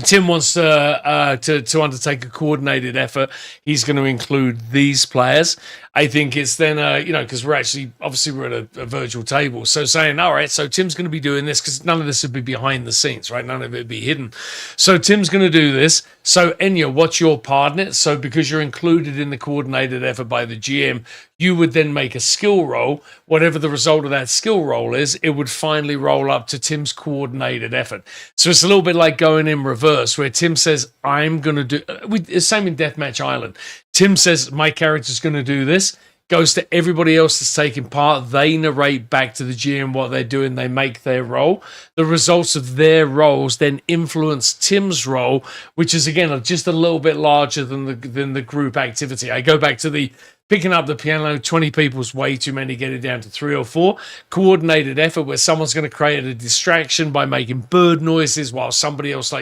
Tim wants to undertake a coordinated effort. He's going to include these players. I think it's then, because we're at a virtual table. So saying, all right, so Tim's going to be doing this because none of this would be behind the scenes, right? None of it would be hidden. So Tim's going to do this. So Enya, what's your part in it? So because you're included in the coordinated effort by the GM, you would then make a skill roll. Whatever the result of that skill roll is, it would finally roll up to Tim's coordinated effort. So it's a little bit like going in reverse, where Tim says, I'm going to do... Same in Deathmatch Island. Tim says, my character's going to do this. Goes to everybody else that's taking part. They narrate back to the GM what they're doing. They make their roll. The results of their rolls then influence Tim's roll, which is, again, just a little bit larger than the group activity. I go back to the picking up the piano, 20 people's way too many, get it down to 3 or 4. Coordinated effort where someone's going to create a distraction by making bird noises while somebody else,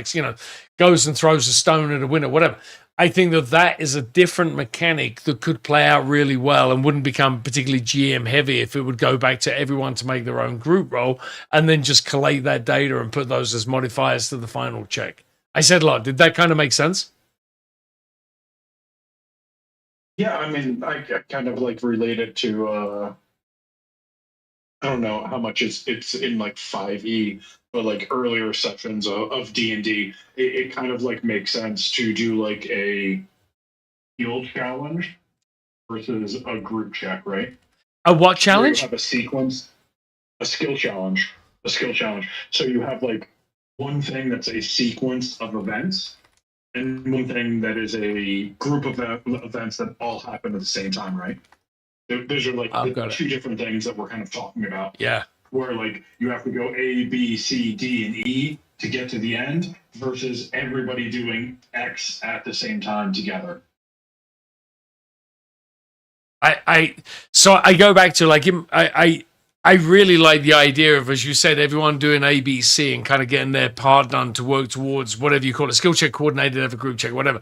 goes and throws a stone at a winner, whatever. I think that is a different mechanic that could play out really well and wouldn't become particularly GM heavy if it would go back to everyone to make their own group roll and then just collate that data and put those as modifiers to the final check. I said a lot. Did that kind of make sense? Yeah, I mean, I kind of like related to I don't know how much it's in like 5e, but like earlier sections of D&D, it kind of like makes sense to do like a field challenge versus a group check, right? A what Where you challenge? have a sequence, a skill challenge, a skill challenge. So you have like one thing that's a sequence of events, and one thing that is a group of events that all happen at the same time, right? Those are like I've the got it. two different things that we're kind of talking about. Yeah. Where like you have to go A, B, C, D, and E to get to the end, versus everybody doing X at the same time together. So I go back to like I really like the idea of, as you said, everyone doing ABC and kind of getting their part done to work towards whatever you call it, skill check, coordinated, have a group check, whatever.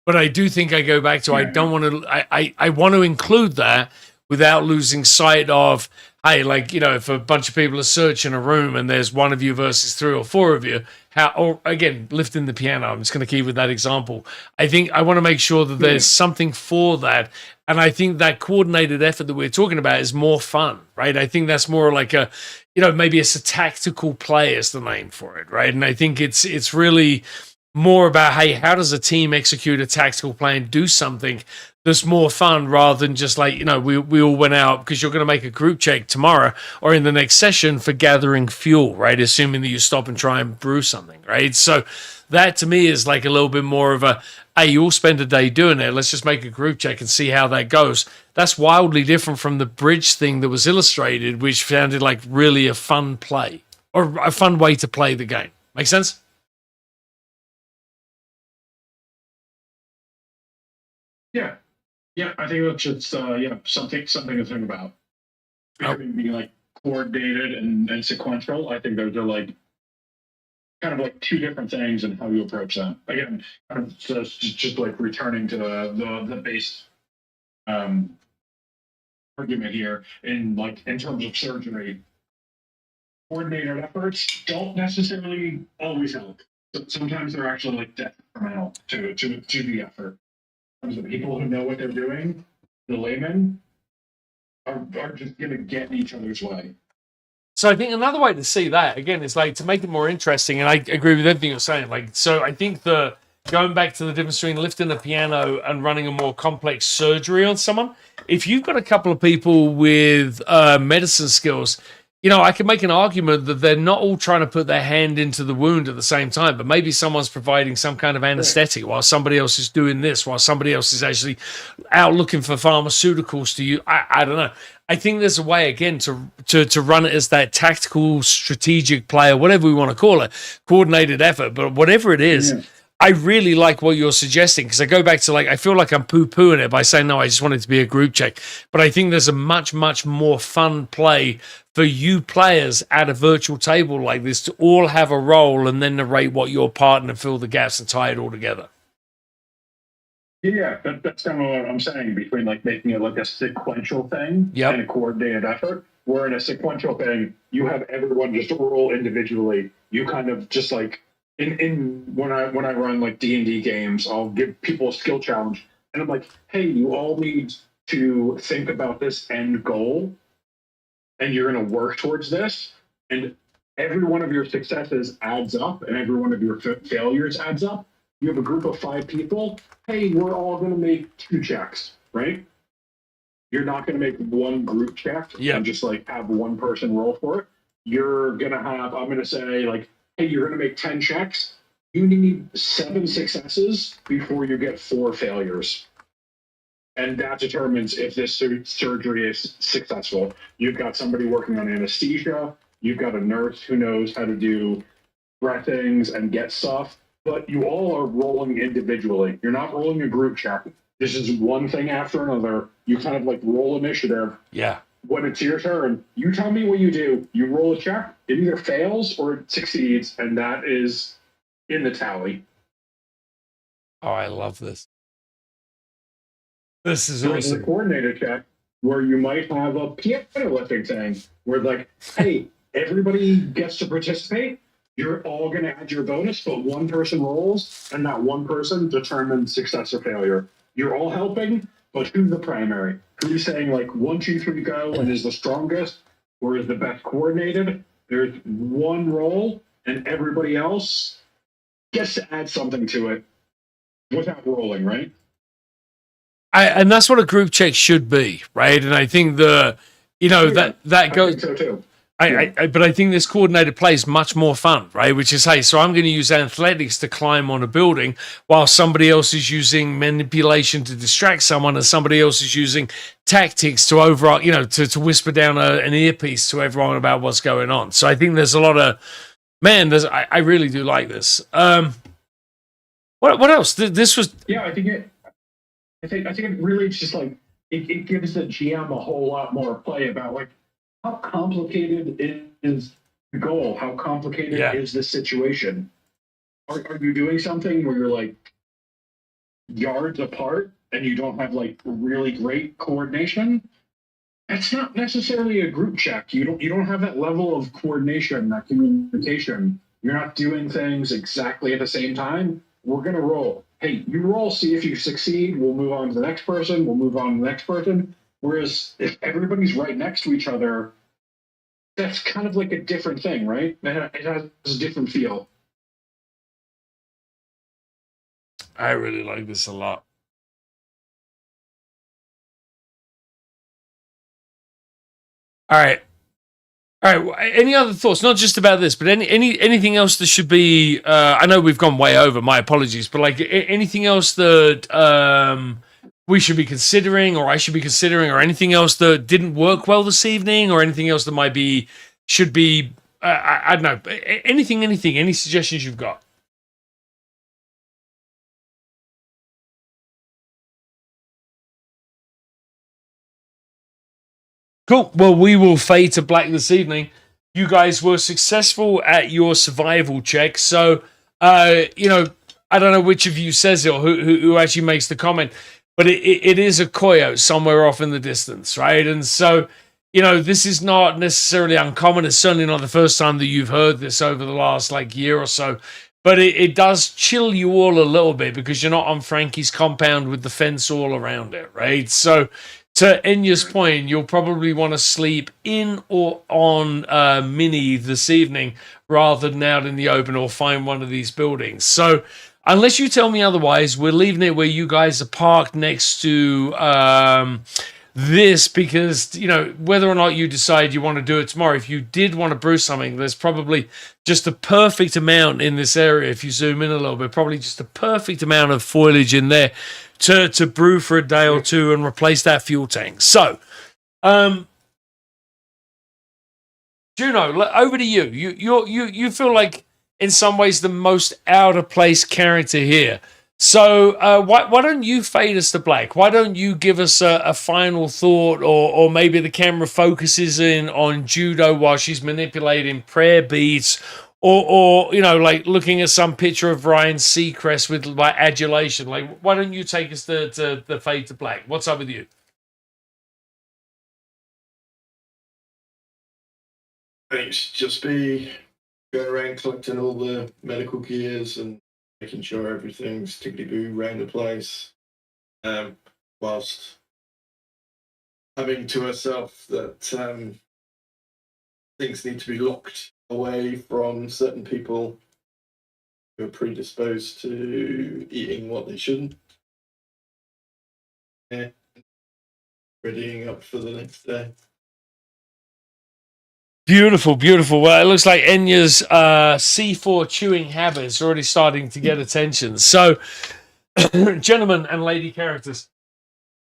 But I do think I go back to I don't want to I want to include that without losing sight of, hey, like, you know, if a bunch of people are searching a room and there's one of you versus 3 or 4 of you, how, or again, lifting the piano, I'm just going to keep with that example. I think I want to make sure that there's something for that. And I think that coordinated effort that we're talking about is more fun, right? I think that's more like a, you know, maybe it's a tactical play is the name for it, right? And I think it's really more about, hey, how does a team execute a tactical plan, do something that's more fun rather than just like, you know, we all went out because you're going to make a group check tomorrow or in the next session for gathering fuel, right? Assuming that you stop and try and brew something, right? So that to me is like a little bit more of a, hey, you all spend a day doing it. Let's just make a group check and see how that goes. That's wildly different from the bridge thing that was illustrated, which sounded like really a fun play or a fun way to play the game. Make sense? Yeah, yeah, I think that's just something to think about. Between being like coordinated and sequential, I think those are like kind of like two different things and how you approach that. Again, kind of just like returning to the base argument here in terms of surgery, coordinated efforts don't necessarily always help. Sometimes they're actually like detrimental to the effort. The people who know what they're doing, the laymen, are just going to get in each other's way. So I think another way to see that again is like to make it more interesting, and I agree with everything you're saying. Like, so I think going back to the difference between lifting a piano and running a more complex surgery on someone. If you've got a couple of people with medicine skills, you know, I can make an argument that they're not all trying to put their hand into the wound at the same time, but maybe someone's providing some kind of anesthetic while somebody else is doing this, while somebody else is actually out looking for pharmaceuticals to you. I don't know. I think there's a way again to run it as that tactical, strategic player, whatever we want to call it, coordinated effort. But whatever it is, I really like what you're suggesting because I go back to like I feel like I'm poo-pooing it by saying no, I just want it to be a group check. But I think there's a much more fun play for you players at a virtual table like this to all have a role and then narrate what your part and fill the gaps and tie it all together. Yeah, that's kind of what I'm saying between like making it like a sequential thing and a coordinated effort. Where in a sequential thing, you have everyone just roll individually. You kind of just like in when I run like D&D games, I'll give people a skill challenge, and I'm like, hey, you all need to think about this end goal, and you're going to work towards this, and every one of your successes adds up, and every one of your failures adds up. You have a group of 5 people. Hey, we're all going to make 2 checks, right? You're not going to make one group check and just like have one person roll for it. You're going to have, I'm going to say like, hey, you're going to make 10 checks. You need 7 successes before you get 4 failures. And that determines if this surgery is successful. You've got somebody working on anesthesia. You've got a nurse who knows how to do breathings and get stuff. But you all are rolling individually. You're not rolling a group check. This is one thing after another. You kind of like roll initiative. Yeah. When it's your turn, you tell me what you do. You roll a check. It either fails or it succeeds, and that is in the tally. Oh, I love this. This is There's awesome. a coordinated check where you might have a piano lifting thing where like, hey, everybody gets to participate. You're all going to add your bonus, but one person rolls, and that one person determines success or failure. You're all helping, but who's the primary? Who's saying like 1, 2, 3, go, and is the strongest, or is the best coordinated? There's one roll, and everybody else gets to add something to it without rolling, right? And that's what a group check should be, right? And I think that I goes. think so too. But I think this coordinated play is much more fun, right? Which is, hey, so I'm going to use athletics to climb on a building while somebody else is using manipulation to distract someone, and somebody else is using tactics to to whisper down an earpiece to everyone about what's going on. So I think there's a lot of, I really do like this. What else? This was, Yeah, I think it really just like it gives the GM a whole lot more play about like how complicated is the goal, how complicated Yeah. is the situation. Are you doing something where you're like yards apart and you don't have like really great coordination? That's not necessarily a group check. You don't have that level of coordination, that communication. You're not doing things exactly at the same time. We're gonna roll. Hey, you roll, see if you succeed. We'll move on to the next person. We'll move on to the next person. Whereas if everybody's right next to each other, that's kind of like a different thing, right? It has a different feel. I really like this a lot. All right. Any other thoughts? Not just about this, but anything else that should be? I know we've gone way over. My apologies, but like anything else that we should be considering, or I should be considering, or anything else that didn't work well this evening, or anything else that should be. I don't know. Anything. Any suggestions you've got? Cool. Well, we will fade to black this evening. You guys were successful at your survival check. So, I don't know which of you says it or who actually makes the comment, but it is a coyote somewhere off in the distance, right? And so, this is not necessarily uncommon. It's certainly not the first time that you've heard this over the last year or so. But it does chill you all a little bit because you're not on Frankie's compound with the fence all around it, right? So, to Enya's point, you'll probably want to sleep in or on Mini this evening rather than out in the open or find one of these buildings. So, unless you tell me otherwise, we're leaving it where you guys are parked next to this because, whether or not you decide you want to do it tomorrow, if you did want to brew something, there's probably just the perfect amount in this area. If you zoom in a little bit, probably just the perfect amount of foliage in there to brew for a day or two and replace that fuel tank. So, Juno, over to you. You feel like in some ways the most out of place character here. So why don't you fade us to black? Why don't you give us a final thought, or maybe the camera focuses in on Judo while she's manipulating prayer beads, or looking at some picture of Ryan Seacrest with adulation. Why don't you take us to the fade to black? What's up with you? I think it should just be going around collecting all the medical gears and making sure everything's tickety-boo around the place, whilst having to herself that things need to be locked away from certain people who are predisposed to eating what they shouldn't. Yeah. Readying up for the next day. Beautiful, beautiful. Well, it looks like Enya's C4 chewing habits are already starting to get attention. So, gentlemen and lady characters,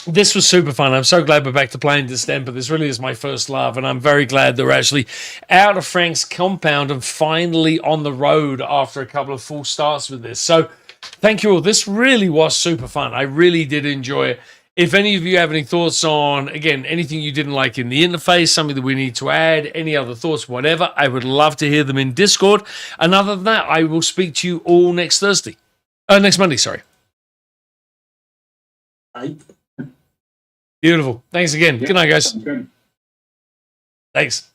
this was super fun. I'm so glad we're back to playing Distemper. This really is my first love, and I'm very glad that we're actually out of Frank's compound and finally on the road after a couple of full starts with this. So, thank you all. This really was super fun. I really did enjoy it. If any of you have any thoughts on, again, anything you didn't like in the interface, something that we need to add, any other thoughts, whatever, I would love to hear them in Discord. And other than that, I will speak to you all next Monday, sorry. Beautiful. Thanks again. Yeah, Good night, guys. good. Thanks.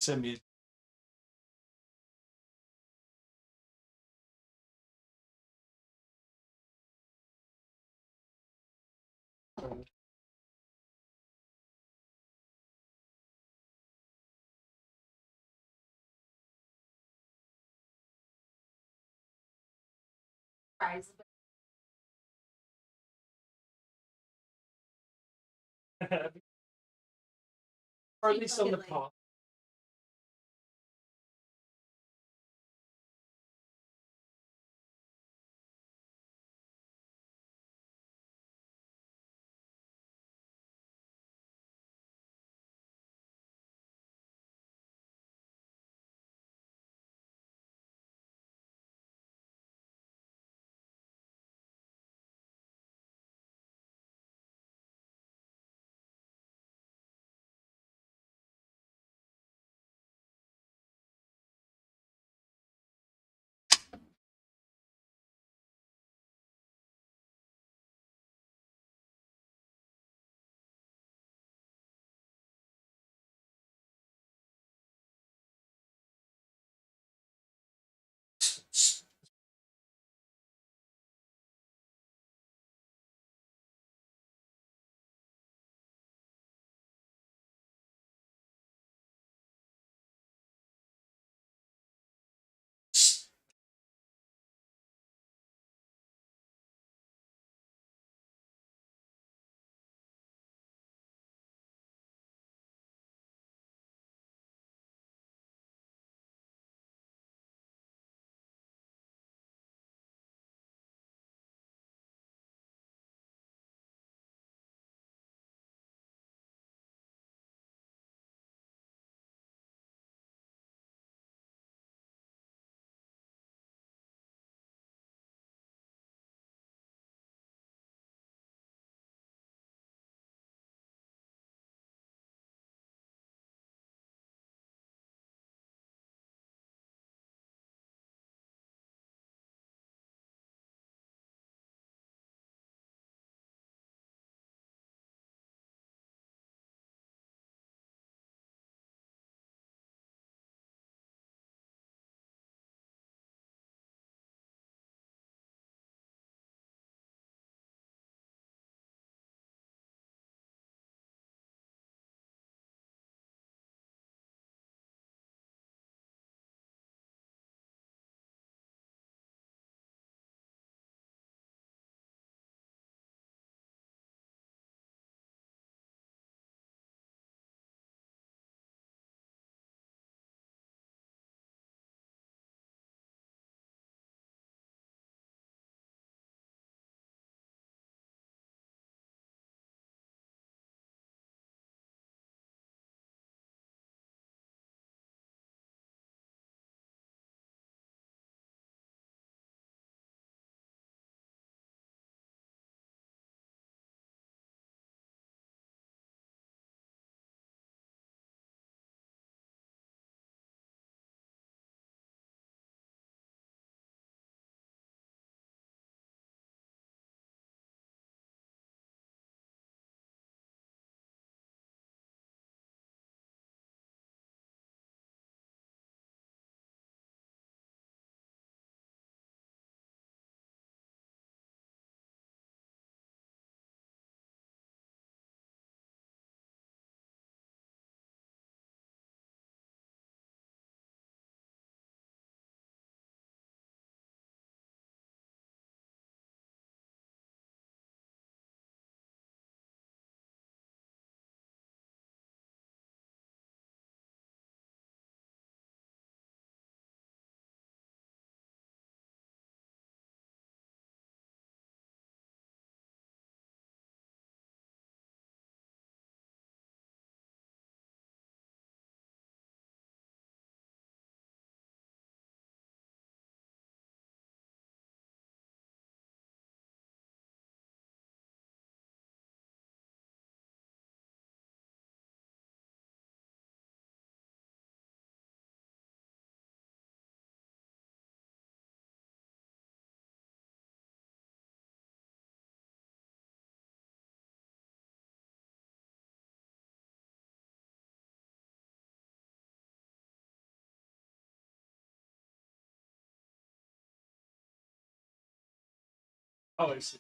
Send me. Or at least on the part. Oh, I see.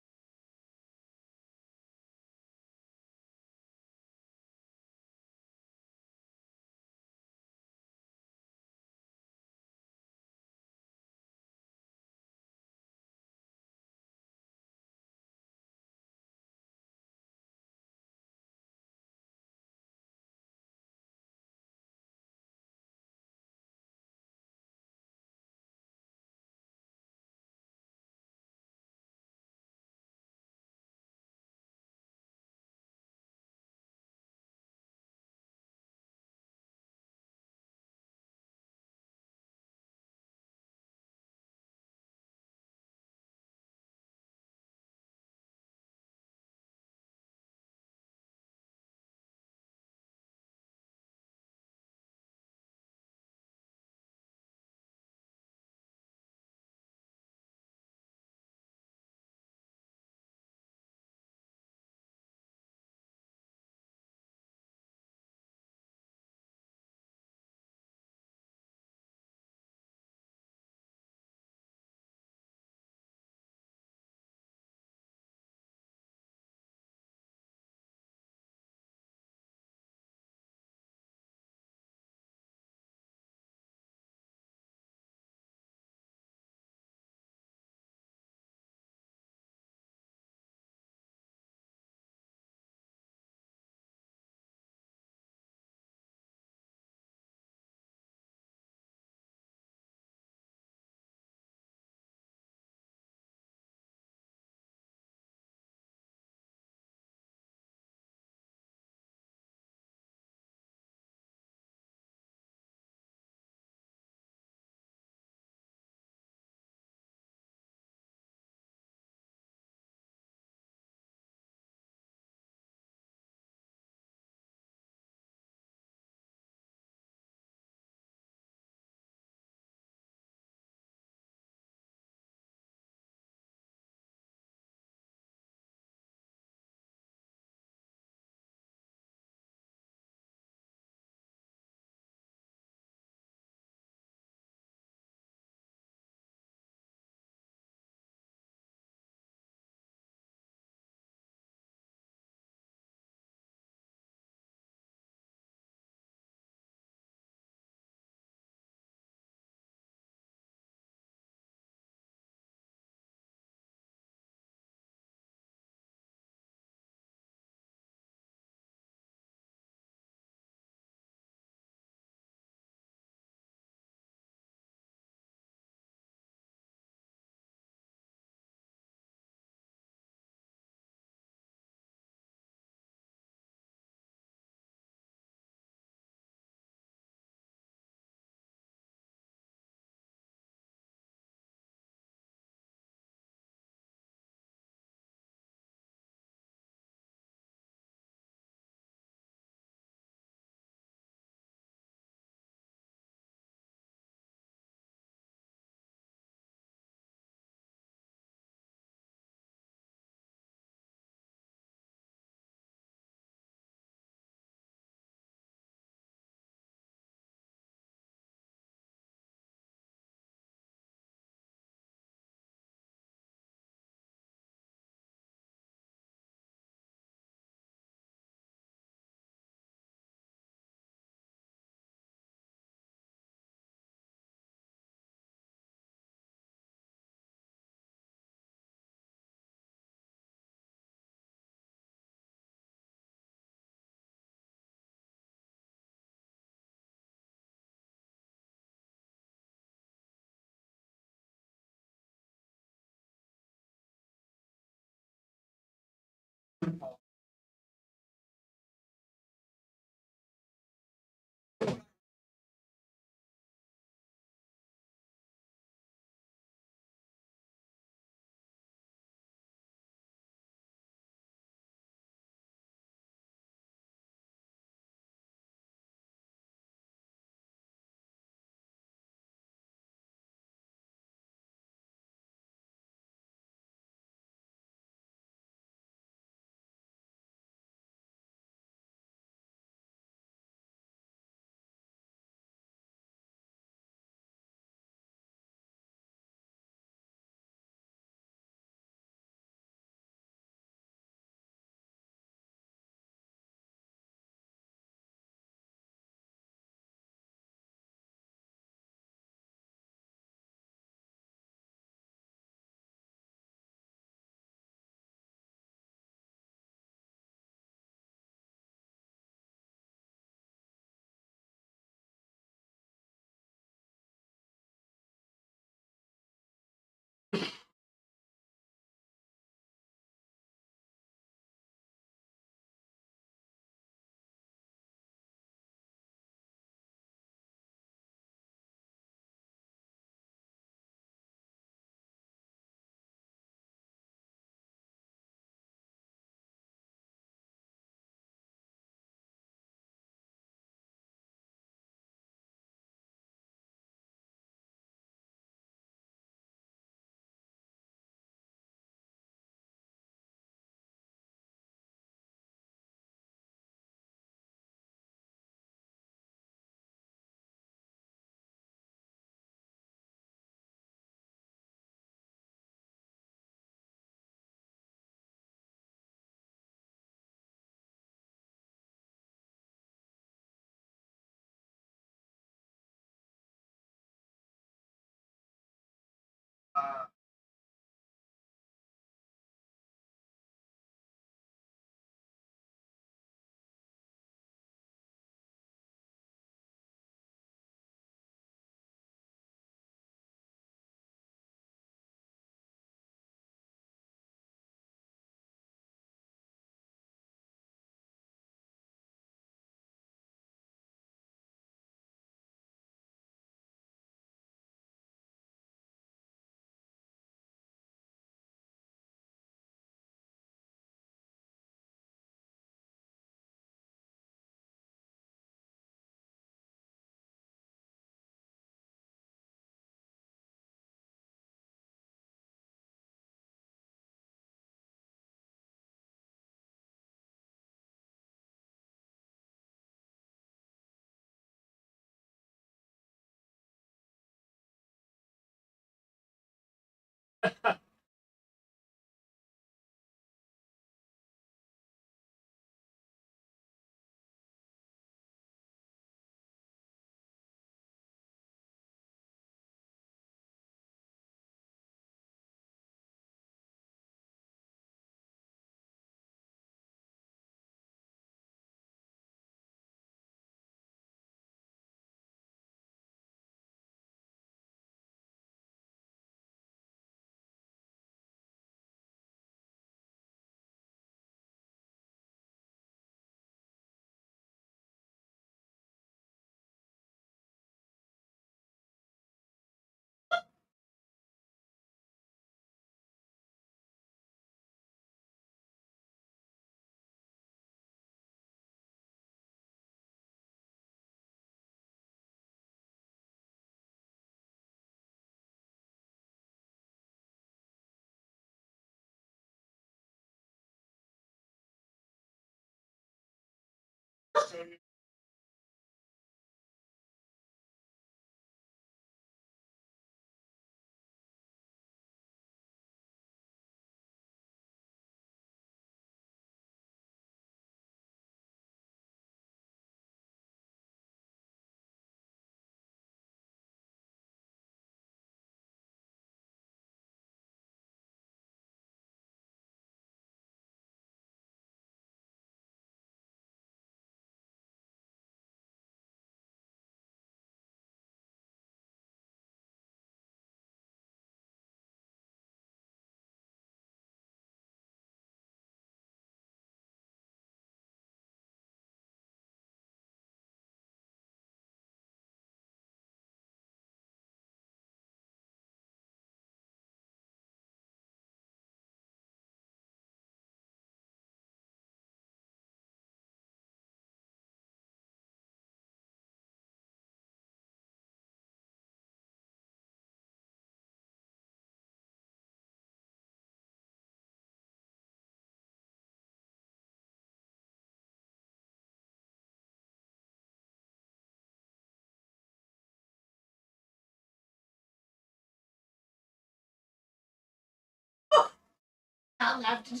I'll have to.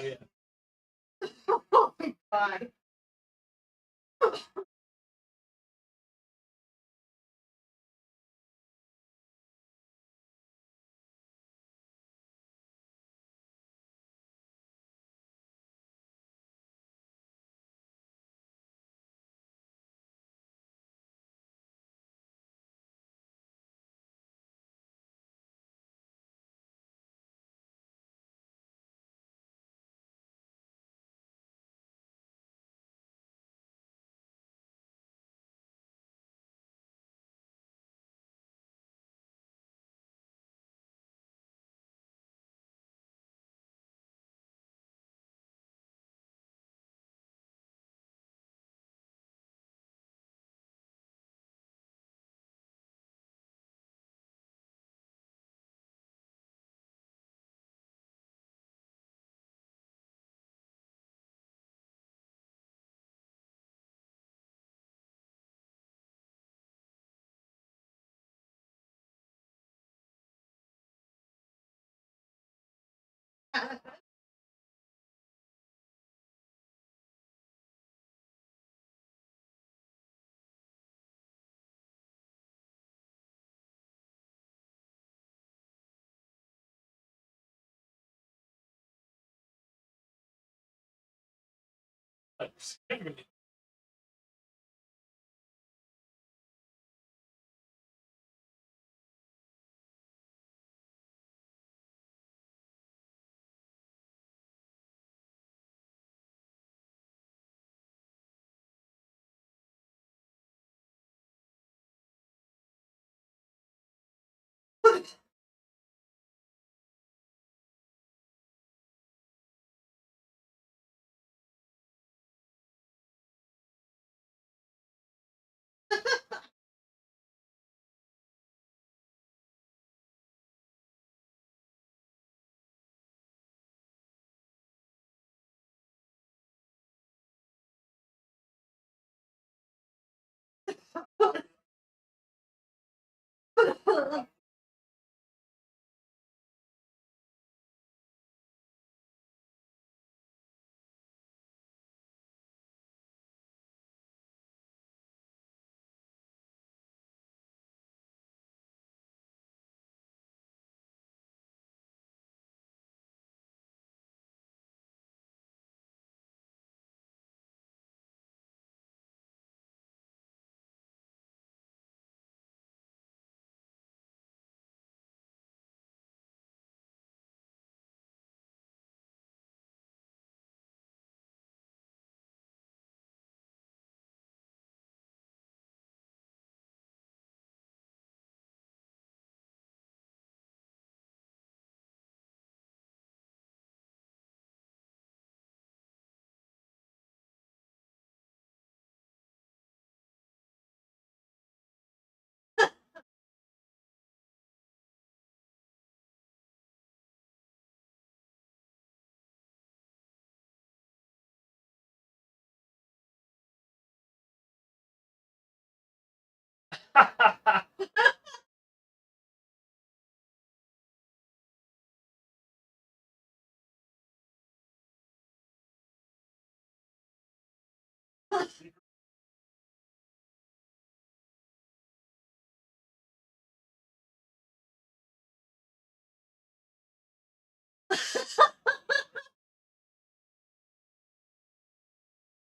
Yeah. Oh my god.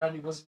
And he was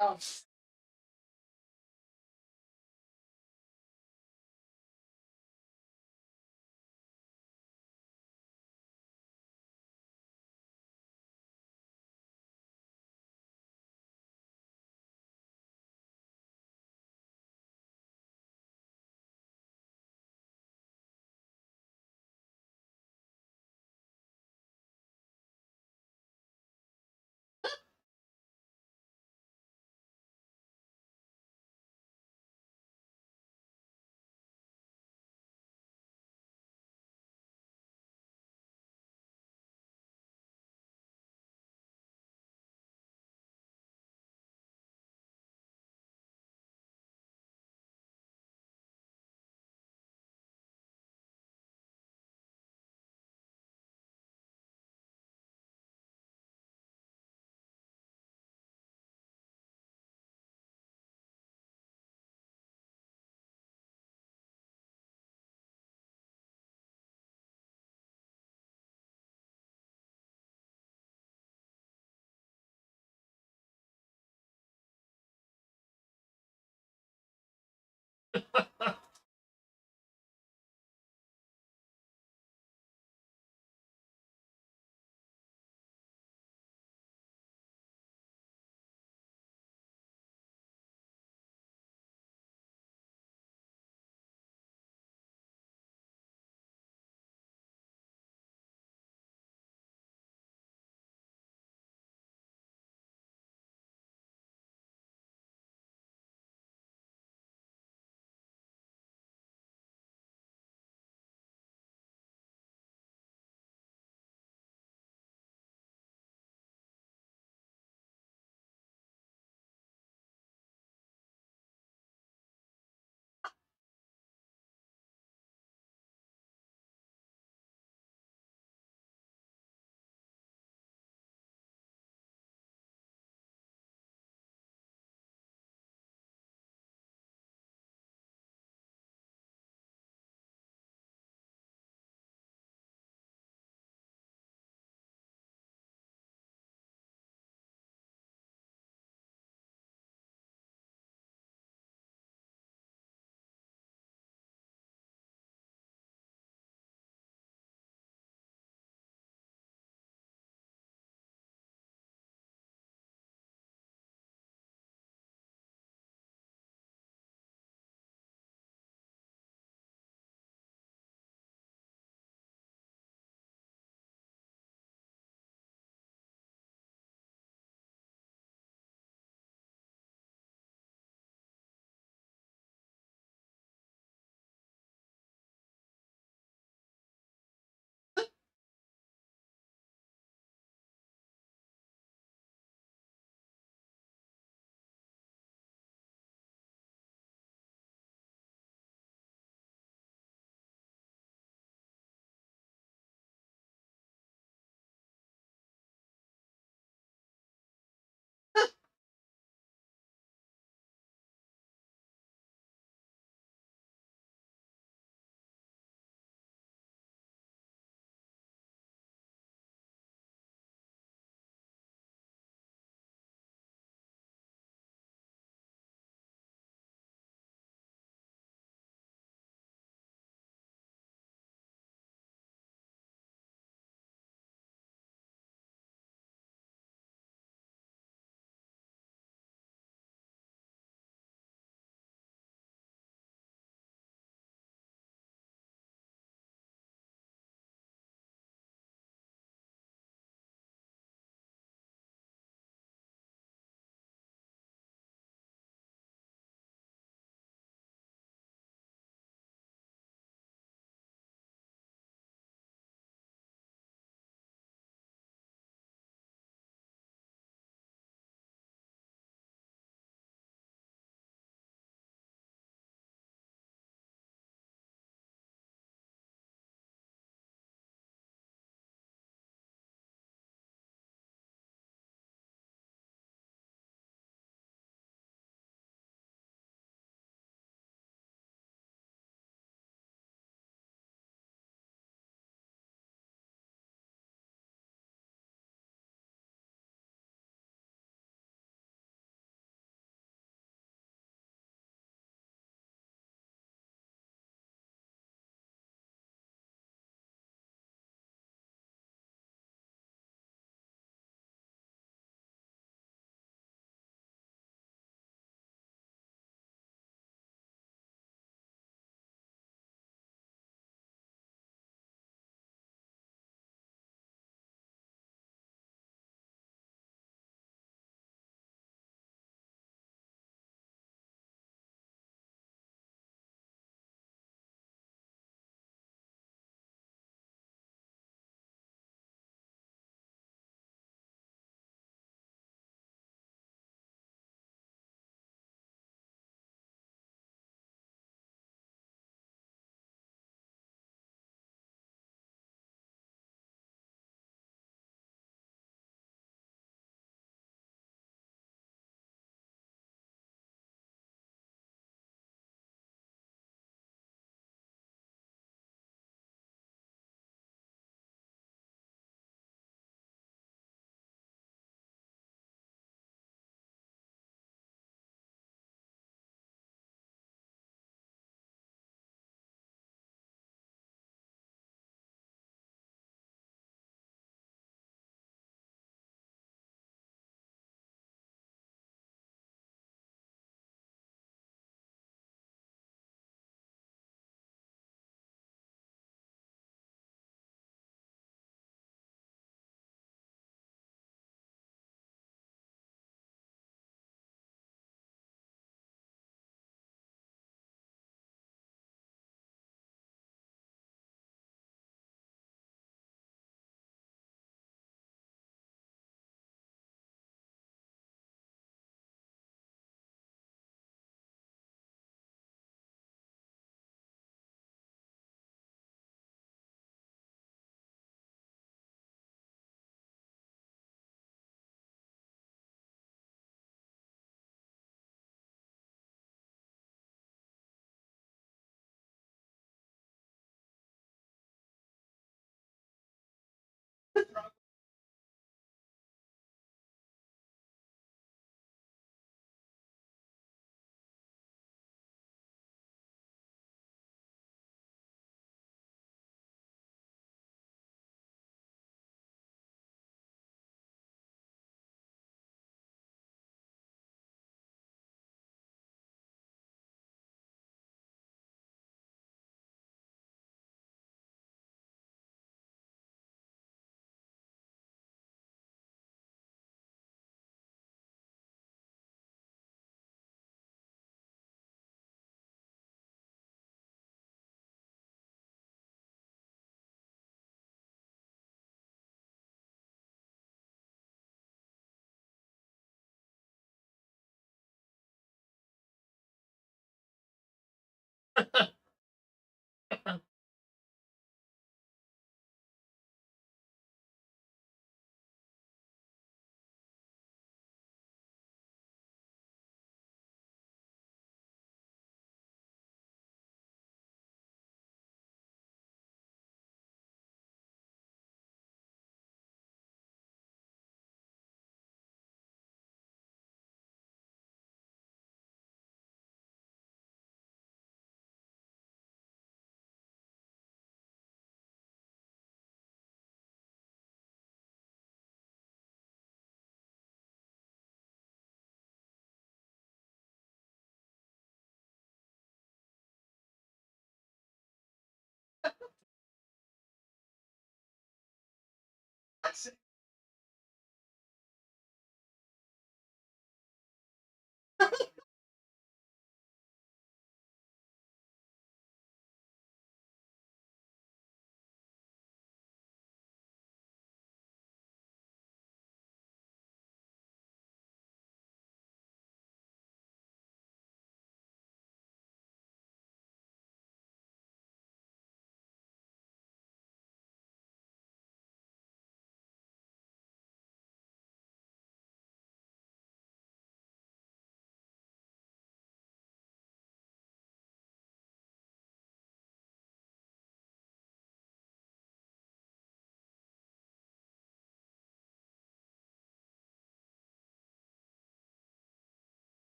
Oh.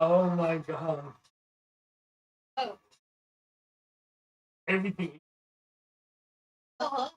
Oh my god. Oh. Everything. Uh-huh.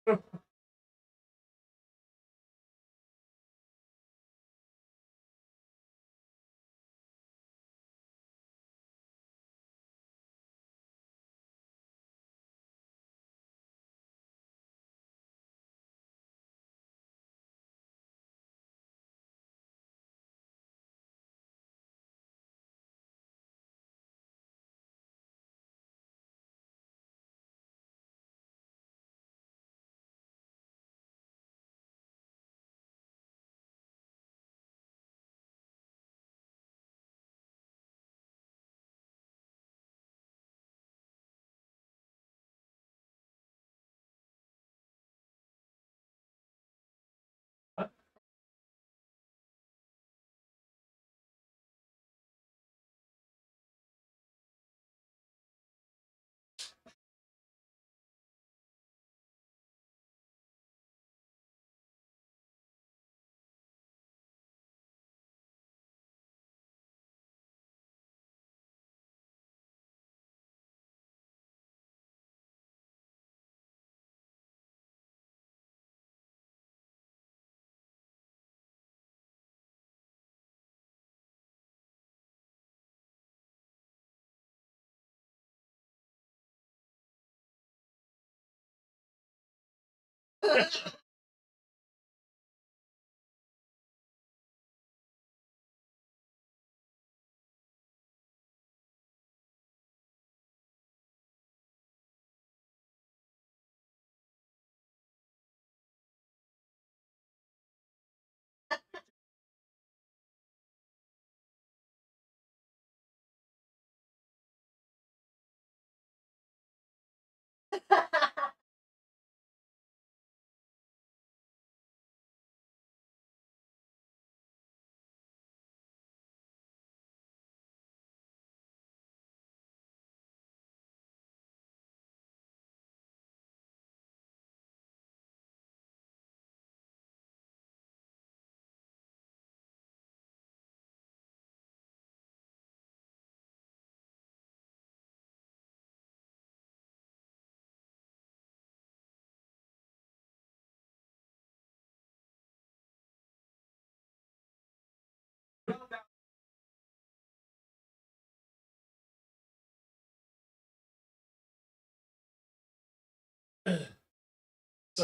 So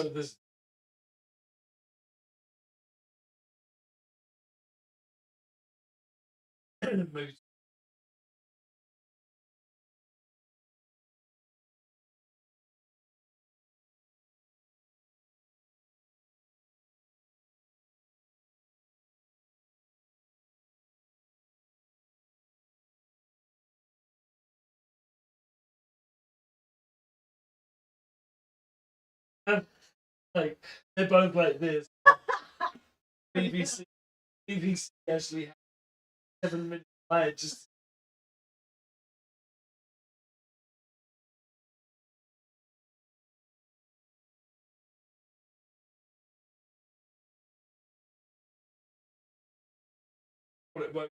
there's moves. Like they're both like this. BBC actually had 7 minutes delay just what it worked.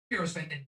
You're offended.